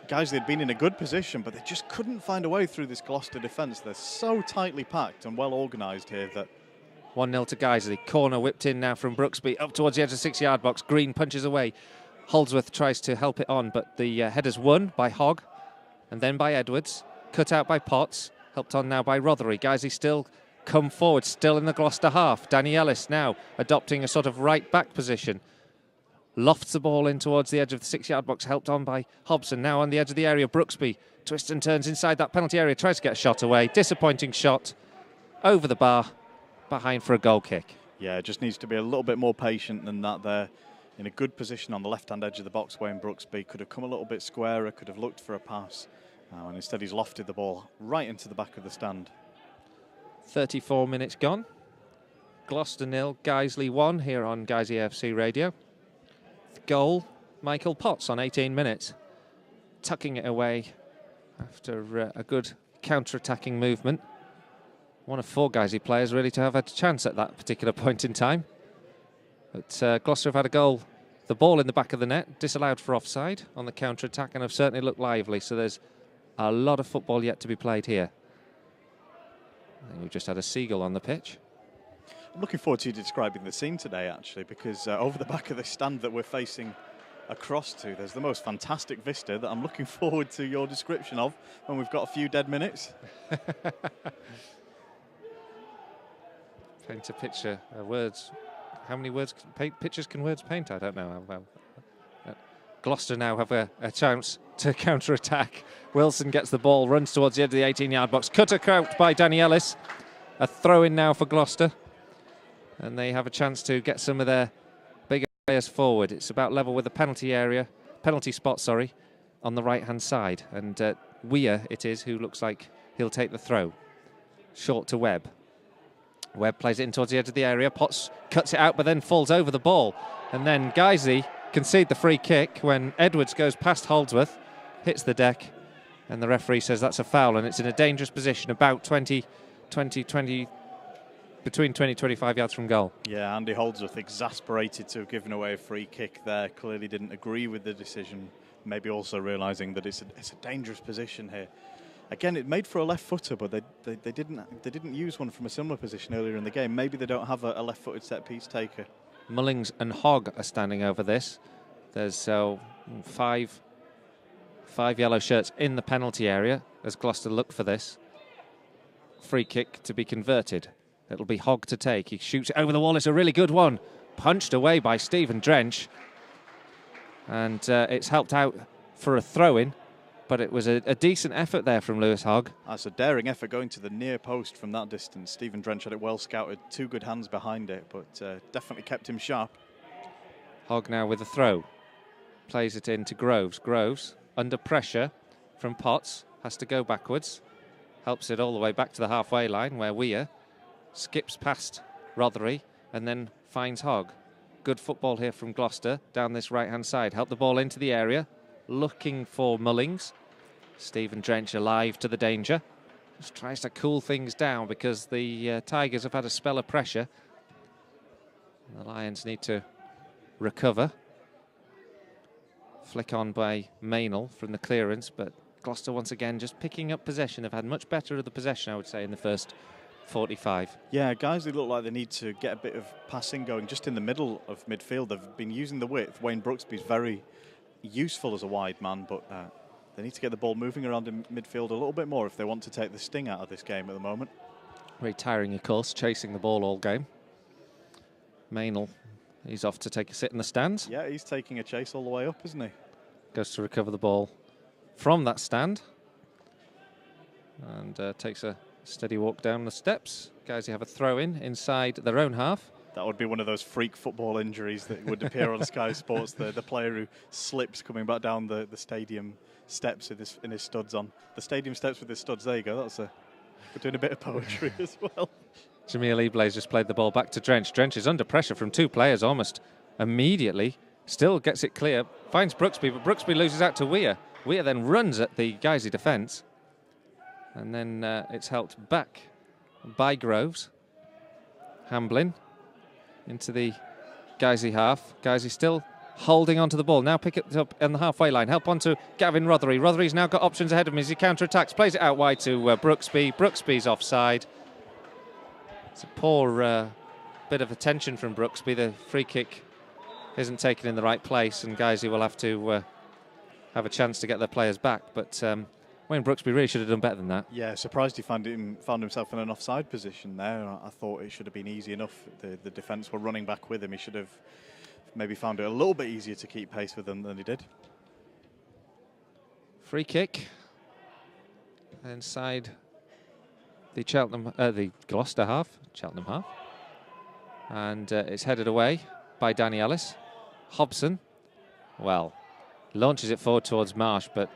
Guiseley had been in a good position, but they just couldn't find a way through this Gloucester defence. They're so tightly packed and well organised here that... 1-0 to Guiseley. Corner whipped in now from Brooksby up towards the edge of the 6-yard box. Green punches away. Holdsworth tries to help it on, but the header's won by Hogg and then by Edwards. Cut out by Potts. Helped on now by Rothery. Guiseley still come forward, still in the Gloucester half. Danny Ellis now adopting a sort of right-back position. Lofts the ball in towards the edge of the 6-yard box, helped on by Hobson. Now on the edge of the area, Brooksby twists and turns inside that penalty area, tries to get a shot away. Disappointing shot over the bar, behind for a goal kick. Yeah, just needs to be a little bit more patient than that there. In a good position on the left-hand edge of the box, Wayne Brooksby could have come a little bit squarer, could have looked for a pass. And instead he's lofted the ball right into the back of the stand. 34 minutes gone. Gloucester 0, Guiseley 1 here on Guiseley AFC radio. Goal, Michael Potts on 18 minutes. Tucking it away after a good counter-attacking movement. One of 4 Guiseley players really to have had a chance at that particular point in time. But Gloucester have had a goal. The ball in the back of the net, disallowed for offside on the counter-attack, and have certainly looked lively. So there's a lot of football yet to be played here. I think we've just had a seagull on the pitch. I'm looking forward to you describing the scene today, actually, because over the back of the stand that we're facing across to, there's the most fantastic vista that I'm looking forward to your description of when we've got a few dead minutes. Paint a picture, words. How many words, pictures can words paint? I don't know. Gloucester now have a chance to counter-attack. Wilson gets the ball, runs towards the edge of the 18-yard box. Cut out by Danny Ellis. A throw-in now for Gloucester. And they have a chance to get some of their bigger players forward. It's about level with the penalty spot, on the right-hand side. And Weir it is who looks like he'll take the throw. Short to Webb. Webb plays it in towards the edge of the area. Potts cuts it out, but then falls over the ball. And then Guiseley concede the free kick when Edwards goes past Holdsworth, hits the deck, and the referee says that's a foul, and it's in a dangerous position, about 20, between 20 and 25 yards from goal. Yeah, Andy Holdsworth exasperated to have given away a free kick there. Clearly didn't agree with the decision, maybe also realising that it's a dangerous position here. Again, it made for a left footer, but they didn't use one from a similar position earlier in the game. Maybe they don't have a left-footed set-piece taker. Mullings and Hogg are standing over this. There's 5 yellow shirts in the penalty area as Gloucester look for this. Free kick to be converted. It'll be Hogg to take. He shoots it over the wall. It's a really good one. Punched away by Stephen Drench. And it's helped out for a throw-in. But it was a decent effort there from Lewis Hogg. That's a daring effort going to the near post from that distance. Stephen Drench had it well scouted. 2 good hands behind it, but definitely kept him sharp. Hogg now with a throw. Plays it in to Groves. Groves, under pressure from Potts, has to go backwards. Helps it all the way back to the halfway line where Weir skips past Rothery and then finds Hogg. Good football here from Gloucester down this right-hand side. Help the ball into the area. Looking for Mullings. Stephen Drench alive to the danger. Just tries to cool things down because the Tigers have had a spell of pressure. The Lions need to recover. Flick on by Maynell from the clearance, but Gloucester once again just picking up possession. They've had much better of the possession, I would say, in the first 45. Yeah, guys, they look like they need to get a bit of passing going just in the middle of midfield. They've been using the width. Wayne Brooksby's very useful as a wide man, but they need to get the ball moving around in midfield a little bit more if they want to take the sting out of this game at the moment. Very tiring, of course, chasing the ball all game. Maynell, he's off to take a sit in the stands. Yeah, he's taking a chase all the way up, isn't he? Goes to recover the ball from that stand and takes a steady walk down the steps. Guys, you have a throw-in inside their own half. That would be one of those freak football injuries that would appear on Sky Sports, the player who slips coming back down the stadium steps in his studs on. The stadium steps with his studs, there you go. We're doing a bit of poetry as well. Jamil Eblay's just played the ball back to Drench. Drench is under pressure from 2 players almost immediately. Still gets it clear, finds Brooksby, but Brooksby loses out to Weir. Weir then runs at the Guiseley defence. And then it's helped back by Groves. Hamblin into the Guiseley half. Guiseley still holding onto the ball. Now pick it up on the halfway line. Help onto Gavin Rothery. Rothery's now got options ahead of him as he counter-attacks. Plays it out wide to Brooksby. Brooksby's offside. It's a poor bit of attention from Brooksby. The free kick isn't taken in the right place, and Guiseley will have to have a chance to get their players back. But Wayne Brooksby really should have done better than that. Yeah, surprised he found himself in an offside position there. I thought it should have been easy enough. The defence were running back with him. He should have maybe found it a little bit easier to keep pace with them than he did. Free kick inside the Gloucester half, Cheltenham half, and it's headed away by Danny Ellis. Hobson, well, launches it forward towards Marsh, but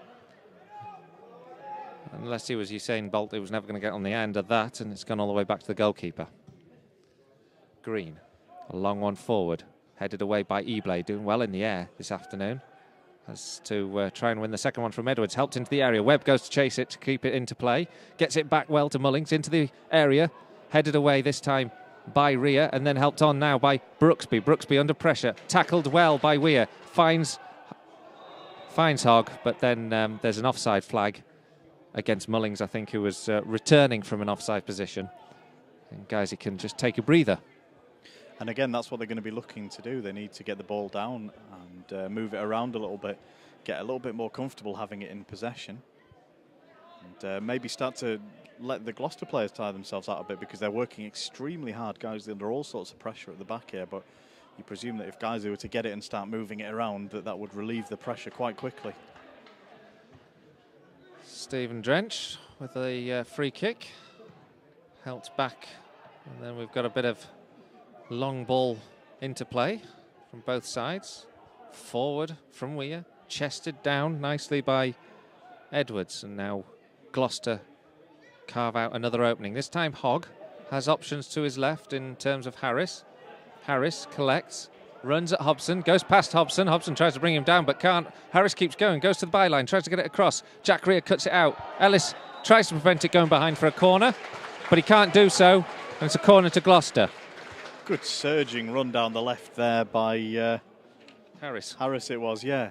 unless he was Usain Bolt, he was never going to get on the end of that, and it's gone all the way back to the goalkeeper. Green, a long one forward, headed away by Eblay, doing well in the air this afternoon. Has to try and win the second one from Edwards. Helped into the area. Webb goes to chase it to keep it into play. Gets it back well to Mullings into the area. Headed away this time by Rhea, and then helped on now by Brooksby. Brooksby under pressure. Tackled well by Weir. Finds Hogg, but then there's an offside flag against Mullings, I think, who was returning from an offside position. And Guiseley can just take a breather. And again, that's what they're going to be looking to do. They need to get the ball down and move it around a little bit, get a little bit more comfortable having it in possession, and maybe start to let the Gloucester players tire themselves out a bit, because they're working extremely hard. Guys, under all sorts of pressure at the back here, but you presume that if guys were to get it and start moving it around, that would relieve the pressure quite quickly. Stephen Drench with a free kick, helped back, and then we've got a bit of long ball into play from both sides. Forward from Weir, chested down nicely by Edwards, and now Gloucester carve out another opening. This time Hogg has options to his left in terms of Harris. Harris collects, runs at Hobson, goes past Hobson. Hobson tries to bring him down but can't. Harris keeps going, goes to the byline, tries to get it across. Jack Rhea cuts it out. Ellis tries to prevent it going behind for a corner, but he can't do so, and it's a corner to Gloucester. Good surging run down the left there by Harris. Harris it was, yeah.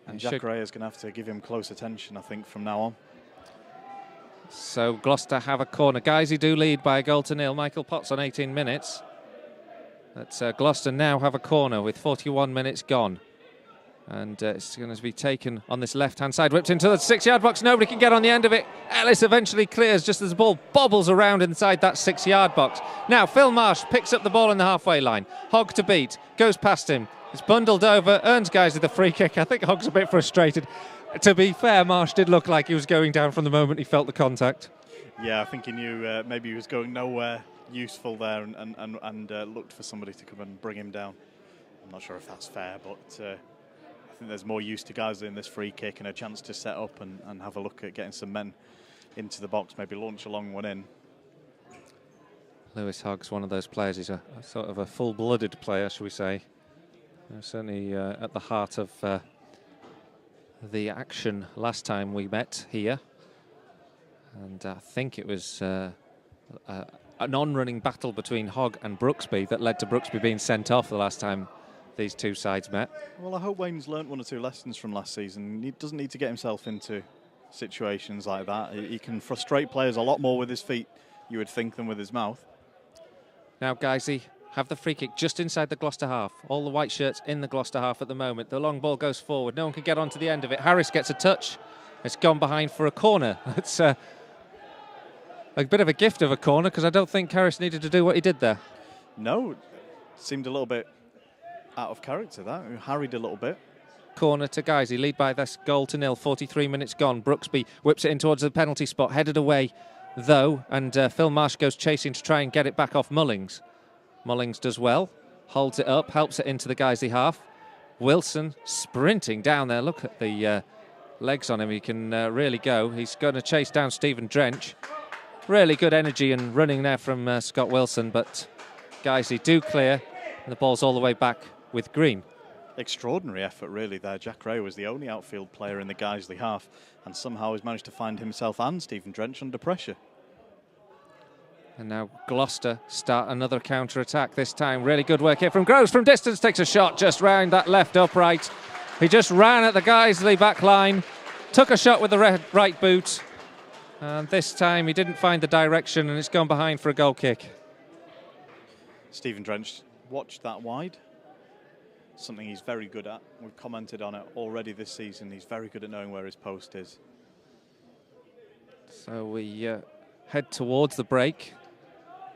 And Jack Ray is going to have to give him close attention, I think, from now on. So Gloucester have a corner. Guiseley do lead by a goal to nil. Michael Potts on 18 minutes. But Gloucester now have a corner with 41 minutes gone. And it's going to be taken on this left-hand side. Whipped into the 6-yard box. Nobody can get on the end of it. Ellis eventually clears just as the ball bobbles around inside that 6-yard box. Now Phil Marsh picks up the ball on the halfway line. Hogg to beat. Goes past him. It's bundled over. Earns Guiseley the free kick. I think Hogg's a bit frustrated. To be fair, Marsh did look like he was going down from the moment he felt the contact. Yeah, I think he knew maybe he was going nowhere useful there, and looked for somebody to come and bring him down. I'm not sure if that's fair, but I think there's more use to Guiseley in this free kick and a chance to set up and have a look at getting some men into the box, maybe launch a long one in. Lewis Hogg's one of those players. He's a sort of a full-blooded player, shall we say. Certainly at the heart of the action last time we met here. And I think it was an on-running battle between Hogg and Brooksby that led to Brooksby being sent off the last time these two sides met. Well, I hope Wayne's learnt one or two lessons from last season. He doesn't need to get himself into situations like that. He can frustrate players a lot more with his feet, you would think, than with his mouth. Now Guiseley have the free kick just inside the Gloucester half. All the white shirts in the Gloucester half at the moment. The long ball goes forward. No one can get onto the end of it. Harris gets a touch. It's gone behind for a corner. It's a bit of a gift of a corner, because I don't think Harris needed to do what he did there. No, seemed a little bit out of character, that. Harried a little bit. Corner to Guiseley, lead by this goal to nil. 43 minutes gone. Brooksby whips it in towards the penalty spot, headed away though, and Phil Marsh goes chasing to try and get it back off Mullings. Mullings does well, holds it up, helps it into the Guiseley half. Wilson sprinting down there. Look at the legs on him. He can really go. He's going to chase down Stephen Drench. Really good energy and running there from Scott Wilson, but Guiseley do clear, and the ball's all the way back with Green. Extraordinary effort, really, there. Jack Ray was the only outfield player in the Guiseley half, and somehow he's managed to find himself and Stephen Drench under pressure. And now Gloucester start another counter-attack this time. Really good work here from Groves from distance. Takes a shot just round that left upright. He just ran at the Guiseley back line. Took a shot with the right boot. And this time he didn't find the direction and it's gone behind for a goal kick. Stephen Drench watched that wide. Something he's very good at. We've commented on it already this season. He's very good at knowing where his post is. So we head towards the break.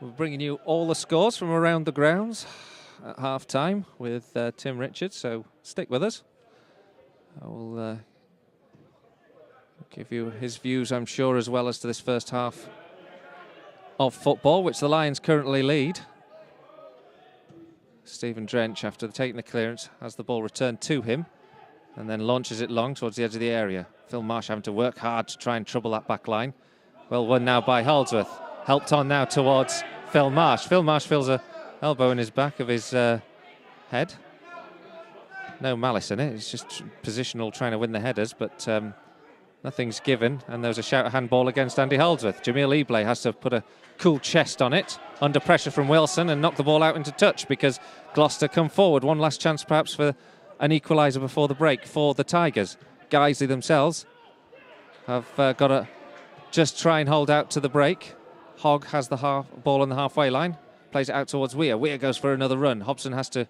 We're bringing you all the scores from around the grounds at half-time with Tim Richards, so stick with us. I will give you his views, I'm sure, as well as to this first half of football, which the Lions currently lead. Stephen Drench, after taking the clearance, has the ball returned to him and then launches it long towards the edge of the area. Phil Marsh having to work hard to try and trouble that back line. Well won now by Holdsworth. Helped on now towards Phil Marsh. Phil Marsh feels an elbow in his back of his head. No malice in it. It's just positional, trying to win the headers, but nothing's given. And there was a shout of handball against Andy Holdsworth. Jamil Eblay has to put a cool chest on it under pressure from Wilson and knock the ball out into touch because Gloucester come forward. One last chance perhaps for an equaliser before the break for the Tigers. Guiseley themselves have got to just try and hold out to the break. Hogg has the ball on the halfway line, plays it out towards Weir. Weir goes for another run. Hobson has to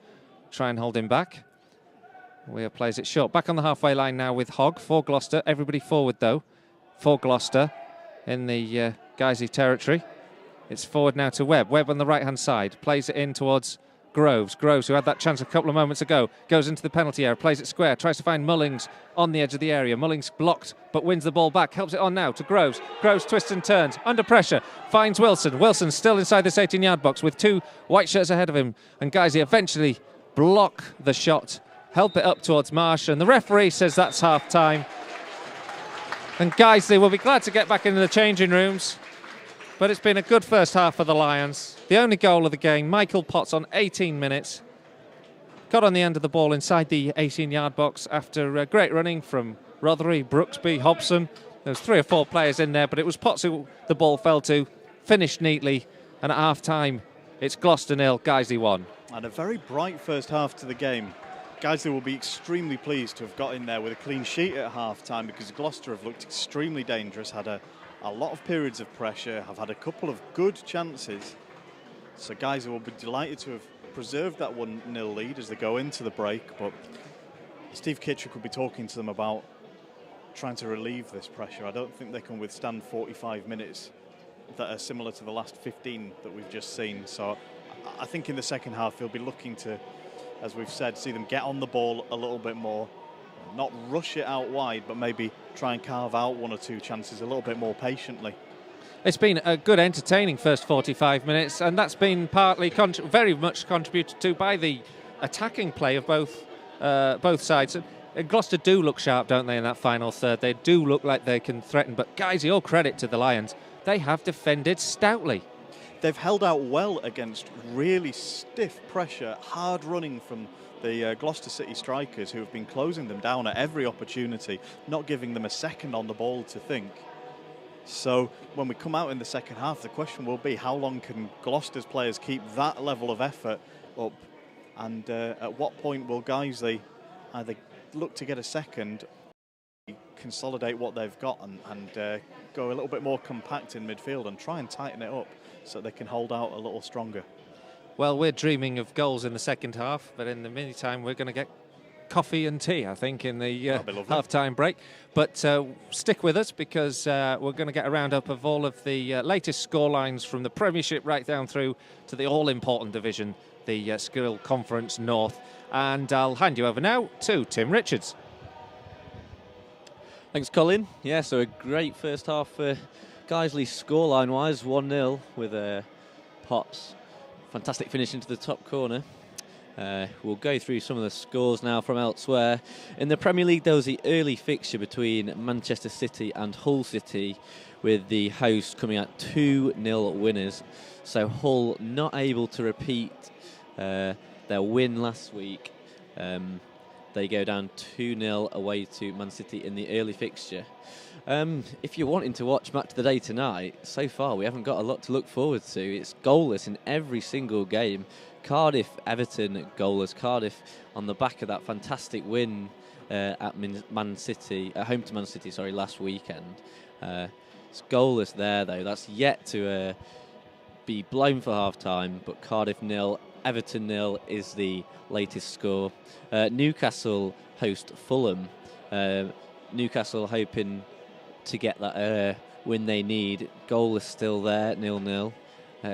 try and hold him back. Weir plays it short. Back on the halfway line now with Hogg for Gloucester. Everybody forward though for Gloucester in the Guiseley territory. It's forward now to Webb. Webb on the right-hand side. Plays it in towards Groves. Groves, who had that chance a couple of moments ago, goes into the penalty area, plays it square, tries to find Mullings on the edge of the area. Mullings blocked, but wins the ball back. Helps it on now to Groves. Groves twists and turns, under pressure, finds Wilson. Wilson still inside this 18-yard box with two white shirts ahead of him. And Guiseley eventually block the shot, help it up towards Marsh. And the referee says that's half-time. And Guiseley will be glad to get back into the changing rooms. But it's been a good first half for the Lions. The only goal of the game, Michael Potts on 18 minutes. Got on the end of the ball inside the 18-yard box after great running from Rothery, Brooksby, Hobson. There was 3 or 4 players in there, but it was Potts who the ball fell to. Finished neatly, and at half-time, it's Gloucester 0, Guiseley 1. And a very bright first half to the game. Guiseley will be extremely pleased to have got in there with a clean sheet at half-time because Gloucester have looked extremely dangerous, had a lot of periods of pressure, have had a couple of good chances. So Guiseley will be delighted to have preserved that 1-0 lead as they go into the break, but Steve Kitrick will be talking to them about trying to relieve this pressure. I don't think they can withstand 45 minutes that are similar to the last 15 that we've just seen. So I think in the second half he'll be looking to, as we've said, see them get on the ball a little bit more, not rush it out wide, but maybe try and carve out 1 or 2 chances a little bit more patiently. It's been a good, entertaining first 45 minutes, and that's been partly very much contributed to by the attacking play of both sides. And Gloucester do look sharp, don't they, in that final third? They do look like they can threaten, but guys, all credit to the Lions. They have defended stoutly. They've held out well against really stiff pressure, hard running from the Gloucester City strikers who have been closing them down at every opportunity, not giving them a second on the ball to think. So when we come out in the second half, the question will be how long can Gloucester's players keep that level of effort up, and at what point will Guiseley either look to get a second, consolidate what they've got and go a little bit more compact in midfield and try and tighten it up so they can hold out a little stronger. Well, we're dreaming of goals in the second half, but in the meantime we're going to get coffee and tea, I think, in the half-time break. But stick with us because we're going to get a roundup of all of the latest scorelines from the Premiership right down through to the all-important division, the Skrill Conference North. And I'll hand you over now to Tim Richards. Thanks, Colin. Yeah, so a great first half for Guiseley scoreline-wise, 1-0 with Potts. Fantastic finish into the top corner. We'll go through some of the scores now from elsewhere. In the Premier League, there was the early fixture between Manchester City and Hull City, with the hosts coming out 2-0 winners. So Hull not able to repeat their win last week. They go down 2-0 away to Man City in the early fixture. If you're wanting to watch Match of the Day tonight, so far we haven't got a lot to look forward to. It's goalless in every single game. Cardiff, Everton, goalless. Cardiff on the back of that fantastic win at Man City, home to Man City, last weekend. It's goalless there, though. That's yet to be blown for half-time, but Cardiff 0, Everton 0 is the latest score. Newcastle host Fulham. Newcastle hoping to get that win they need. Goal is still there, 0-0.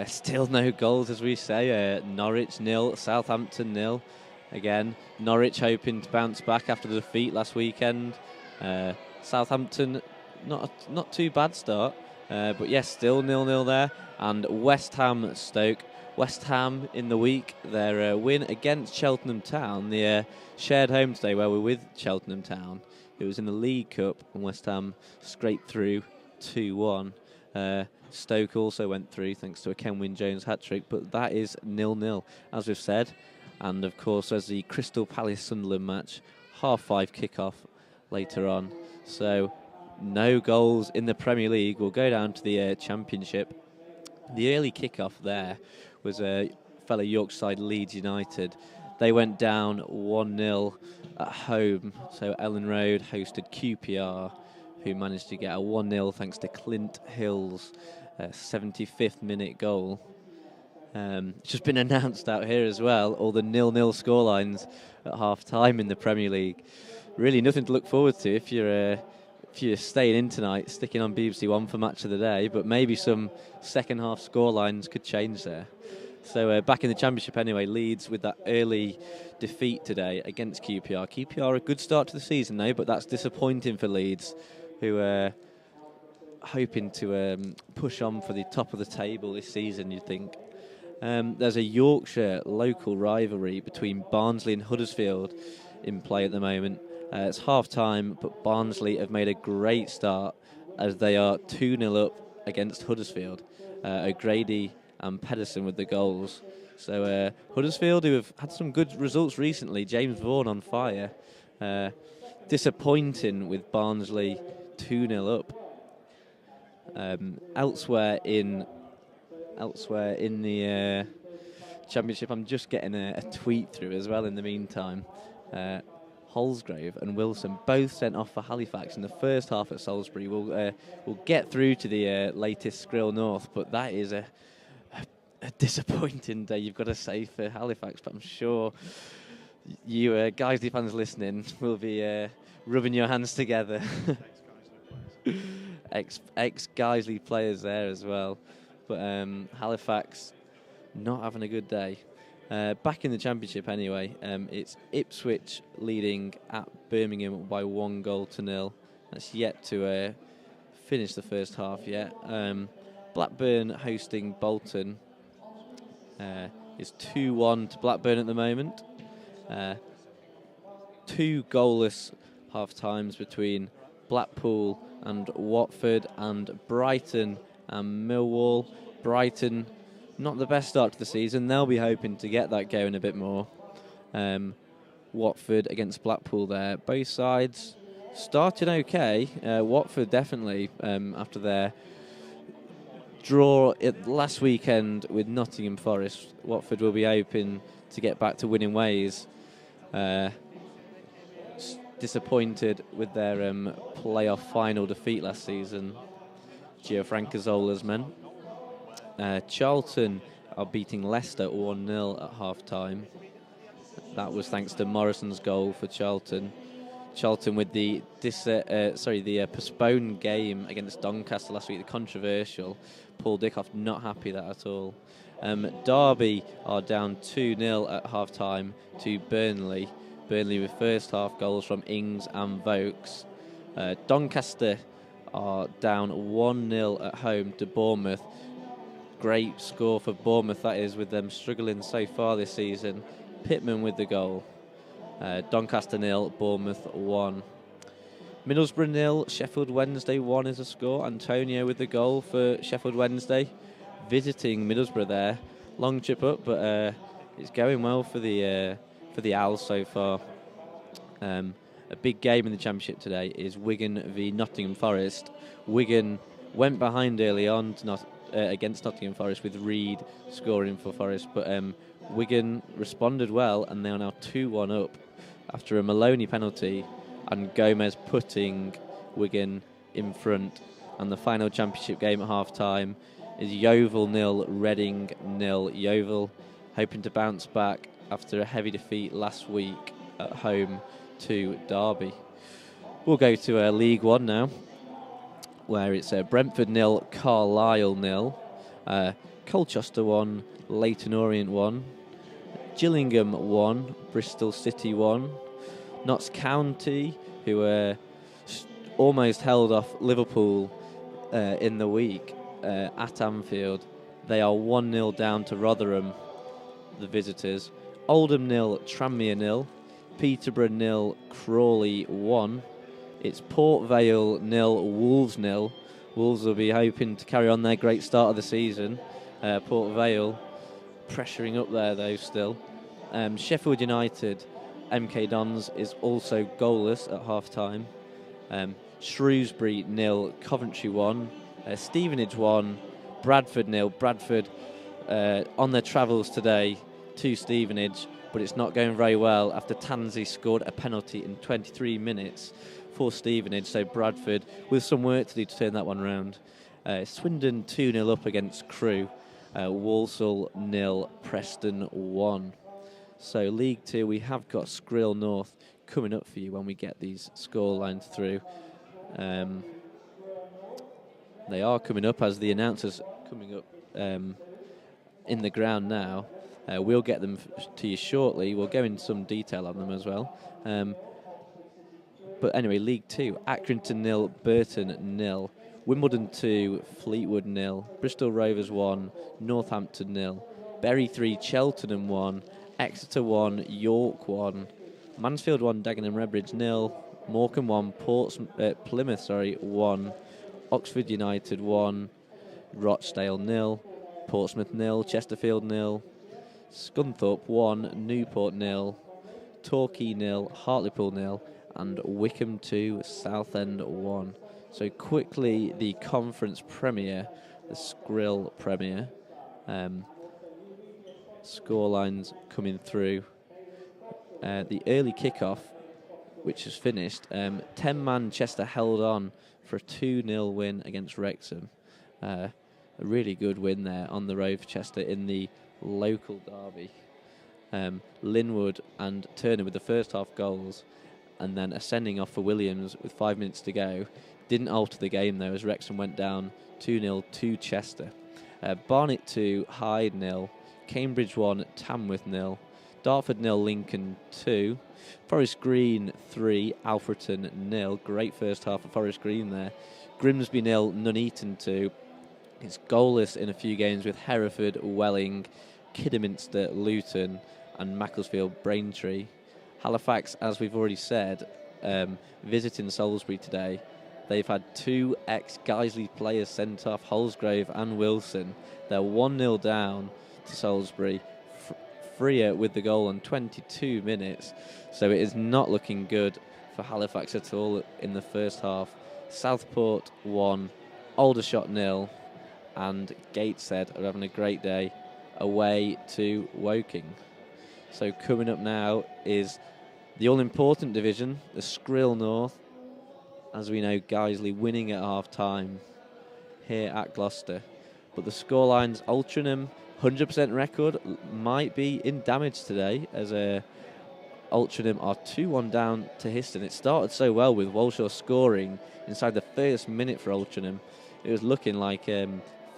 Still no goals, as we say. Norwich 0, Southampton 0. Again, Norwich hoping to bounce back after the defeat last weekend. Southampton, not too bad start, but yes, still 0-0 there. And West Ham Stoke. West Ham in the week, their win against Cheltenham Town, the shared home today where we're with Cheltenham Town. It was in the League Cup, and West Ham scraped through 2-1. Stoke also went through thanks to a Ken Wyn-Jones hat-trick, but that is 0-0, as we've said. And, of course, there's the Crystal Palace-Sunderland match, 5:30 kick-off later on. So, no goals in the Premier League. We'll go down to the Championship. The early kick-off there was a fellow Yorkshire side, Leeds United. They went down 1-0 at home. So Ellen Road hosted QPR, who managed to get a 1-0 thanks to Clint Hill's 75th minute goal. It's just been announced out here as well, all the 0-0 scorelines at half-time in the Premier League. Really nothing to look forward to if you're staying in tonight, sticking on BBC One for Match of the Day, but maybe some second-half scorelines could change there. So back in the Championship anyway, Leeds with that early defeat today against QPR. QPR a good start to the season though, but that's disappointing for Leeds, who are hoping to push on for the top of the table this season, you'd think. There's a Yorkshire local rivalry between Barnsley and Huddersfield in play at the moment. It's half-time, but Barnsley have made a great start as they are 2-0 up against Huddersfield. O'Grady and Pedersen with the goals. So Huddersfield, who have had some good results recently, James Vaughan on fire. Disappointing with Barnsley 2-0 up. Elsewhere in the Championship, I'm just getting a tweet through as well in the meantime. Holsgrove and Wilson both sent off for Halifax in the first half at Salisbury. We'll get through to the latest Skrill North, but that is a disappointing day, you've got to say, for Halifax. But I'm sure you Guiseley fans listening will be rubbing your hands together. Ex-Guiseley players there as well. But Halifax not having a good day. Back in the Championship anyway, it's Ipswich leading at Birmingham by 1-0. That's yet to finish the first half yet. Blackburn hosting Bolton. It's 2-1 to Blackburn at the moment. 2 goalless half-times between Blackpool and Watford, and Brighton and Millwall. Brighton, not the best start to the season. They'll be hoping to get that going a bit more. Watford against Blackpool there. Both sides started okay. Watford definitely, after their draw last weekend with Nottingham Forest. Watford will be hoping to get back to winning ways. Disappointed with their playoff final defeat last season. Gio Francazola's men. Charlton are beating Leicester 1-0 at half-time. That was thanks to Morrison's goal for Charlton. Charlton with the postponed game against Doncaster last week, the controversial. Paul Dickoff not happy that at all. Derby are down 2-0 at half-time to Burnley. Burnley with first half goals from Ings and Vokes. Doncaster are down 1-0 at home to Bournemouth. Great score for Bournemouth, that is, with them struggling so far this season. Pittman with the goal. Doncaster 0, Bournemouth 1. Middlesbrough 0, Sheffield Wednesday 1 is a score. Antonio with the goal for Sheffield Wednesday. Visiting Middlesbrough there. Long trip up, but it's going well for the Owls so far. A big game in the Championship today is Wigan v Nottingham Forest. Wigan went behind early on against Nottingham Forest with Reed scoring for Forest, but Wigan responded well and they are now 2-1 up after a Maloney penalty and Gomez putting Wigan in front. And the final Championship game at half-time is Yeovil 0, Reading 0. Yeovil hoping to bounce back after a heavy defeat last week at home to Derby. We'll go to League One now, where it's Brentford 0, Carlisle 0, Colchester 1, Leyton Orient 1, Gillingham 1, Bristol City 1, Notts County, who almost held off Liverpool in the week at Anfield. They are 1-0 down to Rotherham, the visitors. Oldham 0, Tranmere 0, Peterborough 0, Crawley 1. It's Port Vale 0, Wolves 0. Wolves will be hoping to carry on their great start of the season. Port Vale pressuring up there though still. Sheffield United, MK Dons is also goalless at half-time. Shrewsbury 0, Coventry 1, Stevenage 1, Bradford 0. Bradford on their travels today to Stevenage, but it's not going very well after Tansey scored a penalty in 23 minutes for Stevenage, so Bradford with some work to do to turn that one round. Swindon 2-0 up against Crewe, Walsall 0, Preston 1. So League 2, we have got Skrill North coming up for you when we get these score lines through. They are coming up as the announcers coming up in the ground now. We'll get them to you shortly. We'll go into some detail on them as well. But anyway, League 2, Accrington 0, Burton 0, Wimbledon 2, Fleetwood 0, Bristol Rovers 1, Northampton 0, Bury 3, Cheltenham 1, Exeter 1, York 1, Mansfield 1, Dagenham Redbridge 0, Morecambe 1, Plymouth 1, Oxford United 1, Rochdale 0, Portsmouth 0, Chesterfield 0, Scunthorpe 1, Newport 0, Torquay 0, Hartlepool 0, and Wickham 2, Southend 1. So quickly the Conference Premier, the Skrill Premier. Scorelines coming through. The early kickoff, which is finished, 10 Manchester held on for a 2-0 win against Wrexham. A really good win there on the road for Chester in the local derby. Linwood and Turner with the first half goals, and then a sending off for Williams with 5 minutes to go. Didn't alter the game though, as Wrexham went down 2-0 to Chester. Barnet 2, Hyde 0, Cambridge 1, Tamworth 0, Dartford 0, Lincoln 2, Forest Green 3, Alfreton 0. Great first half of Forest Green there. Grimsby 0, Nuneaton 2. It's goalless in a few games with Hereford, Welling, Kidderminster, Luton, and Macclesfield, Braintree. Halifax, as we've already said, visiting Salisbury today. They've had 2 ex-Guiseley players sent off, Holsgrove and Wilson. They're 1-0 down to Salisbury. Freer with the goal in 22 minutes. So it is not looking good for Halifax at all in the first half. Southport 1, Aldershot 0, and Gateshead are having a great day away to Woking. So coming up now is the all-important division, the Skrill North. As we know, Guiseley winning at half-time here at Gloucester. But the scorelines, Altrincham, 100% record, might be in damage today, as Altrincham are 2-1 down to Histon. It started so well with Walshaw scoring inside the first minute for Altrincham. It was looking like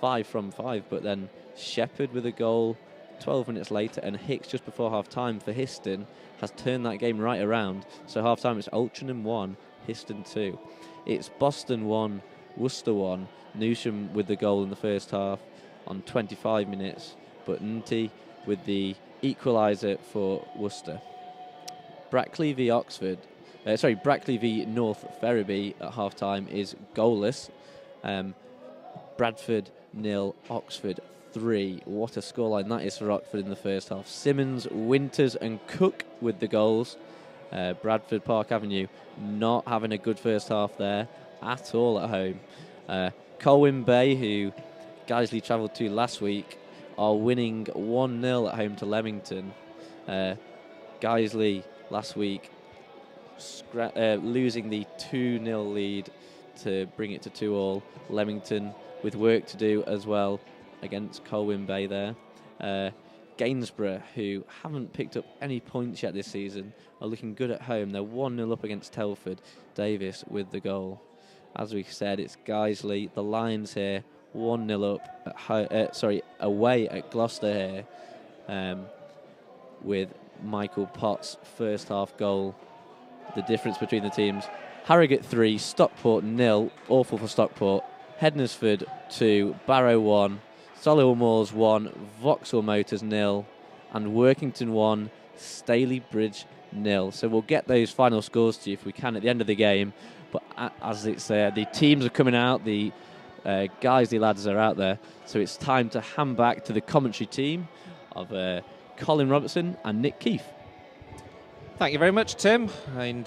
5 from 5, but then Shepherd with a goal 12 minutes later, and Hicks just before half-time for Histon has turned that game right around. So half-time it's Altrincham 1, Histon 2. It's Boston 1, Worcester 1. Newsham with the goal in the first half on 25 minutes, but Nti with the equaliser for Worcester. Brackley v North Ferriby at half-time is goalless. Bradford 0, Oxford 3. What a scoreline that is for Oxford in the first half. Simmons, Winters and Cook with the goals. Bradford Park Avenue not having a good first half there at all at home. Colwyn Bay, who Guiseley travelled to last week, are winning 1-0 at home to Leamington. Guiseley last week losing the 2-0 lead to bring it to 2-2. Leamington with work to do as well against Colwyn Bay there. Gainsborough, who haven't picked up any points yet this season, are looking good at home. They're 1-0 up against Telford. Davis with the goal. As we said, it's Guiseley, the Lions here, 1-0 up at away at Gloucester here, with Michael Potts' first half goal. The difference between the teams: Harrogate 3, Stockport 0. Awful for Stockport. Hednesford 2, Barrow 1, Solihull Moors 1, Vauxhall Motors 0, and Workington 1, Staley Bridge 0. So we'll get those final scores to you if we can at the end of the game. But as it's the teams are coming out, the Guiseley lads are out there. So it's time to hand back to the commentary team of Colin Robertson and Nick Keefe. Thank you very much, Tim. And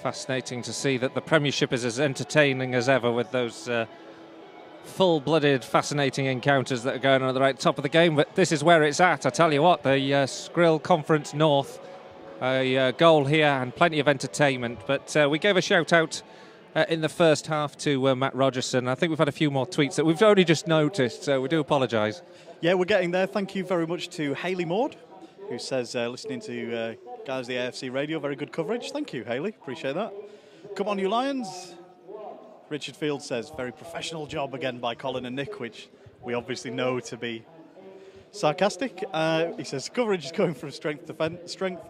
fascinating to see that the Premiership is as entertaining as ever with those full-blooded, fascinating encounters that are going on at the right top of the game. But this is where it's at. I tell you what, the Skrill Conference North, a goal here and plenty of entertainment. But we gave a shout-out in the first half to Matt Rogerson. I think we've had a few more tweets that we've only just noticed, so we do apologise. Yeah, we're getting there. Thank you very much to Hayley Maud, who says, listening to Guiseley AFC radio, very good coverage. Thank you, Hayley. Appreciate that. Come on, you Lions. Richard Field says, very professional job again by Colin and Nick, which we obviously know to be sarcastic. He says, coverage is going from strength to strength.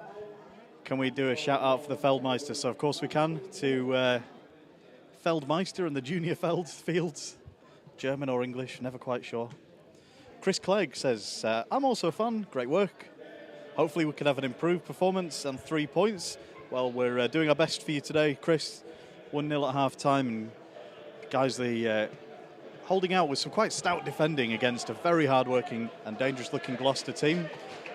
Can we do a shout-out for the Feldmeister? So, of course, we can, to Feldmeister and the junior fields. German or English, never quite sure. Chris Clegg says, I'm also a fan. Great work. Hopefully we can have an improved performance and 3 points. Well, we're doing our best for you today, Chris. 1-0 at half-time, and Guiseley holding out with some quite stout defending against a very hard-working and dangerous-looking Gloucester team.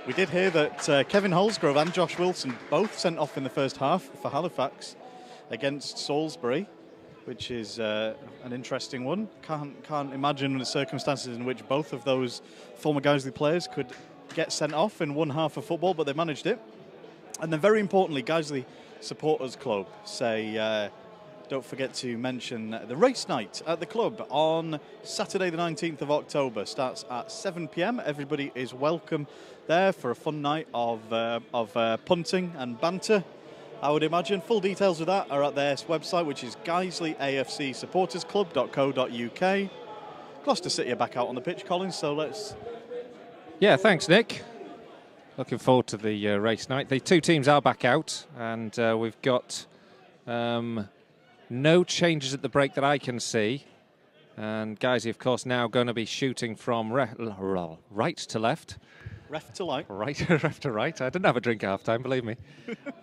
We did hear that Kevin Holsgrove and Josh Wilson both sent off in the first half for Halifax against Salisbury, which is an interesting one. Can't imagine the circumstances in which both of those former Guiseley players could get sent off in one half of football, but they managed it. And then very importantly, Guiseley Supporters Club say, don't forget to mention the race night at the club on Saturday the 19th of October. Starts at 7 p.m. Everybody is welcome there for a fun night of punting and banter, I would imagine. Full details of that are at their website, which is Guiseley AFC supportersclub.co.uk. Gloucester City are back out on the pitch, Colin, so let's... Yeah, thanks, Nick. Looking forward to the race night. The two teams are back out, and we've got no changes at the break that I can see. And Guiseley, of course, now going to be shooting from right to left. Ref to light. Right, left to right. I didn't have a drink at half-time, believe me.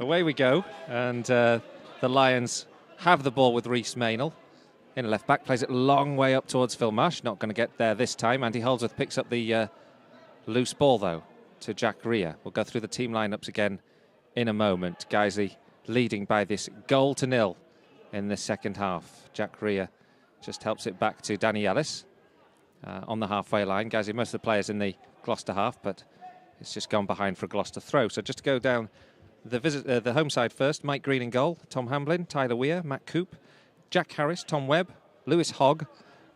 Away we go. And the Lions have the ball with Rhys Maynell. In left back, plays it a long way up towards Phil Marsh. Not going to get there this time. Andy Holdsworth picks up the loose ball, though, to Jack Rea. We'll go through the team lineups again in a moment. Guiseley leading by this 0-0 in the second half. Jack Rea just helps it back to Danny Ellis on the halfway line. Guiseley, most of the players in the Gloucester half, but it's just gone behind for a Gloucester throw. So just to go down the home side first, Mike Green in goal, Tom Hamblin, Tyler Weir, Matt Coop, Jack Harris, Tom Webb, Lewis Hogg,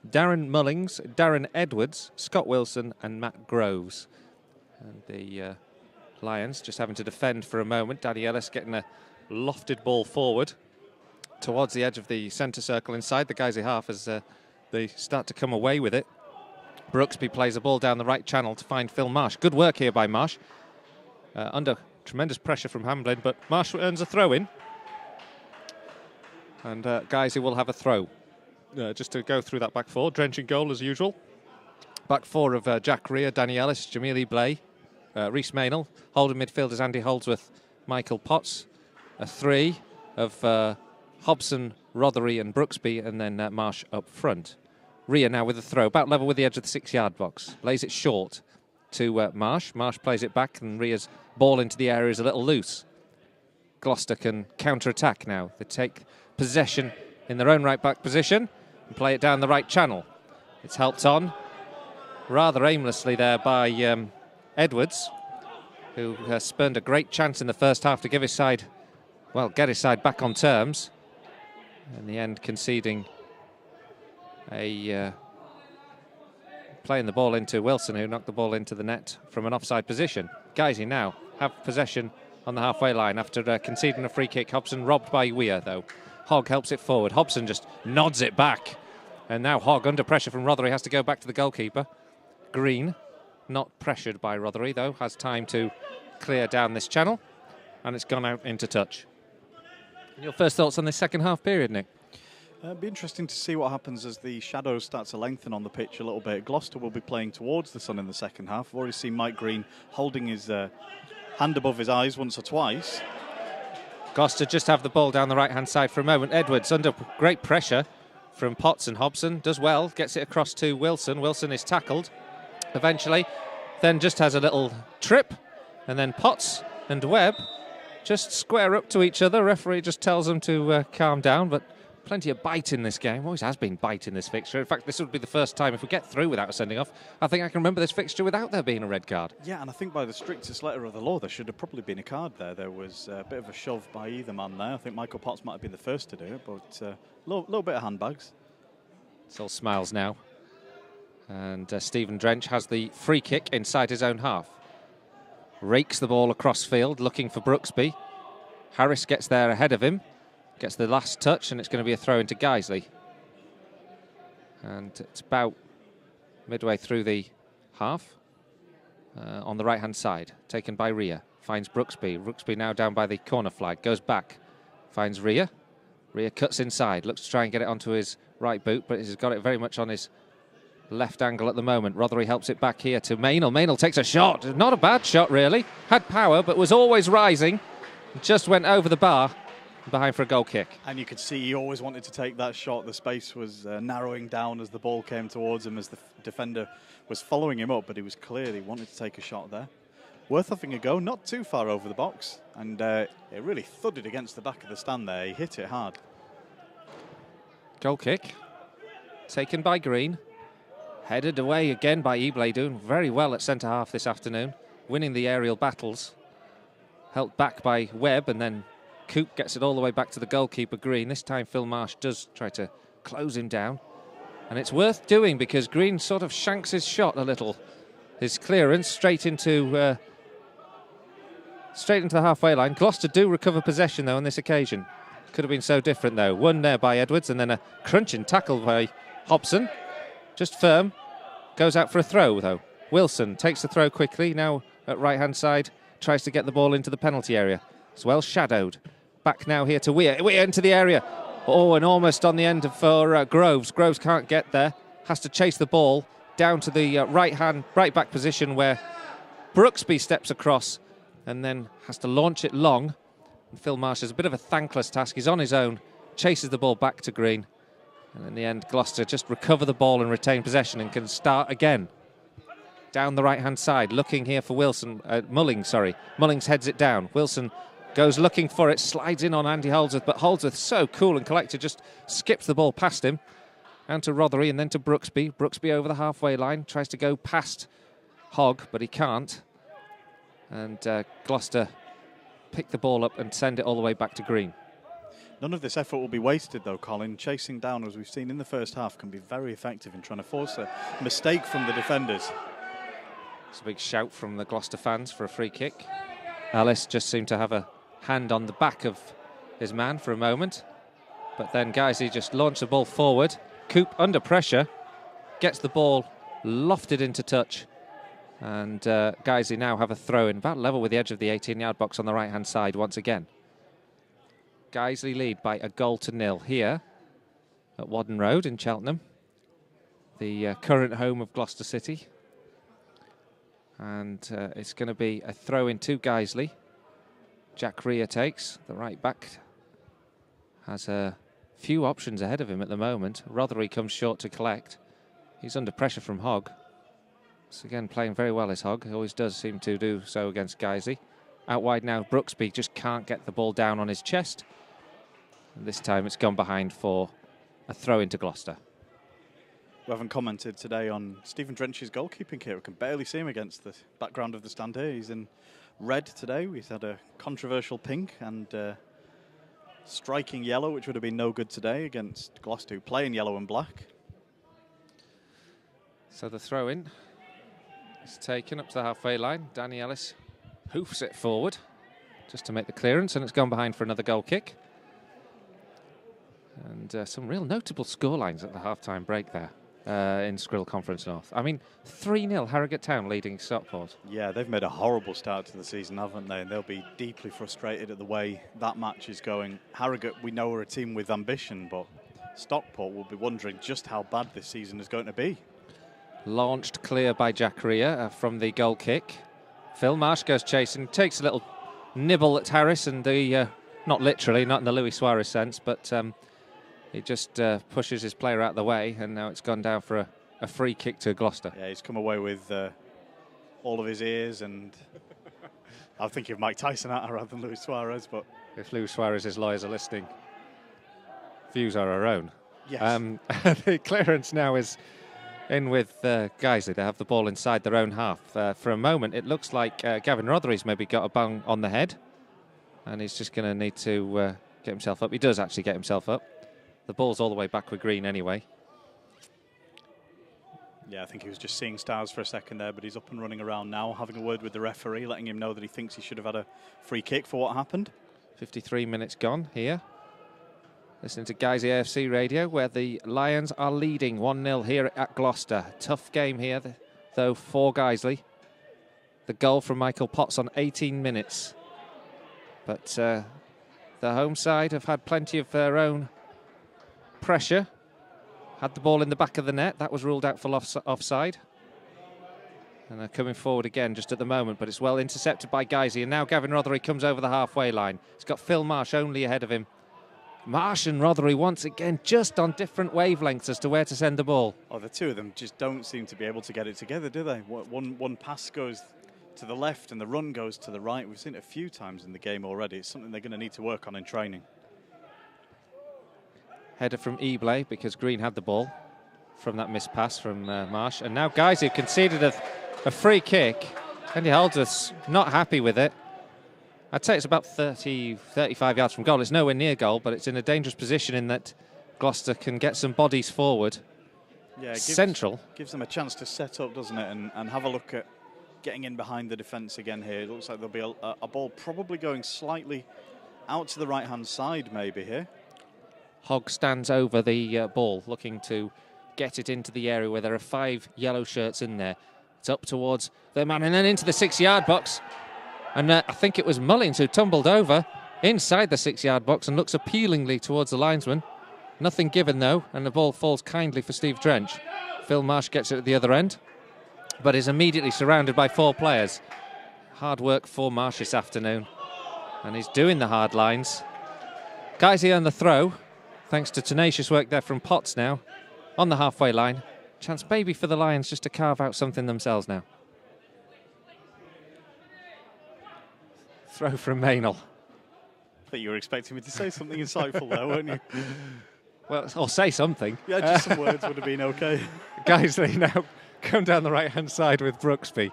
Darren Mullings, Darren Edwards, Scott Wilson and Matt Groves. And the Lions just having to defend for a moment. Danny Ellis getting a lofted ball forward towards the edge of the centre circle inside the Guiseley half as they start to come away with it. Brooksby plays a ball down the right channel to find Phil Marsh. Good work here by Marsh. Under tremendous pressure from Hamblin, but Marsh earns a throw-in. And Guiseley will have a throw. Just to go through that back four. Drenching goal as usual. Back four of Jack Rea, Danny Ellis, Jamili Blay, Rhys Maynell. Holding midfielders Andy Holdsworth, Michael Potts. A three of Hobson, Rothery and Brooksby, and then Marsh up front. Rea now with a throw, about level with the edge of the 6-yard box. Lays it short to Marsh. Marsh plays it back, and Rea's ball into the area is a little loose. Gloucester can counter-attack now. They take possession in their own right-back position and play it down the right channel. It's helped on rather aimlessly there by Edwards, who spurned a great chance in the first half to give his side, well, get his side back on terms. In the end, conceding a playing the ball into Wilson, who knocked the ball into the net from an offside position. Guiseley now have possession on the halfway line after conceding a free kick. Hobson robbed by Weir, though. Hogg helps it forward. Hobson just nods it back. And now Hogg, under pressure from Rothery, has to go back to the goalkeeper. Green, not pressured by Rothery, though, has time to clear down this channel. And it's gone out into touch. Your first thoughts on this second half period, Nick? It'll be interesting to see what happens as the shadows start to lengthen on the pitch a little bit. Gloucester will be playing towards the sun in the second half. I've already seen Mike Green holding his hand above his eyes once or twice. Gloucester just have the ball down the right-hand side for a moment. Edwards under great pressure from Potts, and Hobson does well, gets it across to Wilson. Wilson is tackled eventually, then just has a little trip, and then Potts and Webb just square up to each other. Referee just tells them to calm down, but plenty of bite in this game. Always has been bite in this fixture. In fact, this would be the first time, if we get through without a sending off, I think I can remember this fixture without there being a red card. Yeah, and I think by the strictest letter of the law, there should have probably been a card there. There was a bit of a shove by either man there. I think Michael Potts might have been the first to do it, but a little bit of handbags. It's all smiles now. And Stephen Drench has the free kick inside his own half. Rakes the ball across field, looking for Brooksby. Harris gets there ahead of him. Gets the last touch, and it's going to be a throw into Guiseley. And it's about midway through the half on the right-hand side, taken by Rhea. Finds Brooksby. Brooksby now down by the corner flag, goes back, finds Rhea. Rhea cuts inside, looks to try and get it onto his right boot, but he's got it very much on his left angle at the moment. Rothery helps it back here to Mainel. Mainel takes a shot. Not a bad shot, really. Had power, but was always rising. Just went over the bar. Behind for a goal kick. And you could see he always wanted to take that shot. The space was narrowing down as the ball came towards him, as the defender was following him up, but he was clearly wanted to take a shot there. Worth having a go, not too far over the box, and it really thudded against the back of the stand there. He hit it hard. Goal kick taken by Green, headed away again by Ebley, doing very well at centre half this afternoon, winning the aerial battles, helped back by Webb, and then Coop gets it all the way back to the goalkeeper, Green. This time Phil Marsh does try to close him down. And it's worth doing because Green sort of shanks his shot a little. His clearance straight into the halfway line. Gloucester do recover possession, though, on this occasion. Could have been so different, though. One there by Edwards, and then a crunching tackle by Hobson. Just firm. Goes out for a throw, though. Wilson takes the throw quickly. Now at right-hand side. Tries to get the ball into the penalty area. It's well shadowed. Back now here to Weir. Weir into the area. Oh, and almost on the end for Groves. Groves can't get there. Has to chase the ball down to the right back position where Brooksby steps across and then has to launch it long. And Phil Marsh has a bit of a thankless task. He's on his own. Chases the ball back to Green. And in the end, Gloucester just recover the ball and retain possession and can start again. Down the right-hand side, looking here for Wilson. Mullings, sorry. Mullings heads it down. Wilson goes looking for it, slides in on Andy Holdsworth, but Holdsworth, so cool and collected, just skips the ball past him. And to Rothery and then to Brooksby. Brooksby over the halfway line, tries to go past Hogg, but he can't. And Gloucester pick the ball up and send it all the way back to Green. None of this effort will be wasted, though, Colin. Chasing down, as we've seen in the first half, can be very effective in trying to force a mistake from the defenders. It's a big shout from the Gloucester fans for a free kick. Ellis just seemed to have a hand on the back of his man for a moment. But then Guiseley just launched the ball forward. Coop under pressure. Gets the ball lofted into touch. And Guiseley now have a throw in about level with the edge of the 18-yard box on the right-hand side once again. Guiseley lead by 1-0 here at Whaddon Road in Cheltenham. The current home of Gloucester City. And it's going to be a throw in to Guiseley. Jack Rhea takes, the right back. Has a few options ahead of him at the moment. Rothery comes short to collect. He's under pressure from Hogg. So again, playing very well is Hogg. He always does seem to do so against Guiseley. Out wide now, Brooksby just can't get the ball down on his chest. And this time it's gone behind for a throw into Gloucester. We haven't commented today on Stephen Drench's goalkeeping here. We can barely see him against the background of the stand here. He's in red today. He's had a controversial pink and striking yellow, which would have been no good today against Gloucester, who play in yellow and black. So the throw in is taken up to the halfway line. Danny Ellis hoofs it forward just to make the clearance, and it's gone behind for another goal kick. And some real notable scorelines at the half-time break there in Skrill Conference North. I mean, 3-0 Harrogate Town leading Stockport. Yeah, they've made a horrible start to the season, haven't they? And they'll be deeply frustrated at the way that match is going. Harrogate, we know, are a team with ambition, but Stockport will be wondering just how bad this season is going to be. Launched clear by Jack Rea from the goal kick. Phil Marsh goes chasing, takes a little nibble at Harris, and the not literally, not in the Luis Suarez sense, but he just pushes his player out of the way, and now it's gone down for a free kick to Gloucester. Yeah, he's come away with all of his ears, and I think of Mike Tyson out rather than Luis Suarez, but if Luis Suarez's lawyers are listening, views are our own. yes. The clearance now is in with Guiseley. They have the ball inside their own half. For a moment, it looks like Gavin Rothery's maybe got a bang on the head, and he's just going to need to get himself up. He does actually get himself up. The ball's all the way back with Green anyway. Yeah, I think he was just seeing stars for a second there, but he's up and running around now, having a word with the referee, letting him know that he thinks he should have had a free kick for what happened. 53 minutes gone here. Listening to Guiseley AFC radio, where the Lions are leading 1-0 here at Gloucester. Tough game here, though, for Guiseley. The goal from Michael Potts on 18 minutes. But the home side have had plenty of their own pressure. Had the ball in the back of the net. That was ruled out for offside. And they're coming forward again just at the moment, but it's well intercepted by Guiseley. And now Gavin Rothery comes over the halfway line. He's got Phil Marsh only ahead of him. Marsh and Rothery once again just on different wavelengths as to where to send the ball. Oh, the two of them just don't seem to be able to get it together, do they? One pass goes to the left and the run goes to the right. We've seen it a few times in the game already. It's something they're going to need to work on in training. Header from Eblay because Green had the ball from that missed pass from Marsh. And now Guiseley have conceded a free kick. Andy Holdsworth's not happy with it. I'd say it's about 30, 35 yards from goal. It's nowhere near goal, but it's in a dangerous position in that Gloucester can get some bodies forward. Yeah, Central. Gives them a chance to set up, doesn't it, and have a look at getting in behind the defence again here. It looks like there'll be a ball probably going slightly out to the right-hand side maybe here. Hogg stands over the ball, looking to get it into the area where there are 5 yellow shirts in there. It's up towards the man and then into the 6-yard box. And I think it was Mullins who tumbled over inside the 6-yard box and looks appealingly towards the linesman. Nothing given, though, and the ball falls kindly for Steve Drench. Phil Marsh gets it at the other end, but is immediately surrounded by 4 players. Hard work for Marsh this afternoon, and he's doing the hard lines. Guiseley on the throw, thanks to tenacious work there from Potts now, on the halfway line. Chance maybe for the Lions just to carve out something themselves now. Throw from Maynell. I think you were expecting me to say something insightful there, weren't you? Well, or say something. Yeah, just some words would have been okay. Guiseley now come down the right-hand side with Brooksby.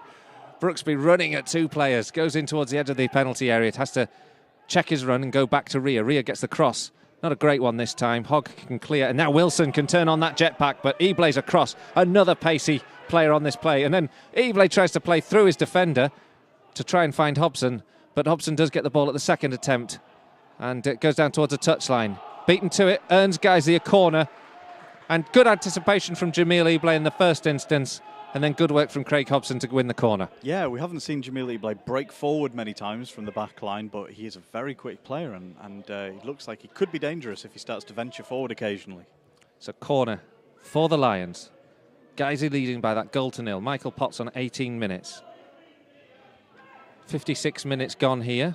Brooksby running at 2 players, goes in towards the edge of the penalty area. It has to check his run and go back to Rea. Rea gets the cross. Not a great one this time. Hogg can clear, and now Wilson can turn on that jetpack, but Eblay's across. Another pacey player on this play, and then Eblay tries to play through his defender to try and find Hobson, but Hobson does get the ball at the second attempt, and it goes down towards the touchline. Beaten to it, earns Guiseley a corner, and good anticipation from Jamil Eblay in the first instance, and then good work from Craig Hobson to win the corner. Yeah, we haven't seen Jamil Eblay break forward many times from the back line, but he is a very quick player, and he looks like he could be dangerous if he starts to venture forward occasionally. It's a corner for the Lions. Guiseley leading by that goal to 0. Michael Potts on 18 minutes. 56 minutes gone here,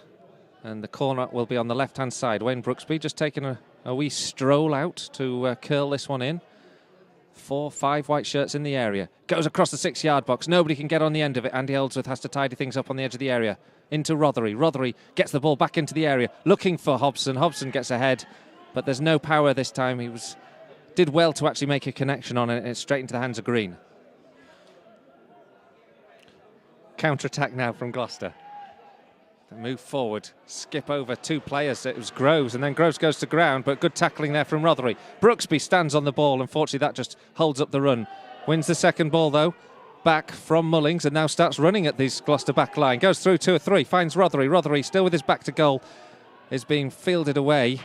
and the corner will be on the left-hand side. Wayne Brooksby just taking a wee stroll out to curl this one in. 4, 5 white shirts in the area. Goes across the 6-yard box. Nobody can get on the end of it. Andy Holdsworth has to tidy things up on the edge of the area. Into Rothery. Rothery gets the ball back into the area, looking for Hobson. Hobson gets ahead, but there's no power this time. He did well to actually make a connection on it, and it's straight into the hands of Green. Counter-attack now from Gloucester. They move forward, skip over 2 players. It was Groves, and then Groves goes to ground, but good tackling there from Rothery. Brooksby stands on the ball. Unfortunately, that just holds up the run. Wins the second ball, though. Back from Mullings, and now starts running at this Gloucester back line. Goes through 2 or 3, finds Rothery. Rothery, still with his back to goal, is being fielded away.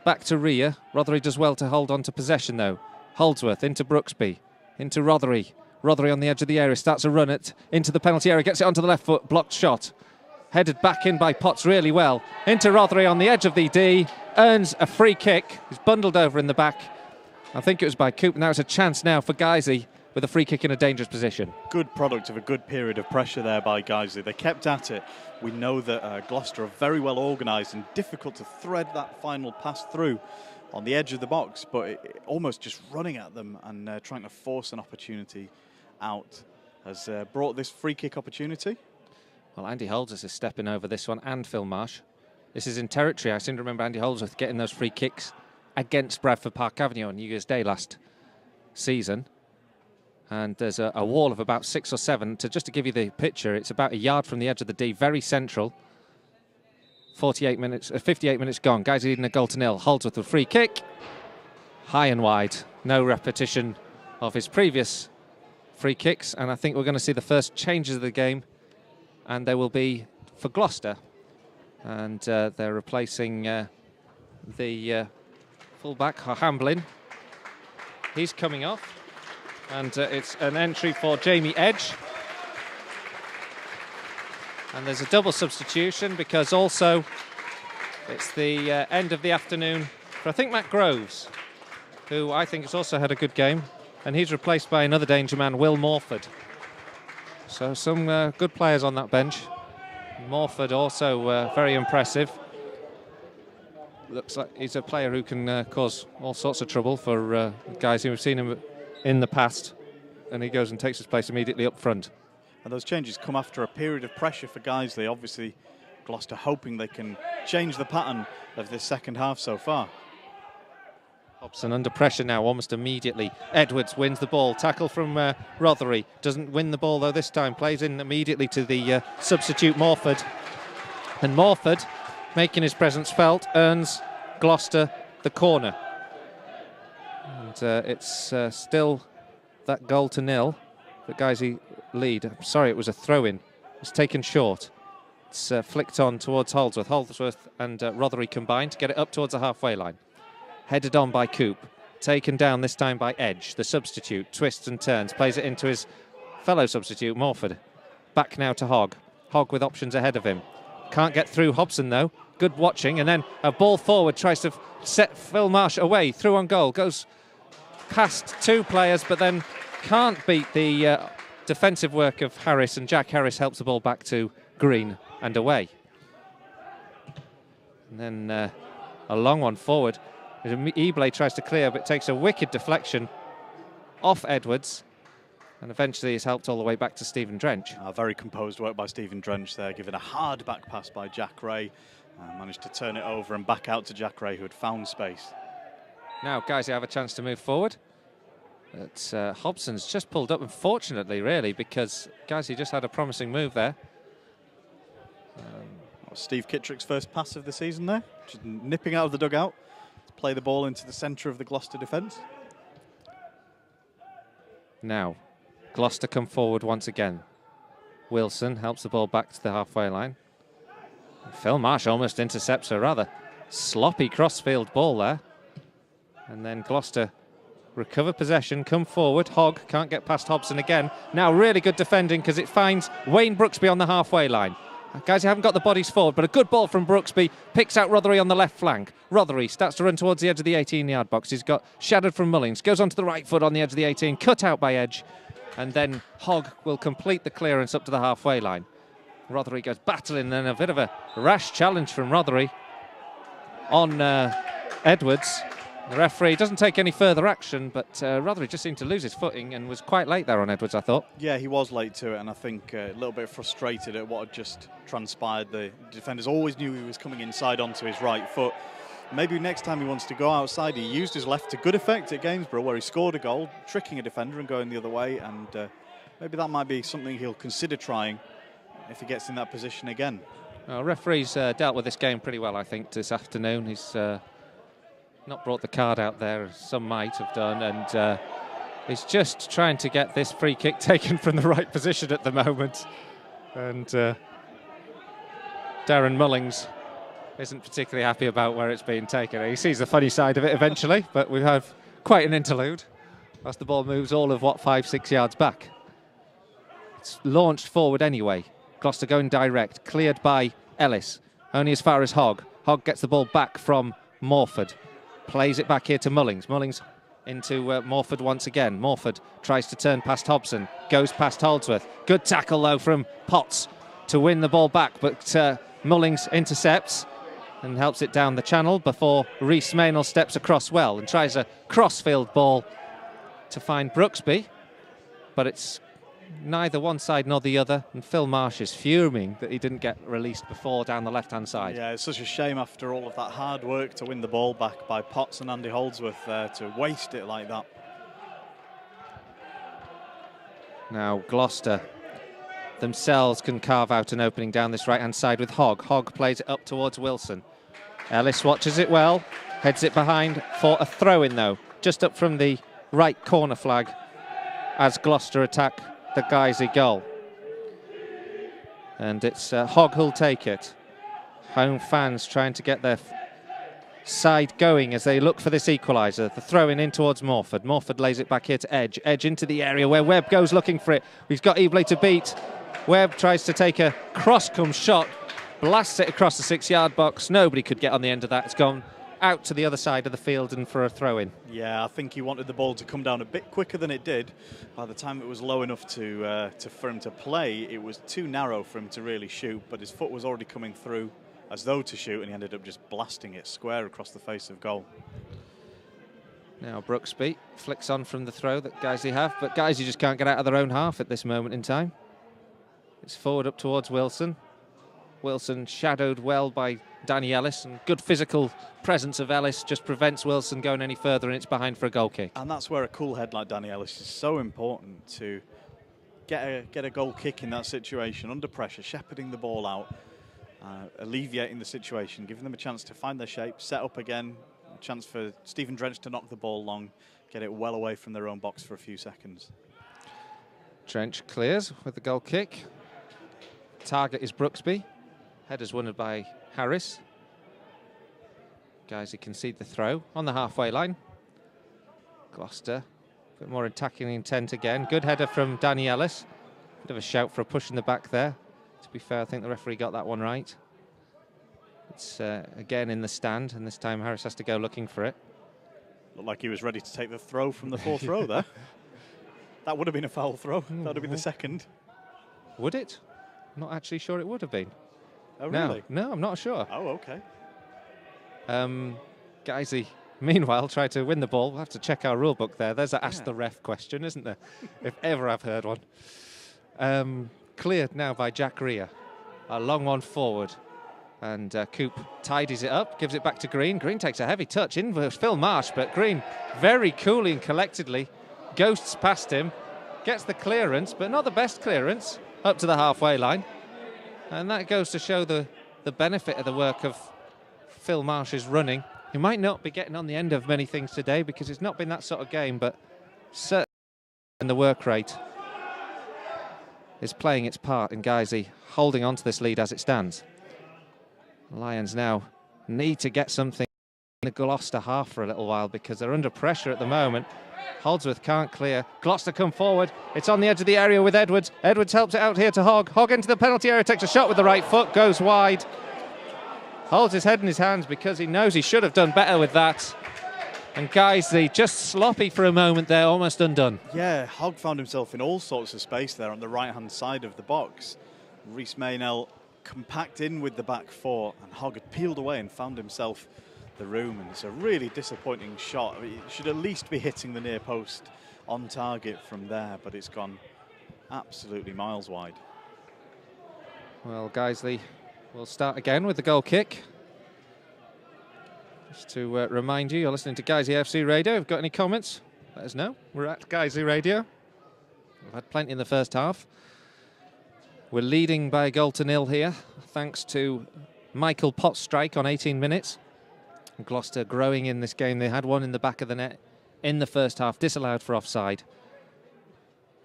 Back to Rhea. Rothery does well to hold on to possession, though. Holdsworth into Brooksby, into Rothery. Rothery on the edge of the area, starts a run into the penalty area, gets it onto the left foot, blocked shot. Headed back in by Potts really well. Into Rothery on the edge of the D, earns a free kick. He's bundled over in the back. I think it was by Coop. Now it's a chance now for Guiseley with a free kick in a dangerous position. Good product of a good period of pressure there by Guiseley. They kept at it. We know that Gloucester are very well organised and difficult to thread that final pass through on the edge of the box, but almost just running at them and trying to force an opportunity out has brought this free kick opportunity. Well, Andy Holdsworth is stepping over this one, and Phil Marsh. This is in territory. I seem to remember Andy Holdsworth getting those free kicks against Bradford Park Avenue on New Year's Day last season. And there's a wall of about 6 or 7. Just to give you the picture, it's about a yard from the edge of the D, very central. 58 minutes gone. Guys leading a 0-0. Holdsworth with free kick. High and wide. No repetition of his previous free kicks. And I think we're going to see the first changes of the game. And they will be for Gloucester. And they're replacing the fullback, Hamblin. He's coming off. And it's an entry for Jamie Edge. And there's a double substitution because also it's the end of the afternoon for, I think, Matt Groves, who I think has also had a good game. And he's replaced by another danger man, Will Morford. So some good players on that bench. Morford also very impressive. Looks like he's a player who can cause all sorts of trouble for guys who have seen him in the past. And he goes and takes his place immediately up front. And those changes come after a period of pressure for Guiseley. Obviously, Gloucester hoping they can change the pattern of this second half so far. Hobson under pressure now almost immediately. Edwards wins the ball. Tackle from Rothery. Doesn't win the ball though this time. Plays in immediately to the substitute Morford. And Morford, making his presence felt, earns Gloucester the corner. And it's still that 0-0 that Guiseley lead. I'm sorry, it was a throw-in. It's taken short. It's flicked on towards Holdsworth. Holdsworth and Rothery combined to get it up towards the halfway line. Headed on by Coop. Taken down this time by Edge, the substitute. Twists and turns. Plays it into his fellow substitute, Morford. Back now to Hogg. Hogg with options ahead of him. Can't get through Hobson, though. Good watching. And then a ball forward. Tries to set Phil Marsh away. Through on goal. Goes past 2 players, but then can't beat the defensive work of Harris. And Jack Harris helps the ball back to Green and away. And then a long one forward. Eblay tries to clear, but takes a wicked deflection off Edwards, and eventually is helped all the way back to Stephen Drench. Very composed work by Stephen Drench there, given a hard back pass by Jack Ray. Managed to turn it over and back out to Jack Ray, who had found space. Now Guiseley have a chance to move forward. But Hobson's just pulled up, unfortunately, really, because Guiseley just had a promising move there. Steve Kitrick's first pass of the season there, just nipping out of the dugout. Play the ball into the centre of the Gloucester defence. Now, Gloucester come forward once again. Wilson helps the ball back to the halfway line. Phil Marsh almost intercepts a rather sloppy crossfield ball there. And then Gloucester recover possession, come forward. Hogg can't get past Hobson again. Now really good defending because it finds Wayne Brooksby on the halfway line. Guys, you haven't got the bodies forward, but a good ball from Brooksby. Picks out Rothery on the left flank. Rothery starts to run towards the edge of the 18-yard box. He's got shadowed from Mullings. Goes onto the right foot on the edge of the 18. Cut out by Edge. And then Hogg will complete the clearance up to the halfway line. Rothery goes battling, and then a bit of a rash challenge from Rothery on Edwards. The referee doesn't take any further action, but rather he just seemed to lose his footing and was quite late there on Edwards, I thought. Yeah, he was late to it, and I think a little bit frustrated at what had just transpired. The defenders always knew he was coming inside onto his right foot. Maybe next time he wants to go outside, he used his left to good effect at Gainsborough, where he scored a goal, tricking a defender and going the other way, and maybe that might be something he'll consider trying if he gets in that position again. Referees dealt with this game pretty well, I think, this afternoon. He's not brought the card out there, as some might have done, and he's just trying to get this free kick taken from the right position at the moment. And Darren Mullings isn't particularly happy about where it's being taken. He sees the funny side of it eventually, but we have quite an interlude as the ball moves all of, 5-6 yards back. It's launched forward anyway. Gloucester going direct, cleared by Ellis, only as far as Hogg. Hogg gets the ball back from Morford, plays it back here to Mullings. Mullings into Morford once again. Morford tries to turn past Hobson, goes past Holdsworth. Good tackle though from Potts to win the ball back, but Mullings intercepts and helps it down the channel before Rhys Maynell steps across well and tries a crossfield ball to find Brooksby, but it's neither one side nor the other, and Phil Marsh is fuming that he didn't get released before down the left-hand side. Yeah, it's such a shame after all of that hard work to win the ball back by Potts and Andy Holdsworth there to waste it like that. Now Gloucester themselves can carve out an opening down this right-hand side with Hogg. Hogg plays it up towards Wilson. Ellis watches it well, heads it behind for a throw-in though, just up from the right corner flag as Gloucester attack the Guiseley goal. And it's Hogg who'll take it. Home fans trying to get their side going as they look for this equaliser. The throw-in in towards Morford. Morford lays it back here to Edge. Edge into the area where Webb goes looking for it. He's got Eveley to beat. Webb tries to take a cross-come shot, blasts it across the 6-yard box. Nobody could get on the end of that. It's gone out to the other side of the field and for a throw-in. Yeah, I think he wanted the ball to come down a bit quicker than it did. By the time it was low enough for him to play, it was too narrow for him to really shoot, but his foot was already coming through as though to shoot, and he ended up just blasting it square across the face of goal. Now Brooksby flicks on from the throw that Guiseley have, but Guiseley just can't get out of their own half at this moment in time. It's forward up towards Wilson. Wilson shadowed well by Danny Ellis, and good physical presence of Ellis just prevents Wilson going any further, and it's behind for a goal kick. And that's where a cool head like Danny Ellis is so important, to get a goal kick in that situation under pressure, shepherding the ball out, alleviating the situation, giving them a chance to find their shape, set up again, a chance for Stephen Drench to knock the ball long, get it well away from their own box for a few seconds. Drench clears with the goal kick. Target is Brooksby. Header's won by Harris. Guys, he concede the throw on the halfway line. Gloucester, a bit more attacking intent again. Good header from Danny Ellis. Bit of a shout for a push in the back there. To be fair, I think the referee got that one right. It's again in the stand, and this time Harris has to go looking for it. Looked like he was ready to take the throw from the fourth row there. That would have been a foul throw. That would have been the second. Would it? I'm not actually sure it would have been. Oh, really? No, I'm not sure. Oh, okay. Guiseley, meanwhile, try to win the ball. We'll have to check our rule book there. There's an ask the ref question, isn't there? If ever I've heard one. Cleared now by Jack Rea. A long one forward. And Coop tidies it up, gives it back to Green. Green takes a heavy touch in with Phil Marsh, but Green very coolly and collectedly ghosts past him, gets the clearance, but not the best clearance, up to the halfway line. And that goes to show the benefit of the work of Phil Marsh's running. He might not be getting on the end of many things today because it's not been that sort of game, but certainly in the work rate is playing its part in Guiseley holding on to this lead as it stands. Lions now need to get something in the Gloucester half for a little while because they're under pressure at the moment. Holdsworth can't clear. Gloucester come forward. It's on the edge of the area with Edwards. Edwards helps it out here to Hogg. Hogg into the penalty area, takes a shot with the right foot, goes wide. Holds his head in his hands because he knows he should have done better with that. And Guiseley just sloppy for a moment there, almost undone. Yeah, Hogg found himself in all sorts of space there on the right-hand side of the box. Rhys Maynell compact in with the back four, and Hogg had peeled away and found himself the room, and it's a really disappointing shot. I mean, it should at least be hitting the near post on target from there, but it's gone absolutely miles wide. Well, Guiseley will start again with the goal kick. Just to remind you, you're listening to Guiseley AFC Radio. If you've got any comments, let us know. We're at Guiseley Radio. We've had plenty in the first half. We're leading by a goal to nil here, thanks to Michael Pott's strike on 18 minutes. Gloucester growing in this game. They had one in the back of the net in the first half, disallowed for offside.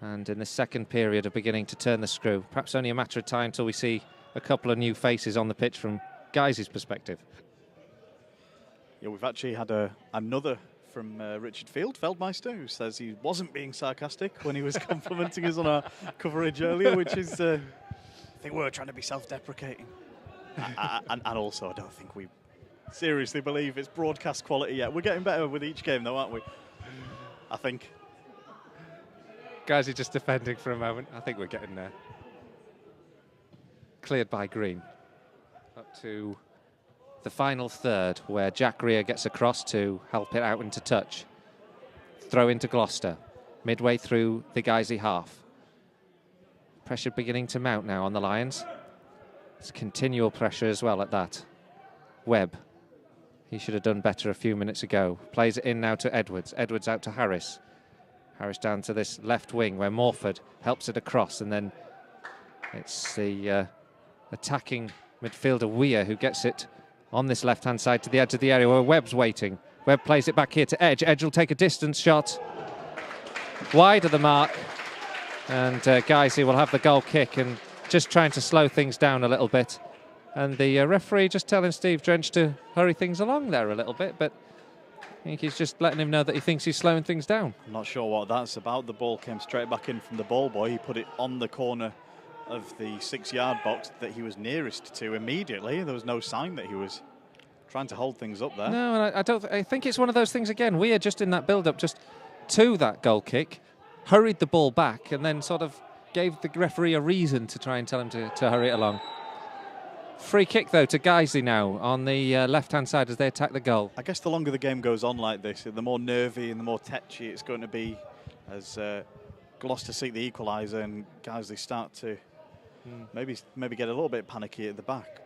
And in the second period are beginning to turn the screw. Perhaps only a matter of time till we see a couple of new faces on the pitch from Guiseley's perspective. Yeah, we've actually had another from Richard Feldmeister, who says he wasn't being sarcastic when he was complimenting us on our coverage earlier, which is, I think we were trying to be self-deprecating. And also, I don't think we seriously believe it's broadcast quality yet. We're getting better with each game, though, aren't we? I think. Guys are just defending for a moment. I think we're getting there. Cleared by Green. Up to the final third, where Jack Rear gets across to help it out into touch. Throw into Gloucester, midway through the Guiseley half. Pressure beginning to mount now on the Lions. It's continual pressure as well at that. Webb. He should have done better a few minutes ago. Plays it in now to Edwards. Edwards out to Harris. Harris down to this left wing where Morford helps it across, and then it's the attacking midfielder Weir who gets it on this left-hand side to the edge of the area where Webb's waiting. Webb plays it back here to Edge. Edge will take a distance shot wide of the mark, and Guiseley will have the goal kick, and just trying to slow things down a little bit. And the referee just telling Steve Drench to hurry things along there a little bit, but I think he's just letting him know that he thinks he's slowing things down. I'm not sure what that's about. The ball came straight back in from the ball boy. He put it on the corner of the 6-yard box that he was nearest to immediately. There was no sign that he was trying to hold things up there. No, and I think it's one of those things again. We are just in that build-up just to that goal kick, hurried the ball back, and then sort of gave the referee a reason to try and tell him to hurry it along. Free kick, though, to Guiseley now on the left-hand side as they attack the goal. I guess the longer the game goes on like this, the more nervy and the more tetchy it's going to be as Gloucester seek the equaliser and Guiseley start to maybe get a little bit panicky at the back.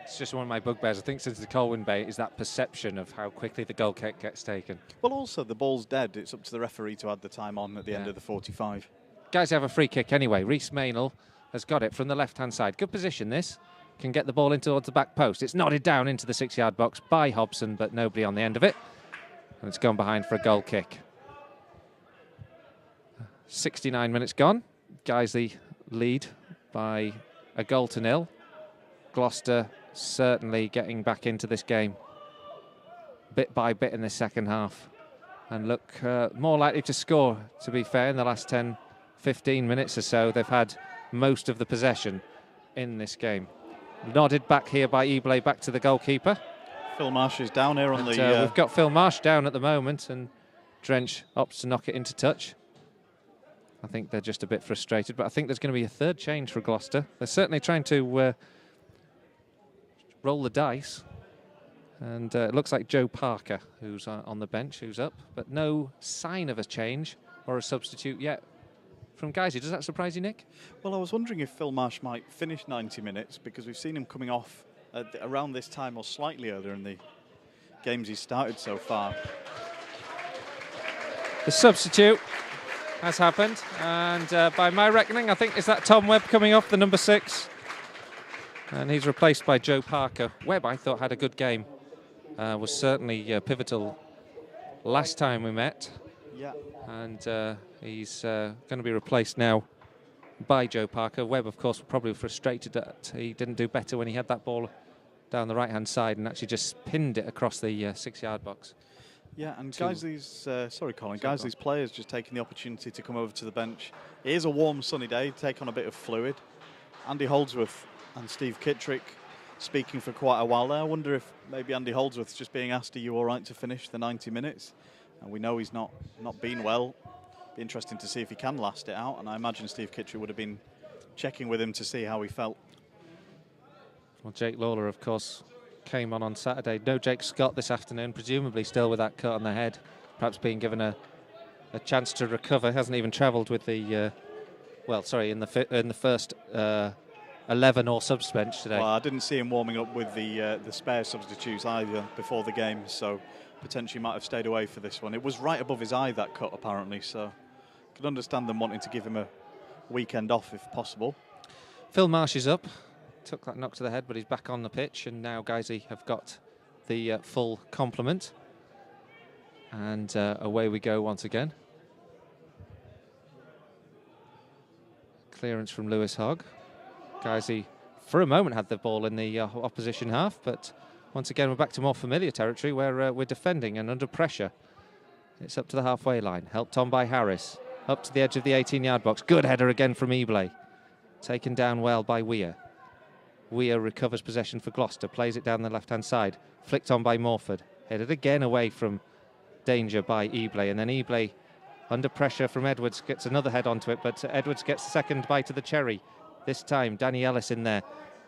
It's just one of my bugbears, I think, since the Colwyn Bay, is that perception of how quickly the goal kick gets taken. Well, also, the ball's dead. It's up to the referee to add the time on at the end of the 45. Guys have a free kick anyway. Reece Maynell has got it from the left-hand side. Good position, this. Can get the ball in towards the back post. It's nodded down into the 6-yard box by Hobson, but nobody on the end of it. And it's gone behind for a goal kick. 69 minutes gone. Guiseley lead by a goal to nil. Gloucester certainly getting back into this game bit by bit in the second half and look more likely to score, to be fair. In the last 10-15 minutes or so, they've had most of the possession in this game. Nodded back here by Eblay back to the goalkeeper. Phil Marsh is down here on the... We've got Phil Marsh down at the moment, and Drench opts to knock it into touch. I think they're just a bit frustrated, but I think there's going to be a third change for Gloucester. They're certainly trying to roll the dice. And it looks like Joe Parker, who's on the bench, who's up, but no sign of a change or a substitute yet from Guiseley. Does that surprise you, Nick? Well, I was wondering if Phil Marsh might finish 90 minutes because we've seen him coming off around this time or slightly earlier in the games he's started so far. The substitute has happened, and by my reckoning, I think, is that Tom Webb coming off, the number 6? And he's replaced by Joe Parker. Webb, I thought, had a good game. Was certainly pivotal last time we met. Yeah. And he's going to be replaced now by Joe Parker. Webb, of course, probably frustrated that he didn't do better when he had that ball down the right-hand side and actually just pinned it across the 6-yard box. Yeah, and Guiseley's, Guiseley's players just taking the opportunity to come over to the bench. It is a warm, sunny day, take on a bit of fluid. Andy Holdsworth and Steve Kitrick speaking for quite a while there. I wonder if maybe Andy Holdsworth's just being asked, are you all right to finish the 90 minutes? And we know he's not been well. Be interesting to see if he can last it out. And I imagine Steve Kitrick would have been checking with him to see how he felt. Well, Jake Lawler, of course, came on Saturday. No Jake Scott this afternoon, presumably still with that cut on the head, perhaps being given a chance to recover. Hasn't even travelled with the, in the first 11 or subs bench today. Well, I didn't see him warming up with the spare substitutes either before the game, so potentially might have stayed away for this one. It was right above his eye, that cut, apparently, so I could understand them wanting to give him a weekend off if possible. Phil Marsh is up. Took that knock to the head, but he's back on the pitch, and now Guiseley have got the full complement. And away we go once again. Clearance from Lewis Hogg. Guiseley, for a moment, had the ball in the opposition half, but once again, we're back to more familiar territory where we're defending and under pressure. It's up to the halfway line, helped on by Harris. Up to the edge of the 18-yard box. Good header again from Ebley. Taken down well by Weir. Weir recovers possession for Gloucester, plays it down the left-hand side. Flicked on by Morford. Headed again away from danger by Ebley, and then Ebley, under pressure from Edwards, gets another head onto it, but Edwards gets the second bite of the cherry. This time, Danny Ellis in there,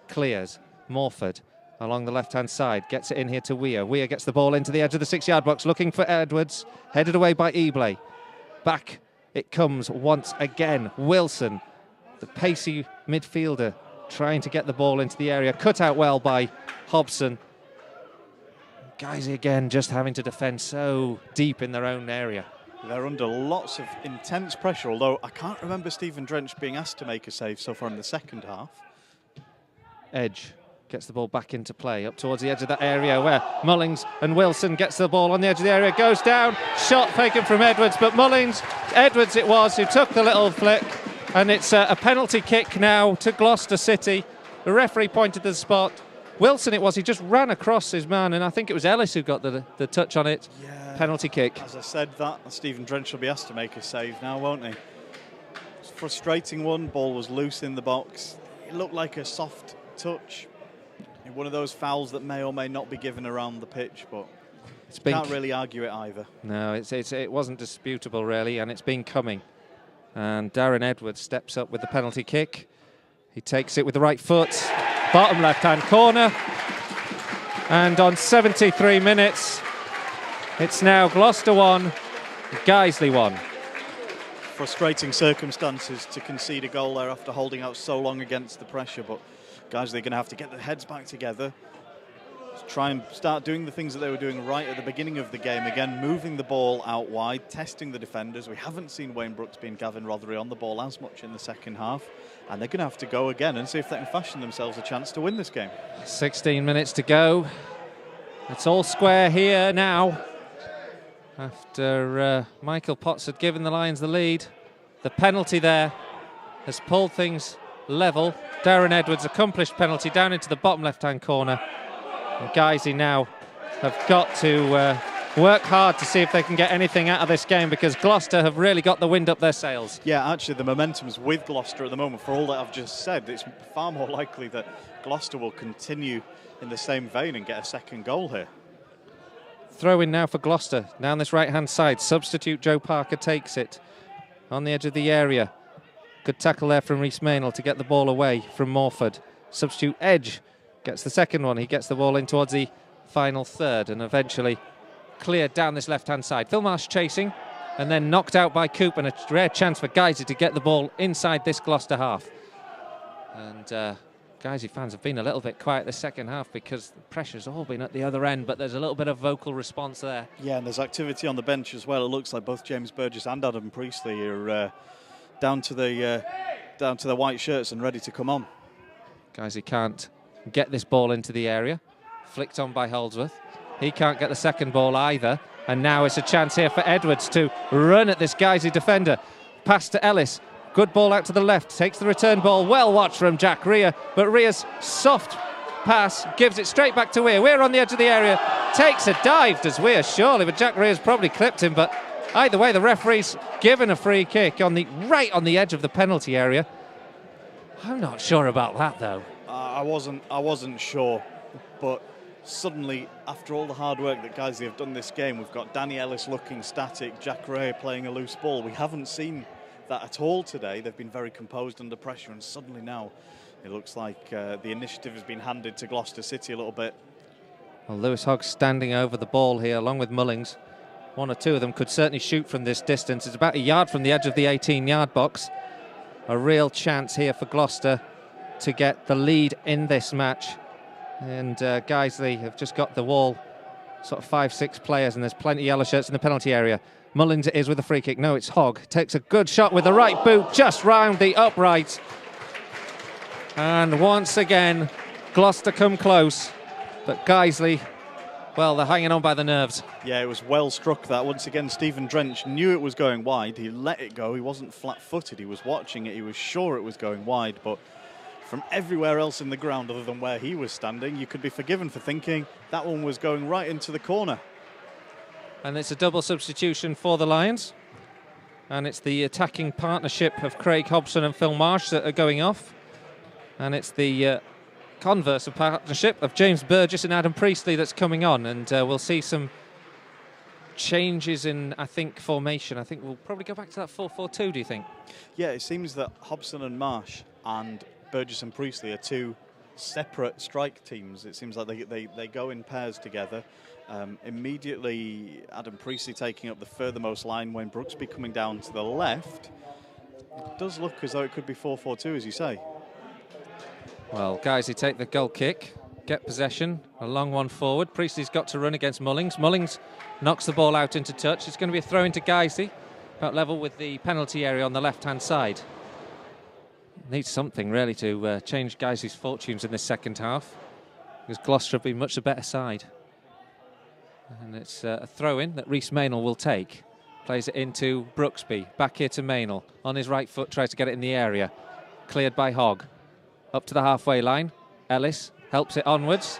clears. Morford along the left-hand side, gets it in here to Weir. Weir gets the ball into the edge of the 6-yard box, looking for Edwards, headed away by Ebley. Back it comes once again. Wilson, the pacey midfielder, trying to get the ball into the area, cut out well by Hobson. Guiseley again just having to defend so deep in their own area. They're under lots of intense pressure, although I can't remember Stephen Drench being asked to make a save so far in the second half. Edge gets the ball back into play, up towards the edge of that area where Mullings and Wilson gets the ball on the edge of the area, goes down, shot taken from Edwards, but Edwards it was who took the little flick, and it's a penalty kick now to Gloucester City. The referee pointed to the spot. Wilson it was, he just ran across his man, and I think it was Ellis who got the touch on it. Yeah, penalty kick. As I said, that Stephen Drench will be asked to make a save now, won't he? It's a frustrating one, ball was loose in the box. It looked like a soft touch. One of those fouls that may or may not be given around the pitch, but can't really argue it either. No, it wasn't disputable really, and it's been coming. And Darren Edwards steps up with the penalty kick. He takes it with the right foot, bottom left-hand corner. And on 73 minutes, it's now Gloucester 1, Guiseley 1. Frustrating circumstances to concede a goal there after holding out so long against the pressure, but Guiseley are going to have to get their heads back together, try and start doing the things that they were doing right at the beginning of the game again, moving the ball out wide, testing the defenders. We haven't seen Wayne Brooksby and Gavin Rothery on the ball as much in the second half, and they're going to have to go again and see if they can fashion themselves a chance to win this game. 16 minutes to go. It's all square here now. After Michael Potts had given the Lions the lead, the penalty there has pulled things level. Darren Edwards, accomplished penalty down into the bottom left-hand corner. And Guiseley now have got to work hard to see if they can get anything out of this game, because Gloucester have really got the wind up their sails. Yeah, actually the momentum's with Gloucester at the moment. For all that I've just said, it's far more likely that Gloucester will continue in the same vein and get a second goal here. Throw in now for Gloucester, down this right-hand side. Substitute Joe Parker takes it on the edge of the area. Good tackle there from Rhys Maynell to get the ball away from Morford. Substitute Edge gets the second one. He gets the ball in towards the final third and eventually cleared down this left-hand side. Phil Marsh chasing and then knocked out by Coop, and a rare chance for Guiseley to get the ball inside this Gloucester half. And Guiseley fans have been a little bit quiet the second half because the pressure's all been at the other end, but there's a little bit of vocal response there. Yeah, and there's activity on the bench as well. It looks like both James Burgess and Adam Priestley are down to the white shirts and ready to come on. Guiseley can't get this ball into the area. Flicked on by Holdsworth. He can't get the second ball either. And now it's a chance here for Edwards to run at this Guiseley defender. Pass to Ellis. Good ball out to the left. Takes the return ball. Well watched from Jack Rea. But Rea's soft pass gives it straight back to Weir. Weir on the edge of the area. Takes a dive, does Weir, surely. But Jack Rea's probably clipped him. But either way, the referee's given a free kick right on the edge of the penalty area. I'm not sure about that, though. I wasn't sure, but suddenly, after all the hard work that Guiseley have done this game, we've got Danny Ellis looking static, Jack Rea playing a loose ball. We haven't seen that at all today. They've been very composed under pressure, and suddenly now it looks like the initiative has been handed to Gloucester City a little bit. Well, Lewis Hogg standing over the ball here along with Mullings. One or two of them could certainly shoot from this distance. It's about a yard from the edge of the 18-yard box. A real chance here for Gloucester to get the lead in this match. And Guiseley have just got the wall, sort of 5-6 players, and there's plenty of yellow shirts in the penalty area. Mullings it is with a free kick. No, it's Hogg. Takes a good shot with the right boot just round the upright. And once again, Gloucester come close. But Guiseley, well, they're hanging on by the nerves. Yeah, it was well struck that. Once again, Stephen Drench knew it was going wide. He let it go. He wasn't flat-footed. He was watching it. He was sure it was going wide. But from everywhere else in the ground other than where he was standing, you could be forgiven for thinking that one was going right into the corner. And it's a double substitution for the Lions. And it's the attacking partnership of Craig Hobson and Phil Marsh that are going off. And it's the converse of partnership of James Burgess and Adam Priestley that's coming on. And we'll see some changes in, I think, formation. I think we'll probably go back to that 4-4-2, do you think? Yeah, it seems that Hobson and Marsh and Burgess and Priestley are two separate strike teams. It seems like they go in pairs together. Immediately, Adam Priestley taking up the furthermost line, Wayne Brooksby coming down to the left. It does look as though it could be 4-4-2, as you say. Well, guys, he take the goal kick, get possession, a long one forward. Priestley's got to run against Mullings. Mullings knocks the ball out into touch. It's going to be a throw into Guiseley, about level with the penalty area on the left-hand side. Needs something, really, to change Guiseley's fortunes in this second half, because Gloucester have been much the better side. And it's a throw-in that Rhys Maynell will take. Plays it into Brooksby. Back here to Maynell. On his right foot, tries to get it in the area. Cleared by Hogg. Up to the halfway line. Ellis helps it onwards,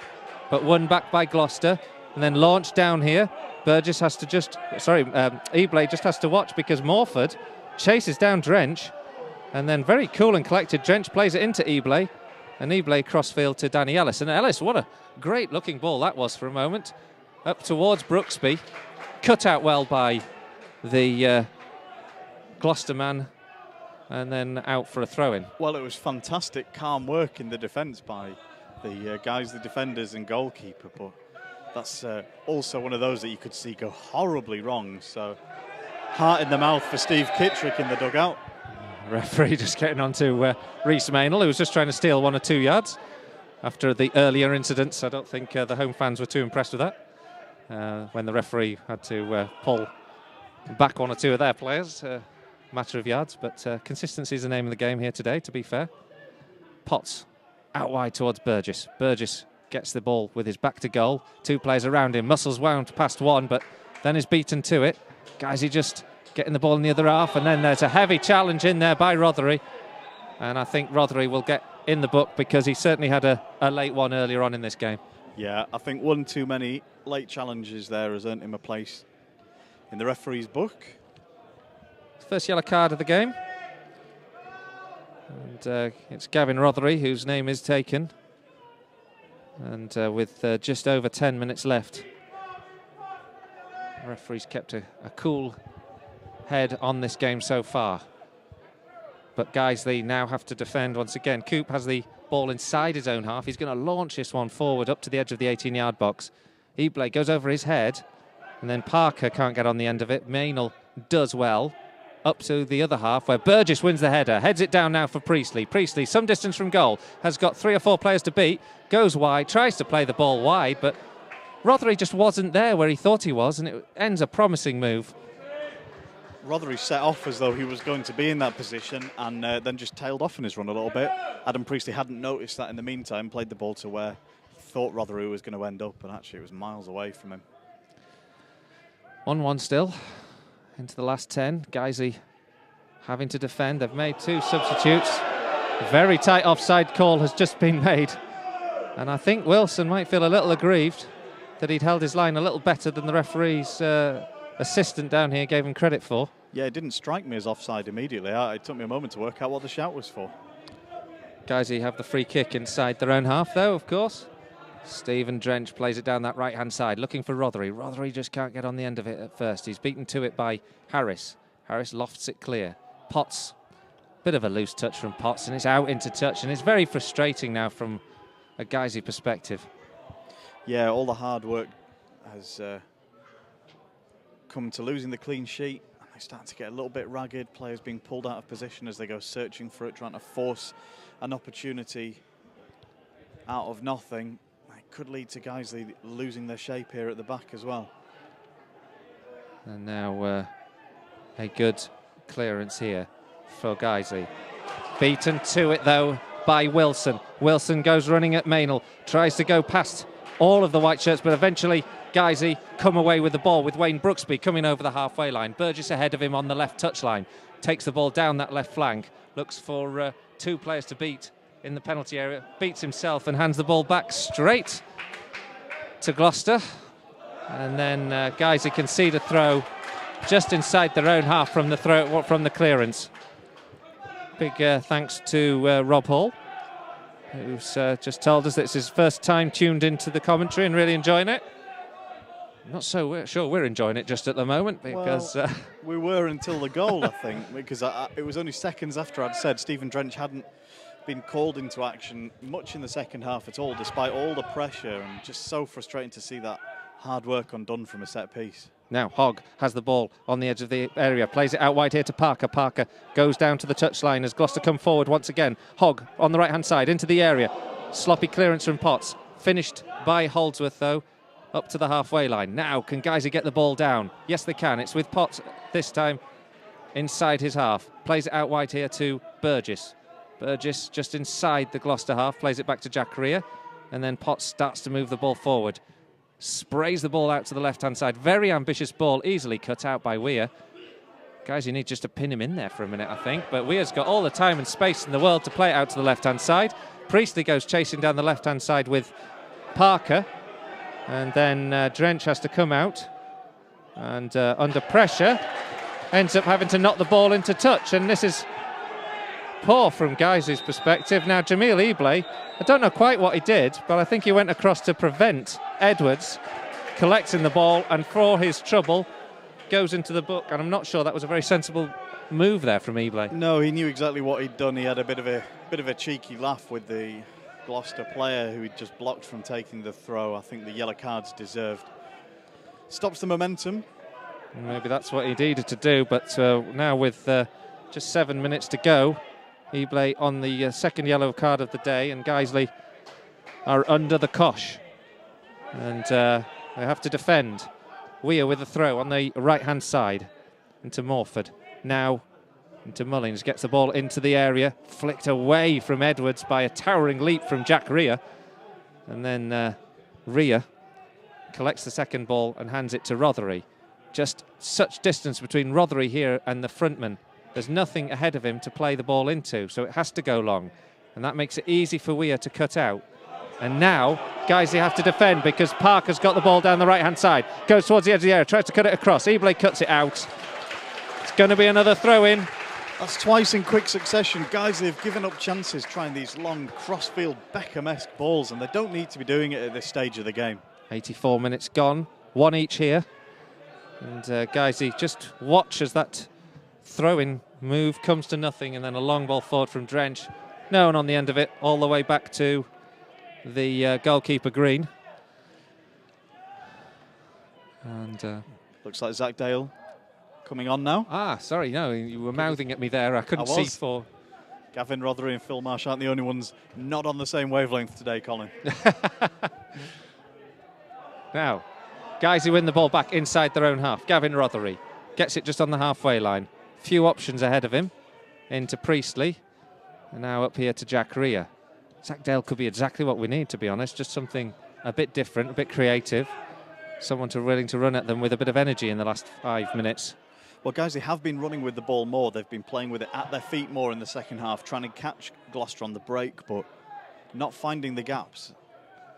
but won back by Gloucester. And then launched down here. Burgess has to just... Eblay just has to watch because Morford chases down Drench. And then very cool and collected, Drench plays it into Eblay. And Eblay crossfield to Danny Ellis. And Ellis, what a great-looking ball that was for a moment. Up towards Brooksby, cut out well by the Gloucester man, and then out for a throw-in. Well, it was fantastic, calm work in the defence by the guys, the defenders and goalkeeper, but that's also one of those that you could see go horribly wrong. So, heart in the mouth for Steve Kitrick in the dugout. Referee just getting on to Rhys Maynell, who was just trying to steal 1 or 2 yards after the earlier incidents. I don't think the home fans were too impressed with that. When the referee had to pull back 1 or 2 of their players, matter of yards, but consistency is the name of the game here today, to be fair. Potts out wide towards Burgess. Burgess gets the ball with his back to goal. 2 players around him, muscles wound past one, but then is beaten to it. Guys, he just getting the ball in the other half, and then there's a heavy challenge in there by Rothery. And I think Rothery will get in the book because he certainly had a late one earlier on in this game. Yeah, I think one too many late challenges there has earned him a place in the referee's book. First yellow card of the game. And it's Gavin Rothery whose name is taken. And with just over 10 minutes left, the referee's kept a cool head on this game so far. But Guiseley now have to defend once again. Coop has the ball inside his own half. He's going to launch this one forward up to the edge of the 18-yard box. Eblay goes over his head, and then Parker can't get on the end of it. Maynell does well. Up to the other half, where Burgess wins the header. Heads it down now for Priestley. Priestley, some distance from goal, has got 3 or 4 players to beat. Goes wide, tries to play the ball wide, but Rothery just wasn't there where he thought he was, and it ends a promising move. Rothery set off as though he was going to be in that position and then just tailed off in his run a little bit. Adam Priestley hadn't noticed that in the meantime, played the ball to where he thought Rothery was going to end up, and actually it was miles away from him. 1-1 still, into the last 10. Guiseley having to defend. They've made 2 substitutes. A very tight offside call has just been made. And I think Wilson might feel a little aggrieved that he'd held his line a little better than the referee's assistant down here gave him credit for. Yeah, it didn't strike me as offside immediately. It took me a moment to work out what the shout was for. Guiseley have the free kick inside their own half, though, of course. Stephen Drench plays it down that right-hand side, looking for Rothery. Rothery just can't get on the end of it at first. He's beaten to it by Harris. Harris lofts it clear. Potts, bit of a loose touch from Potts, and it's out into touch, and it's very frustrating now from a Guiseley perspective. Yeah, all the hard work has come to losing the clean sheet. They're starting to get a little bit ragged. Players being pulled out of position as they go searching for it, trying to force an opportunity out of nothing. It could lead to Guiseley losing their shape here at the back as well. And now a good clearance here for Guiseley. Beaten to it though by Wilson. Wilson goes running at Maynell, tries to go past all of the white shirts, but eventually Guiseley come away with the ball with Wayne Brooksby coming over the halfway line. Burgess ahead of him on the left touchline, takes the ball down that left flank, looks for two players to beat in the penalty area, beats himself and hands the ball back straight to Gloucester. And then Guiseley concede a throw just inside their own half from the clearance. Big thanks to Rob Hall, who's just told us that it's his first time tuned into the commentary and really enjoying it. I'm not so sure we're enjoying it just at the moment, because... Well, we were until the goal, I think, because it was only seconds after I'd said Stephen Drench hadn't been called into action much in the second half at all, despite all the pressure, and just so frustrating to see that hard work undone from a set piece. Now Hogg has the ball on the edge of the area, plays it out wide here to Parker. Parker goes down to the touchline as Gloucester come forward once again. Hogg on the right-hand side into the area. Sloppy clearance from Potts. Finished by Holdsworth, though, up to the halfway line. Now, can Guiseley get the ball down? Yes, they can. It's with Potts this time inside his half. Plays it out wide here to Burgess. Burgess just inside the Gloucester half, plays it back to Jack Rea, and then Potts starts to move the ball forward. Sprays the ball out to the left-hand side. Very ambitious ball, easily cut out by Weir. Guys, you need just to pin him in there for a minute, I think. But Weir's got all the time and space in the world to play it out to the left-hand side. Priestley goes chasing down the left-hand side with Parker. And then Drench has to come out. And under pressure, ends up having to knock the ball into touch. And this is poor from Guiseley's perspective. Now, Jamil Ebley, I don't know quite what he did, but I think he went across to prevent Edwards collecting the ball, and for his trouble goes into the book. And I'm not sure that was a very sensible move there from Ebley. No, he knew exactly what he'd done. He had a bit of a cheeky laugh with the Gloucester player who he'd just blocked from taking the throw. I think the yellow card's deserved. Stops the momentum. Maybe that's what he needed to do, but now with just 7 minutes to go, Ebley on the second yellow card of the day, and Guiseley are under the cosh. And they have to defend. Weir with a throw on the right-hand side into Morford. Now into Mullins, gets the ball into the area, flicked away from Edwards by a towering leap from Jack Rea. And then Rea collects the second ball and hands it to Rothery. Just such distance between Rothery here and the frontman. There's nothing ahead of him to play the ball into, so it has to go long. And that makes it easy for Weir to cut out. And now, Guiseley have to defend because Parker's got the ball down the right-hand side. Goes towards the edge of the area, tries to cut it across. Ebley cuts it out. It's going to be another throw-in. That's twice in quick succession. Guiseley have given up chances trying these long crossfield Beckham-esque balls, and they don't need to be doing it at this stage of the game. 84 minutes gone, one each here. And Guiseley just watch as that throw-in move comes to nothing, and then a long ball forward from Drench. No one on the end of it, all the way back to the goalkeeper Green. And looks like Zach Dale coming on now. Ah, sorry, no, you were mouthing at me there. I couldn't see for... Gavin Rothery and Phil Marsh aren't the only ones not on the same wavelength today, Colin. Now, Guiseley win the ball back inside their own half. Gavin Rothery gets it just on the halfway line. Few options ahead of him. Into Priestley. And now up here to Jack Rea. Zach Dale could be exactly what we need, to be honest. Just something a bit different, a bit creative. Someone willing to run at them with a bit of energy in the last 5 minutes. Well, guys, they have been running with the ball more. They've been playing with it at their feet more in the second half, trying to catch Gloucester on the break, but not finding the gaps.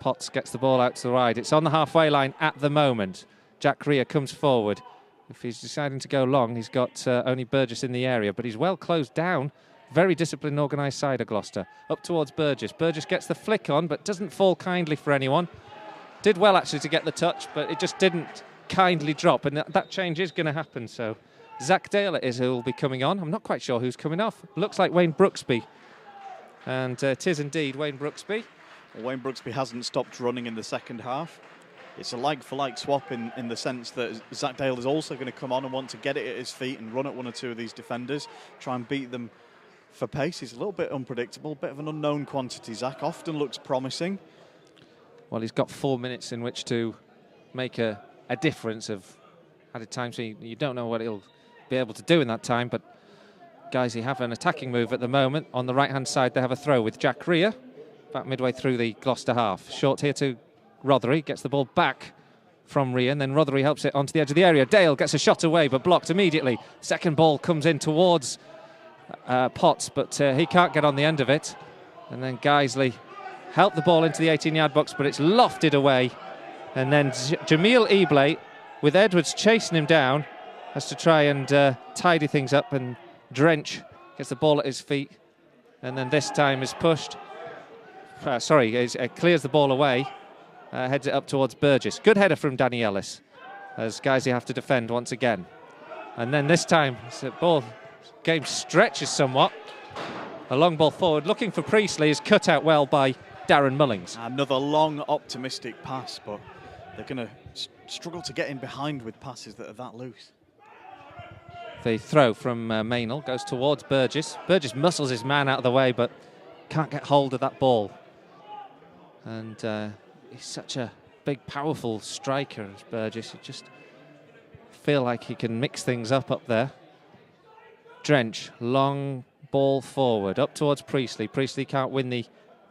Potts gets the ball out to the right. It's on the halfway line at the moment. Jack Rea comes forward. If he's deciding to go long, he's got only Burgess in the area, but he's well closed down. Very disciplined, organised side of Gloucester. Up towards Burgess. Burgess gets the flick on, but doesn't fall kindly for anyone. Did well, actually, to get the touch, but it just didn't kindly drop, and that change is going to happen. So Zach Dale it is who will be coming on. I'm not quite sure who's coming off. Looks like Wayne Brooksby. And it is indeed Wayne Brooksby. Wayne Brooksby hasn't stopped running in the second half. It's a like-for-like swap in the sense that Zach Dale is also going to come on and want to get it at his feet and run at one or two of these defenders, try and beat them for pace. He's a little bit unpredictable, bit of an unknown quantity. Zach often looks promising. Well, he's got 4 minutes in which to make a difference of added time, so you don't know what he'll be able to do in that time, but Guiseley have an attacking move at the moment. On the right-hand side, they have a throw with Jack Rea, about midway through the Gloucester half. Short here to Rothery, gets the ball back from Rea, and then Rothery helps it onto the edge of the area. Dale gets a shot away, but blocked immediately. Second ball comes in towards Potts, but he can't get on the end of it. And then Guiseley help the ball into the 18-yard box, but it's lofted away. And then Jamil Eblay, with Edwards chasing him down, has to try and tidy things up, and Drench gets the ball at his feet, and then this time is pushed. Clears the ball away, heads it up towards Burgess. Good header from Danny Ellis, as Guiseley have to defend once again. And then this time, the ball game stretches somewhat. A long ball forward, looking for Priestley, is cut out well by Darren Mullings. Another long, optimistic pass, but they're going to struggle to get in behind with passes that are that loose. The throw from Maynell goes towards Burgess. Burgess muscles his man out of the way, but can't get hold of that ball. And he's such a big, powerful striker, as Burgess. You just feel like he can mix things up there. Drench, long ball forward, up towards Priestley. Priestley can't win the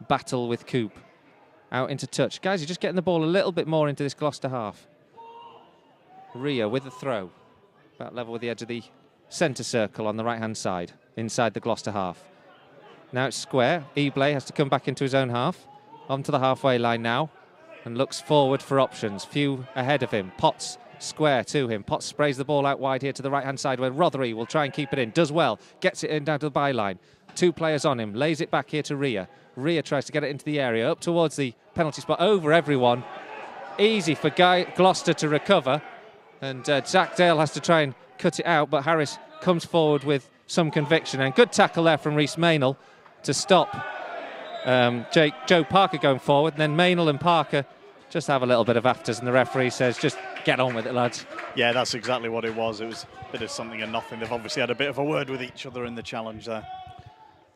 battle with Coop. Out into touch. Guys, you're just getting the ball a little bit more into this Gloucester half. Rea with the throw. About level with the edge of the centre circle on the right-hand side, inside the Gloucester half. Now it's square. Eblay has to come back into his own half. Onto the halfway line now, and looks forward for options. Few ahead of him. Potts square to him. Potts sprays the ball out wide here to the right-hand side, where Rothery will try and keep it in. Does well. Gets it in down to the byline. Two players on him. Lays it back here to Rea. Rea tries to get it into the area, up towards the penalty spot, over everyone. Easy for Gloucester to recover. And Zach Dale has to try and cut it out, but Harris comes forward with some conviction. And good tackle there from Rhys Maynell to stop Joe Parker going forward. And then Maynell and Parker just have a little bit of afters, and the referee says, just get on with it, lads. Yeah, that's exactly what it was. It was a bit of something and nothing. They've obviously had a bit of a word with each other in the challenge there.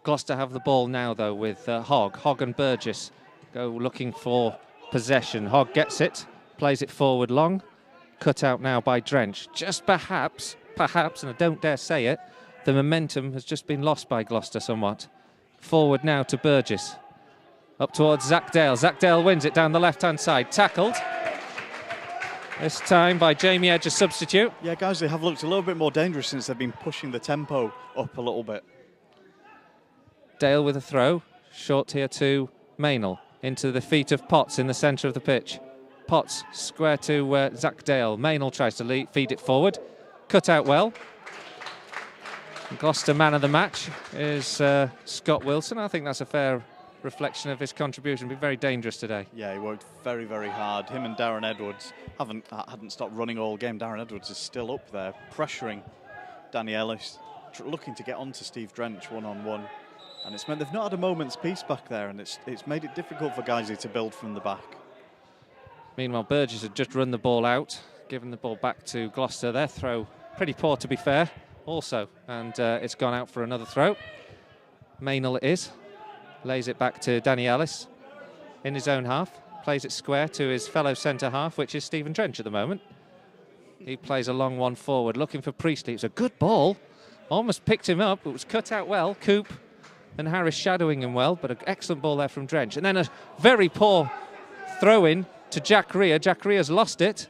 Gloucester have the ball now, though, with Hogg and Burgess go looking for possession. Hogg gets it, plays it forward long. Cut out now by Drench. Just perhaps, and I don't dare say it, the momentum has just been lost by Gloucester somewhat. Forward now to Burgess. Up towards Zach Dale. Zach Dale wins it down the left-hand side. Tackled. This time by Jamie Edge, a substitute. Yeah, guys, they have looked a little bit more dangerous since they've been pushing the tempo up a little bit. Dale with a throw. Short here to Maynell. Into the feet of Potts in the centre of the pitch. Potts square to Zach Dale. Maynell tries to feed it forward. Cut out well. Gloucester man of the match is Scott Wilson. I think that's a fair reflection of his contribution. Been very dangerous today. Yeah, he worked very, very hard. Him and Darren Edwards hadn't stopped running all game. Darren Edwards is still up there, pressuring Danny Ellis, looking to get onto Steve Drench one-on-one. And it's meant they've not had a moment's peace back there, and it's made it difficult for Guiseley to build from the back. Meanwhile, Burgess had just run the ball out, given the ball back to Gloucester. Their throw, pretty poor to be fair, also. And it's gone out for another throw. Maynell it is. Lays it back to Danny Ellis in his own half. Plays it square to his fellow centre half, which is Stephen Drench at the moment. He plays a long one forward, looking for Priestley. It's a good ball. Almost picked him up. It was cut out well. Coop and Harris shadowing him well, but an excellent ball there from Drench. And then a very poor throw-in to Jack Rea. Jack Rea's lost it.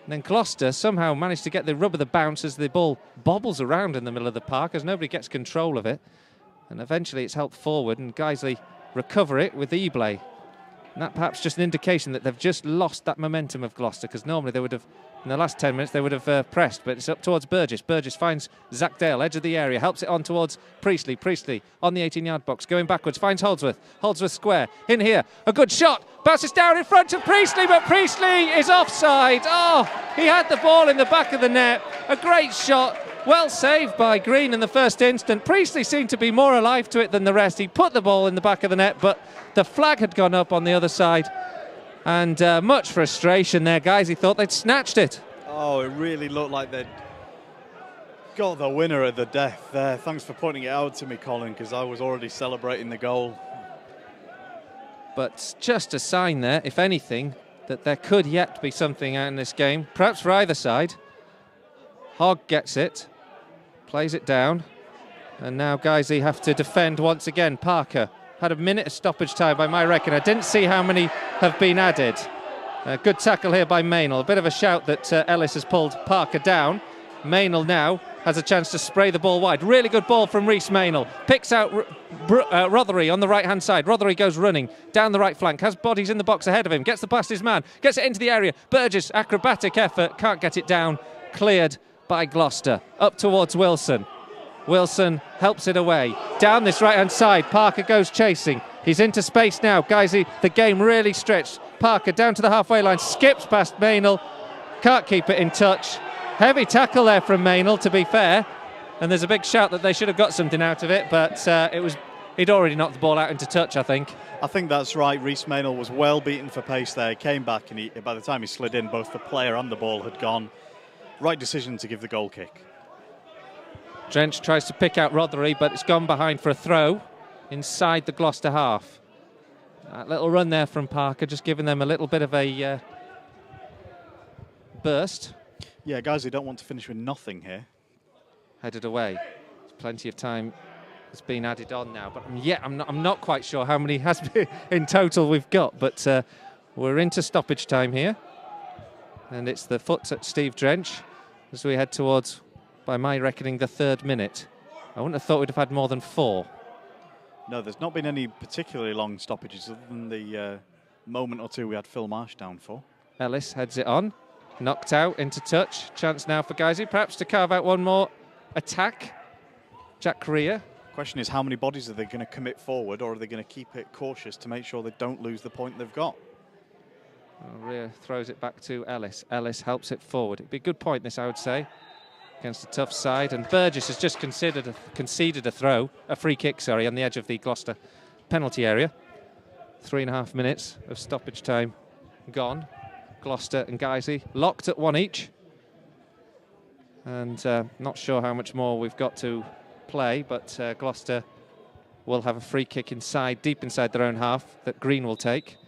And then Gloucester somehow managed to get the rub of the bounce as the ball bobbles around in the middle of the park as nobody gets control of it. And eventually it's helped forward, and Guiseley recover it with Eblay. And that perhaps just an indication that they've just lost that momentum of Gloucester, because normally they would have, in the last 10 minutes, they would have pressed, but it's up towards Burgess. Burgess finds Zach Dale, edge of the area, helps it on towards Priestley. Priestley on the 18-yard box, going backwards, finds Holdsworth. Holdsworth square, in here, a good shot, bounces down in front of Priestley, but Priestley is offside. Oh, he had the ball in the back of the net, a great shot Well saved by Green in the first instant. Priestley seemed to be more alive to it than the rest. He put the ball in the back of the net, but the flag had gone up on the other side. And much frustration there, guys. He thought they'd snatched it. Oh, it really looked like they'd got the winner at the death there. Thanks for pointing it out to me, Colin, because I was already celebrating the goal. But just a sign there, if anything, that there could yet be something out in this game, perhaps for either side. Hogg gets it, plays it down, and now Guiseley have to defend once again. Parker had a minute of stoppage time by my reckon. I didn't see how many have been added. Good tackle here by Maynell. A bit of a shout that Ellis has pulled Parker down. Maynell now has a chance to spray the ball wide. Really good ball from Rhys Maynell. Picks out Rothery on the right-hand side. Rothery goes running down the right flank. Has bodies in the box ahead of him. Gets the past his man. Gets it into the area. Burgess, acrobatic effort. Can't get it down. Cleared by Gloucester. Up towards Wilson. Wilson helps it away. Down this right-hand side. Parker goes chasing. He's into space now. Guiseley, the game really stretched. Parker down to the halfway line. Skips past Maynell. Can't keep it in touch. Heavy tackle there from Maynell, to be fair. And there's a big shout that they should have got something out of it, but he'd already knocked the ball out into touch, I think. I think that's right. Rhys Maynell was well beaten for pace there. He came back, and by the time he slid in, both the player and the ball had gone. Right decision to give the goal kick. Drench tries to pick out Rothery, but it's gone behind for a throw inside the Gloucester half. That little run there from Parker, just giving them a little bit of a burst. Yeah, guys, who don't want to finish with nothing here. Headed away. Plenty of time has been added on now, but I'm not quite sure how many has been in total we've got, but we're into stoppage time here. And it's the foot at Steve Drench as we head towards, by my reckoning, the 3rd minute. I wouldn't have thought we'd have had more than 4. No, there's not been any particularly long stoppages other than the moment or two we had Phil Marsh down for. Ellis heads it on. Knocked out, into touch. Chance now for Guiseley, perhaps to carve out one more attack. Jack Correa. Question is, how many bodies are they going to commit forward, or are they going to keep it cautious to make sure they don't lose the point they've got? Correa throws it back to Ellis. Ellis helps it forward. It'd be a good point, this, I would say, against a tough side. And Burgess has just conceded a free kick, on the edge of the Gloucester penalty area. 3.5 minutes of stoppage time gone. Gloucester and Guiseley locked at 1 each, and not sure how much more we've got to play, but Gloucester will have a free kick inside, deep inside their own half, that Green will take.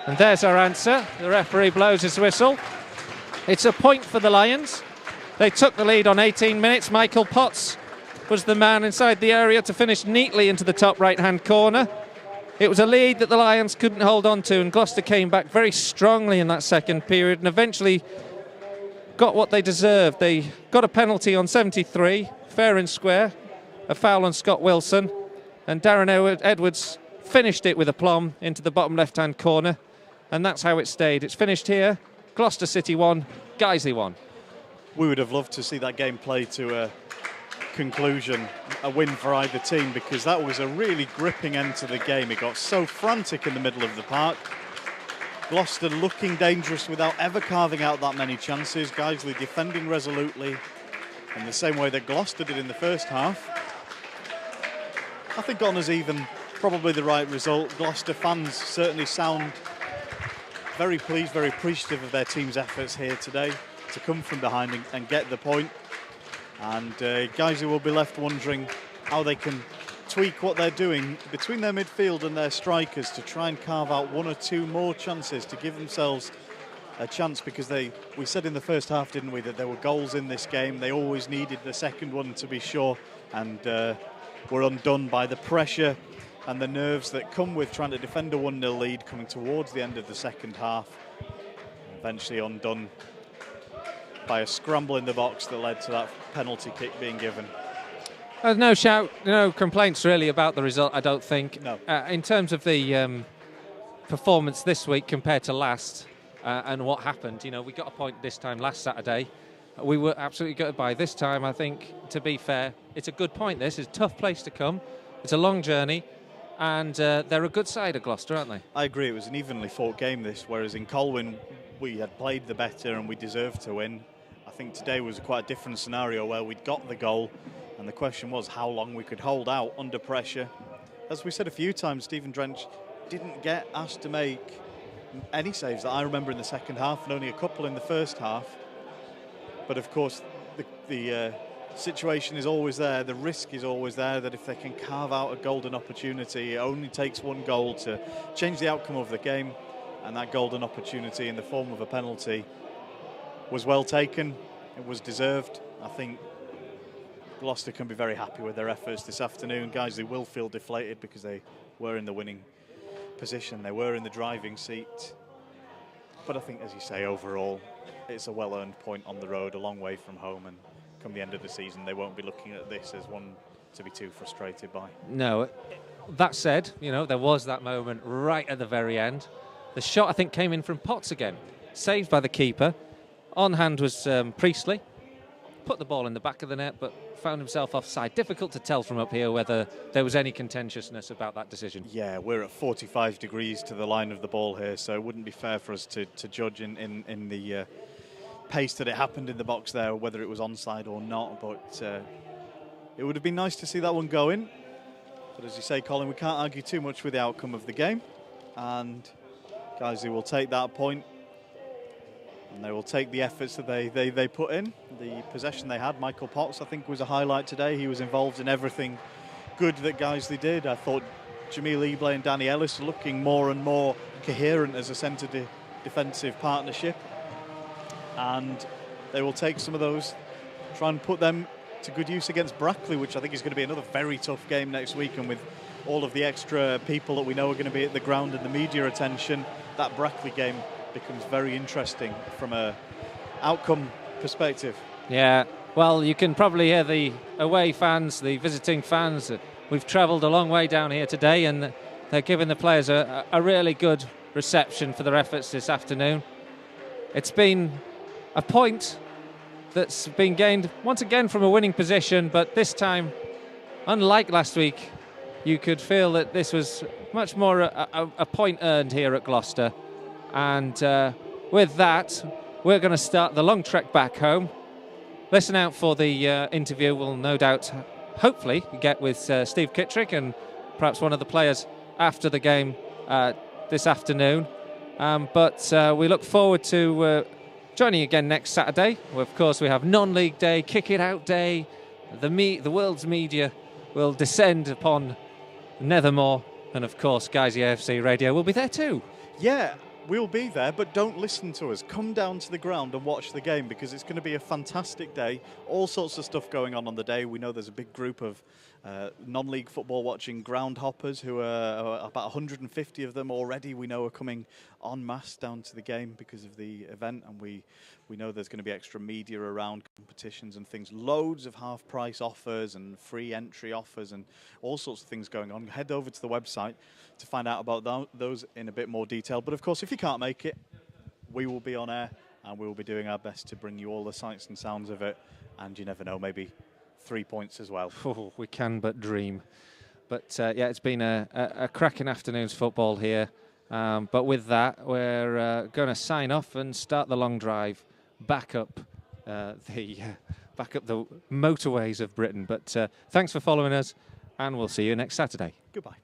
And there's our answer. The referee blows his whistle. It's a point for the Lions. They took the lead on 18 minutes. Michael Potts was the man inside the area to finish neatly into the top right-hand corner. It was a lead that the Lions couldn't hold on to, and Gloucester came back very strongly in that second period and eventually got what they deserved. They got a penalty on 73, fair and square, a foul on Scott Wilson, and Darren Edwards finished it with aplomb into the bottom left-hand corner, and that's how it stayed. It's finished here. Gloucester City 1, Guiseley 1. We would have loved to see that game play to a conclusion, a win for either team, because that was a really gripping end to the game. It got so frantic in the middle of the park. Gloucester looking dangerous without ever carving out that many chances. Guiseley defending resolutely in the same way that Gloucester did in the first half. I think honours even, probably the right result. Gloucester fans certainly sound very pleased, very appreciative of their team's efforts here today to come from behind and get the point. And Guiseley will be left wondering how they can tweak what they're doing between their midfield and their strikers to try and carve out 1 or 2 more chances to give themselves a chance, because we said in the first half, didn't we, that there were goals in this game. They always needed the second one, to be sure, and were undone by the pressure and the nerves that come with trying to defend a 1-0 lead coming towards the end of the second half. Eventually undone by a scramble in the box that led to that penalty kick being given. There's no complaints really about the result, I don't think. No. In terms of the performance this week compared to last, and what happened, we got a point this time last Saturday. We were absolutely gutted by this time. I think, to be fair, it's a good point. This is a tough place to come. It's a long journey, and they're a good side of Gloucester, aren't they? I agree. It was an evenly fought game, this, whereas in Colwyn we had played the better and we deserved to win. I think today was quite a different scenario where we'd got the goal, and the question was how long we could hold out under pressure. As we said a few times, Stephen Drench didn't get asked to make any saves that I remember in the second half, and only a couple in the first half. But of course, the situation is always there, the risk is always there that if they can carve out a golden opportunity, it only takes one goal to change the outcome of the game, and that golden opportunity in the form of a penalty was well taken, it was deserved. I think Gloucester can be very happy with their efforts this afternoon. Guys, they will feel deflated because they were in the winning position, they were in the driving seat. But I think, as you say, overall, it's a well-earned point on the road, a long way from home, and come the end of the season, they won't be looking at this as one to be too frustrated by. No, that said, you know, there was that moment right at the very end. The shot, I think, came in from Potts again, saved by the keeper. On hand was Priestley, put the ball in the back of the net, but found himself offside. Difficult to tell from up here whether there was any contentiousness about that decision. Yeah, we're at 45 degrees to the line of the ball here, so it wouldn't be fair for us to judge in the pace that it happened in the box there, whether it was onside or not, but it would have been nice to see that one go in. But as you say, Colin, we can't argue too much with the outcome of the game, and Guiseley will take that point, and they will take the efforts that they put in. The possession they had, Michael Potts, I think, was a highlight today. He was involved in everything good that Guiseley did. I thought Jamil Eblay and Danny Ellis are looking more and more coherent as a centre defensive partnership, and they will take some of those, try and put them to good use against Brackley, which I think is going to be another very tough game next week, and with all of the extra people that we know are going to be at the ground and the media attention, that Brackley game becomes very interesting from a outcome perspective. Yeah, well, you can probably hear the away fans, the visiting fans. We've travelled a long way down here today, and they're giving the players a really good reception for their efforts this afternoon. It's been a point that's been gained once again from a winning position, but this time, unlike last week, you could feel that this was much more a point earned here at Gloucester. And with that, we're going to start the long trek back home. Listen out for the interview. We'll no doubt, hopefully, get with Steve Kitrick and perhaps one of the players after the game this afternoon. But we look forward to joining you again next Saturday. Of course, we have non-league day, kick it out day. The world's media will descend upon Nethermore, and of course, Guiseley AFC Radio will be there too. Yeah, we'll be there, but don't listen to us. Come down to the ground and watch the game, because it's going to be a fantastic day. All sorts of stuff going on the day. We know there's a big group of non-league football watching ground hoppers who are about 150 of them already. We know are coming en masse down to the game because of the event, and we know there's going to be extra media around, competitions and things. Loads of half-price offers and free entry offers and all sorts of things going on. Head over to the website to find out about those in a bit more detail. But of course, if you can't make it, we will be on air and we will be doing our best to bring you all the sights and sounds of it. And you never know, maybe 3 points as well. Oh, we can but dream. But yeah, it's been a cracking afternoon's football here. But with that, we're going to sign off and start the long drive back up the motorways of Britain. But thanks for following us, and we'll see you next Saturday. Goodbye.